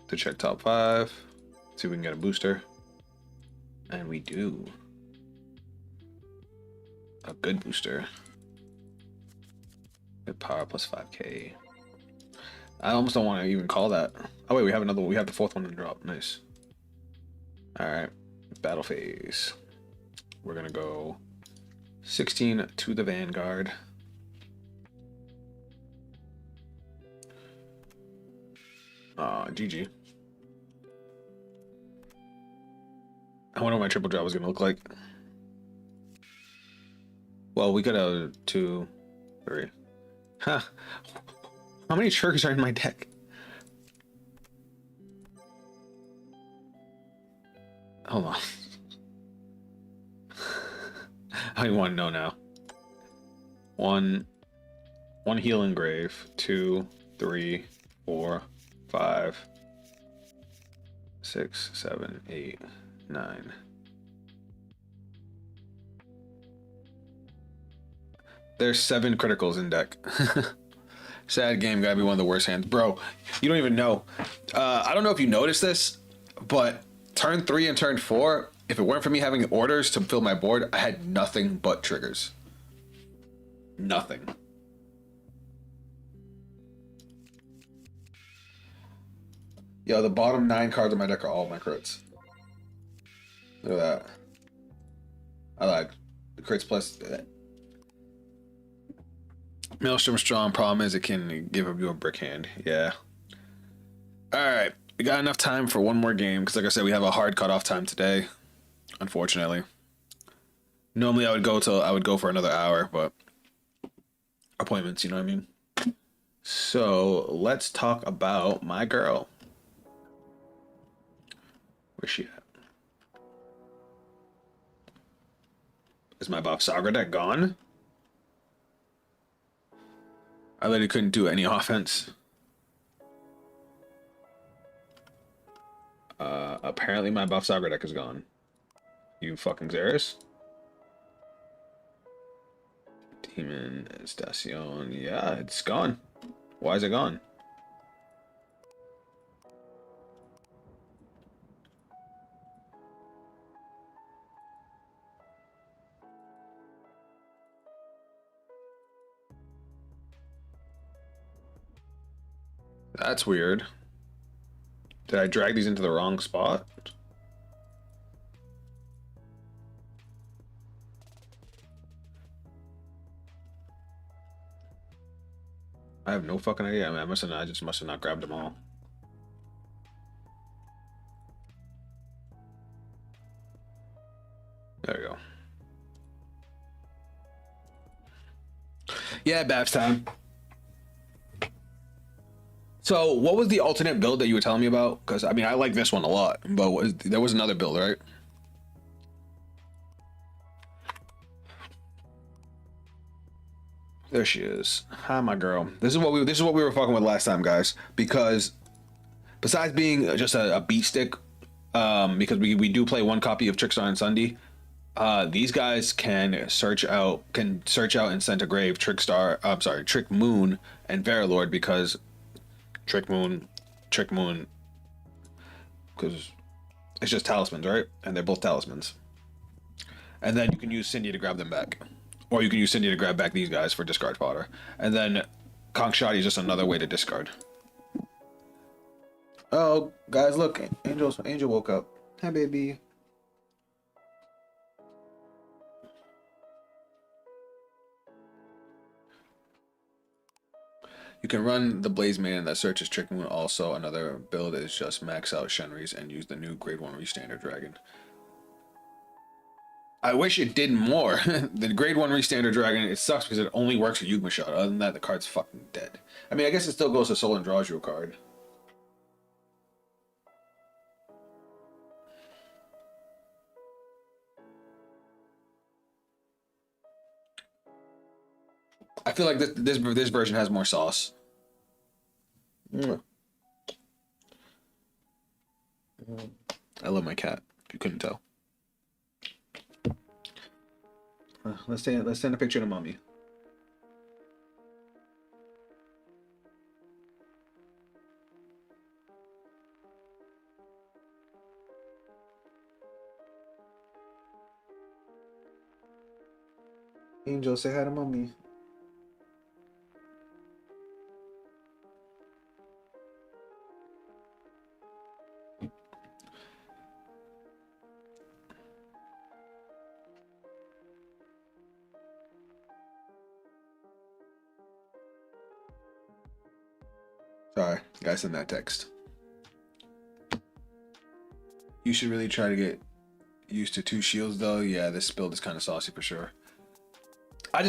To check top 5, see if we can get a booster, and we do. A good booster. Good power plus 5k. I almost don't want to even call that. Oh wait, we have another one. We have the 4th one to drop. Nice. Alright. Battle phase. We're gonna go 16 to the Vanguard. GG. I wonder what my triple drop was gonna look like. Well, we could have 2, 3. Huh. How many triggers are in my deck? Hold on. I want to know now. One healing grave. 2, 3, 4, 5, 6, 7, 8, 9. There's 7 criticals in deck. Sad game, gotta be one of the worst hands. Bro, you don't even know. I don't know if you noticed this, but turn 3 and turn 4, if it weren't for me having orders to fill my board, I had nothing but triggers. Nothing. Yo, the bottom 9 cards of my deck are all my crits. Look at that. I lied. The crits plus... Maelstrom strong. Problem is it can give you a brick hand. Yeah. All right. We got enough time for one more game because, like I said, we have a hard cutoff time today. Unfortunately. Normally I would go for another hour, but appointments, you know what I mean? So let's talk about my girl. Where's she at? Is my Bob Sagra deck gone? I literally couldn't do any offense. Apparently my Bob Sagra deck is gone. You fucking serious? Demon Estacion. Yeah, it's gone. Why is it gone? That's weird. Did I drag these into the wrong spot? I have no fucking idea. I mean, I just must have not grabbed them all. There we go. Yeah, Bavs time. So, what was the alternate build that you were telling me about? Because, I mean, I like this one a lot, but there was another build, right? There she is. Hi, my girl. This is what we were fucking with last time, guys. Because besides being just a beat stick, because we do play one copy of Trickstar and Sunday, these guys can search out and send to grave Trickstar. I'm sorry, Trick Moon and Verilord, because Trick Moon, because it's just talismans, right? And they're both talismans. And then you can use Cindy to grab them back. Or you can use Cindy to grab back these guys for discard fodder. And then Conch Shotty is just another way to discard. Oh, guys, look. Angel woke up. Hi, baby. You can run the Blaze Man that searches Trick Moon. Also, another build is just max out Shenri's and use the new Grade 1 Restandard Dragon. I wish it did more. The Grade 1 Restandard Dragon, it sucks because it only works with Yugma Shot. Other than that, the card's fucking dead. I mean, I guess it still goes to Soul and draws you a card. I feel like this version has more sauce. I love my cat, if you couldn't tell. Let's send a picture to mommy. Angel, say hi to mommy. Sorry, guys, send that text. You should really try to get used to 2 shields, though. Yeah, this build is kind of saucy for sure. I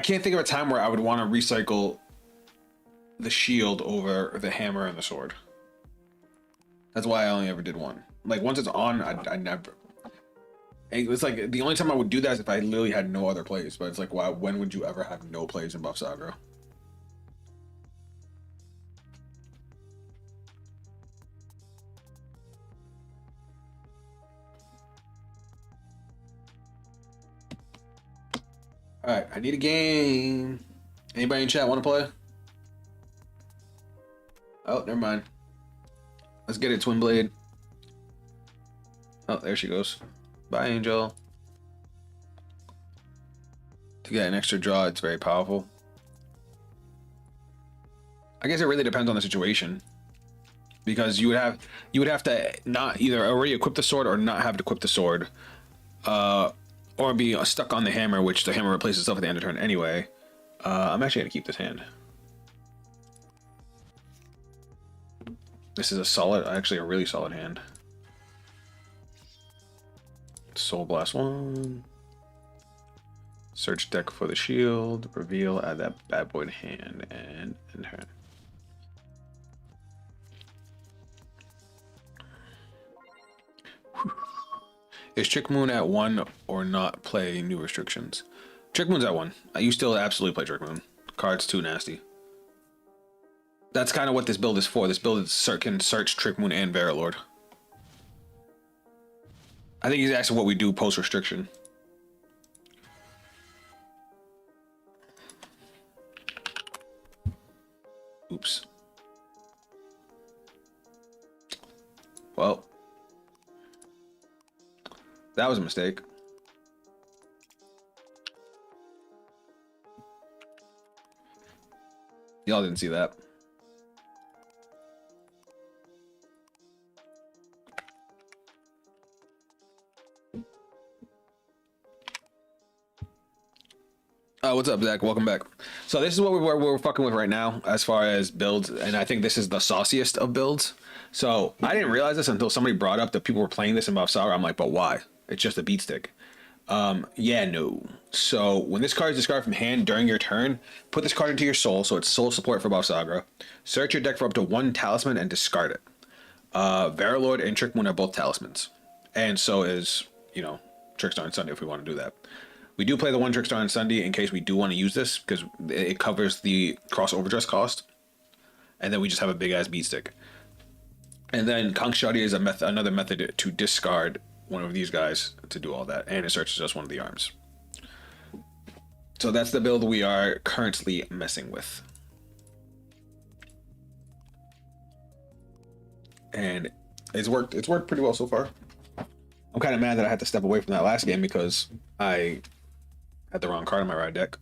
can't think of a time where I would want to recycle the shield over the hammer and the sword. That's why I only ever did one. Like, once it's on, I never. It's like the only time I would do that is if I literally had no other plays. But it's like, why? When would you ever have no plays in Buff Sagra? All right, I need a game. Anybody in chat want to play? Oh, never mind. Let's get it, Twin Blade. Oh, there she goes. Bye, Angel. To get an extra draw, it's very powerful. I guess it really depends on the situation, because you would have to not either already equip the sword or not have to equip the sword, or be stuck on the hammer, which the hammer replaces itself at the end of turn anyway. I'm actually gonna keep this hand. This is a solid, actually a really solid hand. Soul Blast 1. Search deck for the shield. Reveal, add that bad boy to hand, and in turn. Is Trick Moon at 1 or not play new restrictions? Trick Moon's at 1. You still absolutely play Trick Moon. Card's too nasty. That's kind of what this build is for. This build can search Trick Moon and Vairlord. I think he's asking what we do post restriction. Oops. Well, that was a mistake. Y'all didn't see that. What's up, Zach? Welcome back. So this is what we're fucking with right now as far as builds, and I think this is the sauciest of builds. So I didn't realize this until somebody brought up that people were playing this in Bavs. I'm like, but why? It's just a beat stick. Yeah, no. So when this card is discarded from hand during your turn, put this card into your soul, so it's soul support for Bavs. Search your deck for up to 1 talisman and discard it. Vairlord and Trick Moon are both talismans, and so is, you know, Trickstar and Sunday if we want to do that. We do play the 1 Trickstar and Sunday in case we do want to use this, because it covers the cross overdress cost, and then we just have a big ass beat stick. And then Conch Shotty is another method to discard one of these guys to do all that, and it searches just one of the arms. So that's the build we are currently messing with, and it's worked pretty well so far. I'm kind of mad that I had to step away from that last game because I had the wrong card in my ride deck,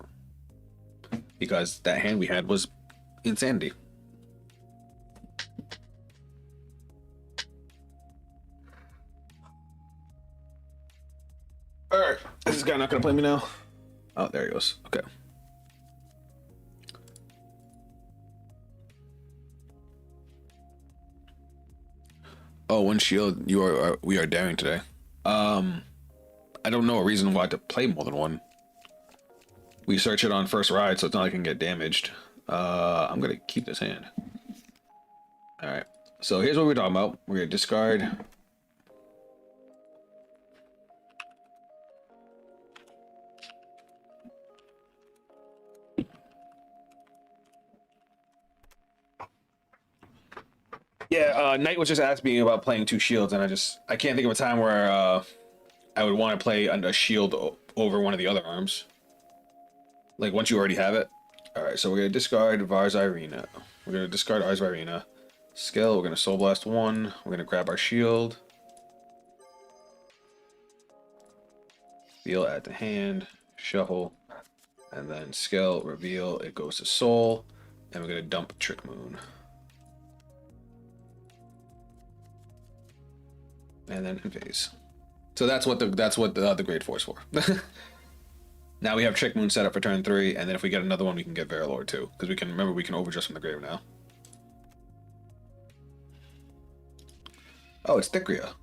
because that hand we had was insanity. All right, is this guy not gonna play me now? Oh, there he goes. Okay. Oh, 1 shield. We are daring today. I don't know a reason why to play more than 1. We search it on first ride, so it's not like I can get damaged. I'm gonna keep this hand. All right. So here's what we're talking about. We're gonna discard. Yeah, Knight was just asking me about playing 2 shields, and I can't think of a time where I would want to play a shield over one of the other arms. Like once you already have it. All right, so we're gonna discard Vairina. We're gonna discard Vairina. Skill. We're gonna Soul Blast 1. We're gonna grab our shield. Deal at the hand. Shuffle, and then skill reveal. It goes to Soul, and we're gonna dump Trick Moon. And then phase. So that's what the grade 4 is for. Now we have Trick Moon set up for turn 3, and then if we get another one, we can get Vairlord too, because we can overdress from the grave now. Oh, it's Thikria.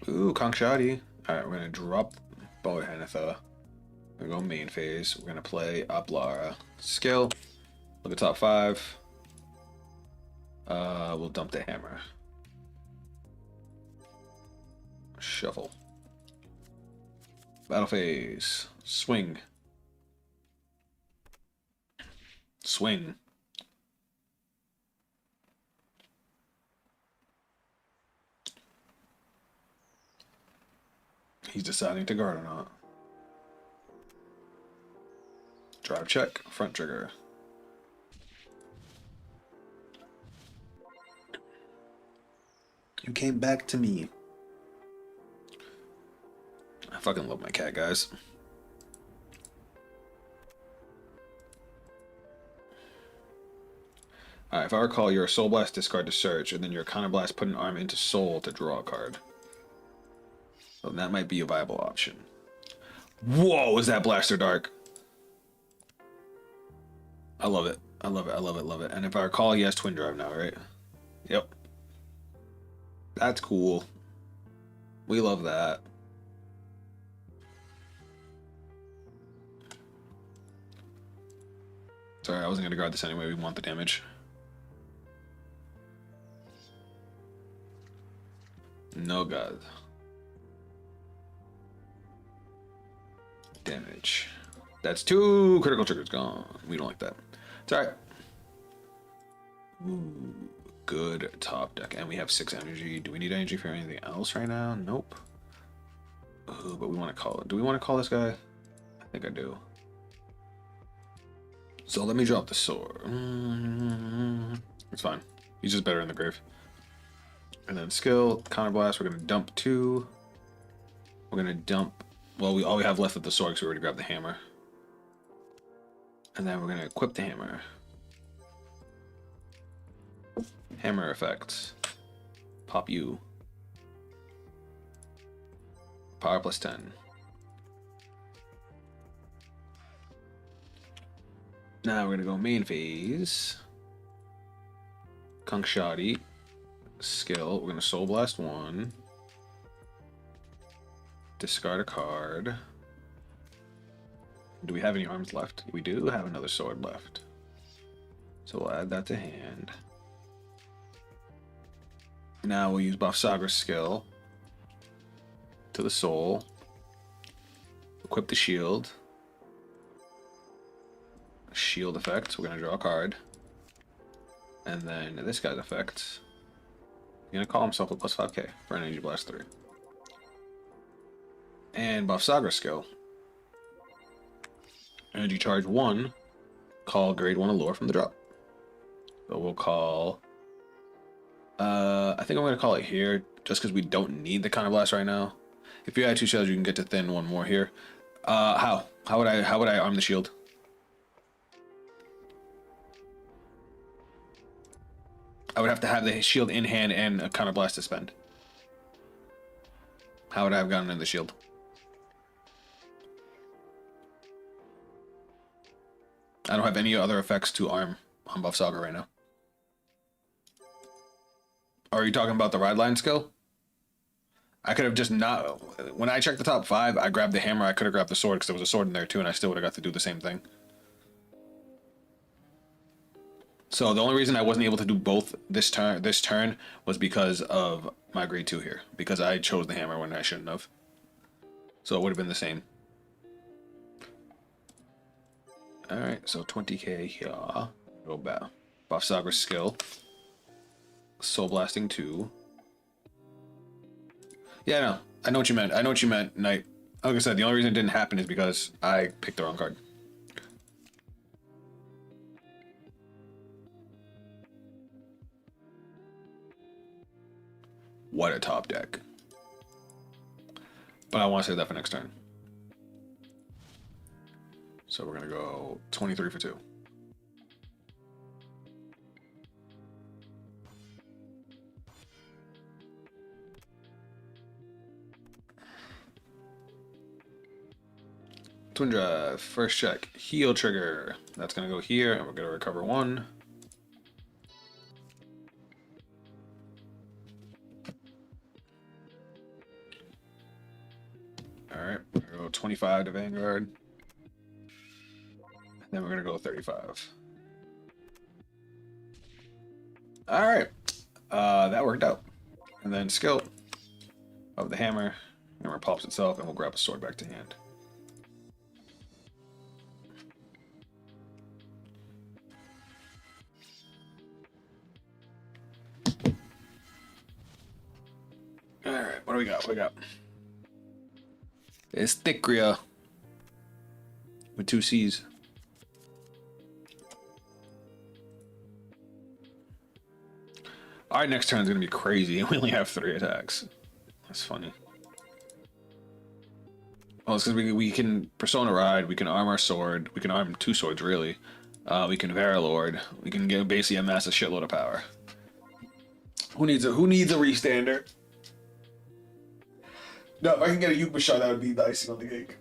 Ooh, Conch Shotty. All right, we're gonna drop Boy Hanatha. We're gonna go main phase. We're gonna play Ablara. Skill. Look at top 5. We'll dump the hammer. Shuffle. Battle phase. Swing. Swing. He's deciding to guard or not. Drive check. Front trigger. You came back to me. I fucking love my cat, guys. Alright, if I recall, you're a Soul Blast, discard to search, and then your Counter Blast, put an arm into Soul to draw a card. So that might be a viable option. Whoa, is that blaster dark? I love it. I love it. I love it. Love it. And if I recall, he has twin drive now, right? Yep. That's cool. We love that. Sorry, I wasn't going to guard this anyway. We want the damage. No god. Damage. That's 2 critical triggers gone. We don't like that. It's alright. Good top deck. And we have 6 energy. Do we need energy for anything else right now? Nope. Ooh, but we want to call it. Do we want to call this guy? I think I do. So let me drop the sword. It's fine. He's just better in the grave. And then skill, counterblast, we're going to dump 2. We're going to dump... Well, all we have left of the sword because we already grabbed the hammer. And then we're going to equip the hammer. Hammer effects. Pop you. Power plus 10. Now we're going to go main phase. Kunk Shoddy. Skill. We're going to Soul Blast 1. Discard a card. Do we have any arms left? We do have another sword left. So we'll add that to hand. Now we'll use Bafsagra's skill to the soul. Equip the shield. Shield effect. We're going to draw a card. And then this guy's effect. He's going to call himself a plus 5k for Energy Blast 3. And Bafsagra's skill. Energy Charge 1. Call grade 1 Allure from the drop. So we'll call... I think I'm going to call it here, just because we don't need the Counter Blast right now. If you add 2 shells, you can get to thin 1 more here. How would I arm the shield? I would have to have the shield in hand and a Counter Blast to spend. How would I have gotten in the shield? I don't have any other effects to arm on Bafsagra right now. Are you talking about the ride line skill? I could have just not... When I checked the top 5, I grabbed the hammer. I could have grabbed the sword because there was a sword in there too, and I still would have got to do the same thing. So the only reason I wasn't able to do both this turn was because of my grade 2 here. Because I chose the hammer when I shouldn't have. So it would have been the same. Alright, so 20k here. Go back. Bafsagra's skill. Soul Blasting 2. Yeah, no. I know what you meant. I know what you meant, Knight. Like I said, the only reason it didn't happen is because I picked the wrong card. What a top deck. But I want to save that for next turn. So we're going to go 23 for 2. Twin Drive, first check, heal trigger. That's going to go here, and we're going to recover 1. Alright, we're going to go 25 to Vanguard. And then we're going to go 35. Alright, that worked out. And then skill of the hammer. Hammer pops itself, and we'll grab a sword back to hand. Alright, what do we got? What do we got? It's Thicria with 2 C's. Our next turn is going to be crazy. We only have 3 attacks. That's funny. Well, it's because we can Persona Ride, we can arm our sword, we can arm 2 swords really. We can Verilord, we can get basically amass a shitload of power. Who needs a restander? No, if I can get a Yukmashar, that would be the icing on the cake.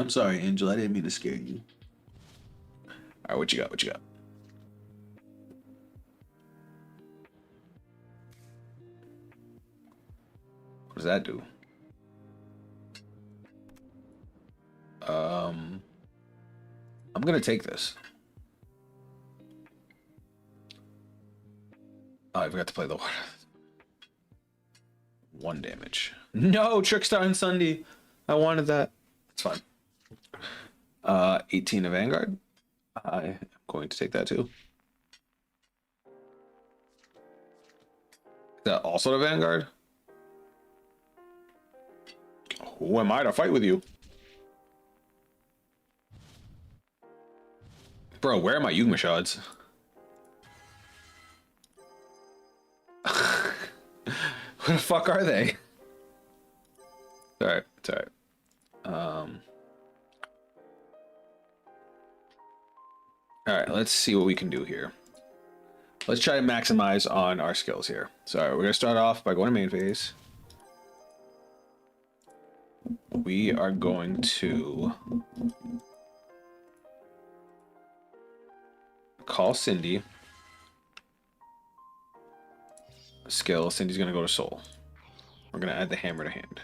I'm sorry, Angel. I didn't mean to scare you. All right, what you got? What you got? What does that do? I'm gonna take this. Oh, I forgot to play the water. 1 damage. No, Trickstar and Sunday. I wanted that. It's fine. 18 of Vanguard. I am going to take that too. Is that also the Vanguard? Who am I to fight with you? Bro, where are my Yugma shards? Where the fuck are they? It's alright, it's alright. Alright, let's see what we can do here. Let's try to maximize on our skills here. So we're gonna start off by going to main phase. We are going to call Cindy. Skill, Cindy's gonna go to soul. We're gonna add the hammer to hand.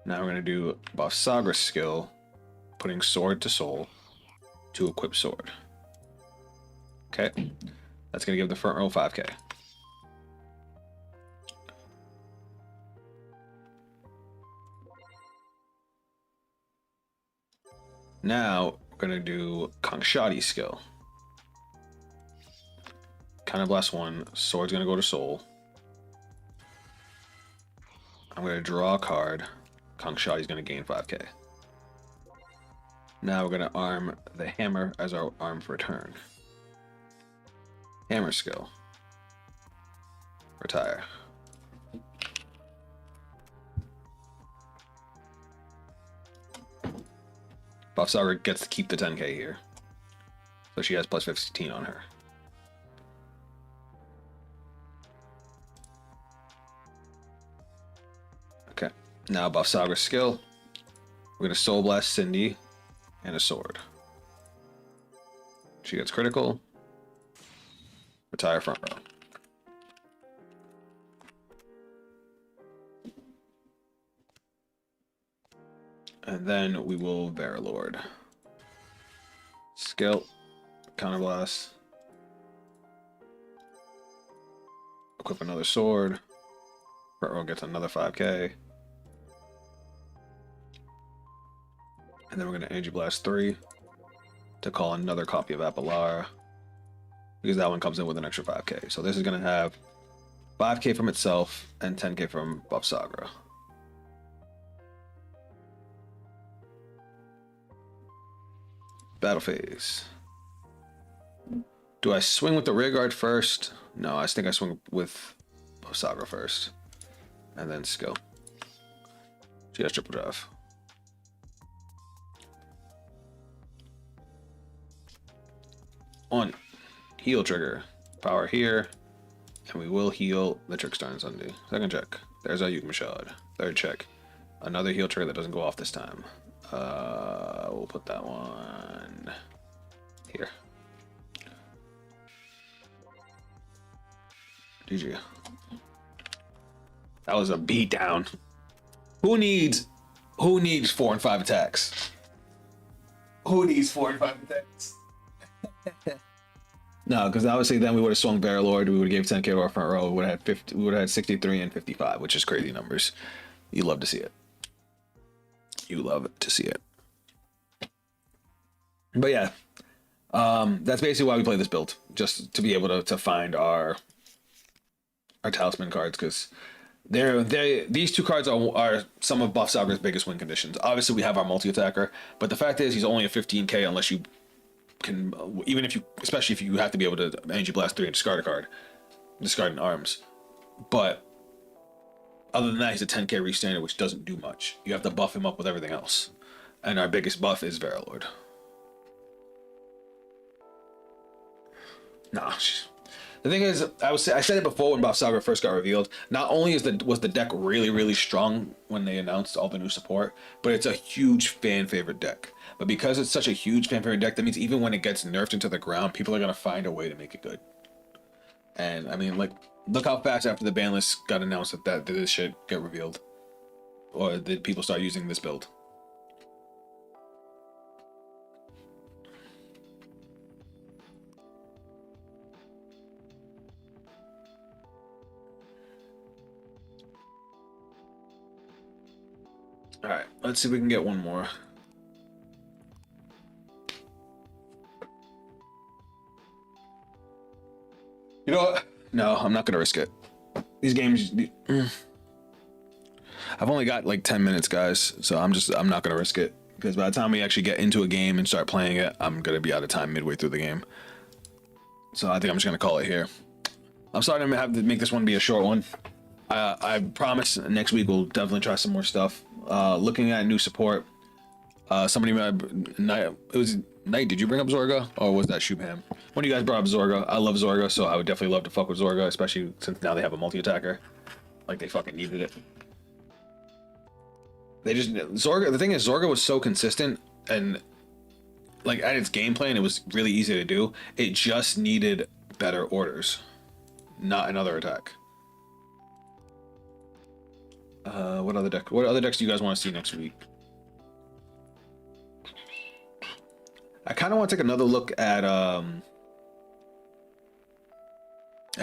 Now we're gonna do buff Sagra's skill, putting sword to soul to equip sword. Okay, that's gonna give the front row 5k. Now we're gonna do Kangshadi's skill. Kind of blast 1. Sword's gonna go to soul. I'm gonna draw a card. Kangshadi's gonna gain 5k. Now we're gonna arm the hammer as our arm for turn. Hammer skill. Retire. Buff Saga gets to keep the 10k here. So she has plus 15 on her. Okay, now buff Sagra's skill. We're gonna Soul Blast Cindy and a sword. She gets critical. Retire front row. And then we will Vairlord. Skill. Counterblast. Equip another sword. Front row gets another 5k. And then we're going to Energy Blast 3 to call another copy of Appalara, because that one comes in with an extra 5k. So this is going to have 5k from itself and 10k from Buff Sagra. Battle phase. Do I swing with the rear guard first? No, I think I swing with Buff Sagra first. And then skill. She has triple drive. On heal trigger. Power here. And we will heal the Trickstar and Sunday. Second check. There's our Yugma Shard. Third check. Another heal trigger that doesn't go off this time. We'll put that one here. GG. That was a beat down. Who needs 4 and 5 attacks? Who needs 4 and 5 attacks? No, because obviously then we would have swung Vairlord, we would have gave 10k to our front row, we would have had 50, we would have had 63 and 55, which is crazy numbers. You love to see it. You love to see it. But yeah, that's basically why we play this build, just to be able to find our talisman cards, because these two cards are some of Buff Sagra's biggest win conditions. Obviously, we have our multi-attacker, but the fact is he's only a 15k unless you can, even if you, especially if you have to be able to Energy Blast 3 and discard a card, discarding arms. But other than that, he's a 10k restander, which doesn't do much. You have to buff him up with everything else. And our biggest buff is Vairlord. Nah, The thing is, I said it before when Buff Saga first got revealed. Not only was the deck really strong when they announced all the new support, but it's a huge fan favorite deck. But because it's such a huge fan favorite deck, that means even when it gets nerfed into the ground, people are gonna find a way to make it good. And I mean, like, look how fast after the ban list got announced that this shit get revealed, or did people start using this build? All right, let's see if we can get one more. You know what? No, I'm not gonna risk it. These games, I've only got like 10 minutes, guys, so I'm not gonna risk it, because by the time we actually get into a game and start playing it, I'm gonna be out of time midway through the game. So I think I'm just gonna call it here. I'm sorry to have to make this one be a short one. I promise next week we'll definitely try some more stuff. Looking at new support. Somebody, it was Knight. Did you bring up Zorga, or was that Shubham? One of you guys brought up Zorga. I love Zorga, so I would definitely love to fuck with Zorga, especially since now they have a multi-attacker. Like, they fucking needed it. They just Zorga. The thing is, Zorga was so consistent, and like at its game plan, it was really easy to do. It just needed better orders, not another attack. What other deck? What other decks do you guys want to see next week? I kind of want to take another look at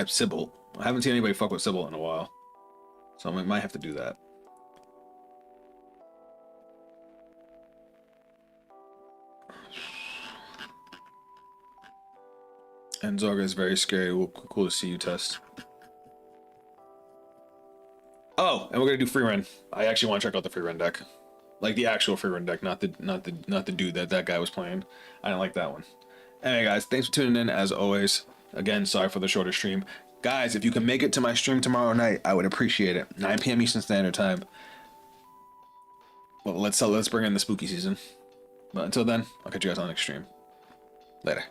Sybil. I haven't seen anybody fuck with Sybil in a while, so I might have to do that. And Zorga is very scary. Cool to see you test. Oh, and we're gonna do free run. I actually want to check out the free run deck, like the actual free run deck, not the dude that guy was playing. I didn't like that one. Anyway, guys, thanks for tuning in as always. Again, sorry for the shorter stream, guys. If you can make it to my stream tomorrow night, I would appreciate it. 9 p.m. Eastern Standard Time. Well, let's bring in the spooky season. But until then, I'll catch you guys on the next stream. Later.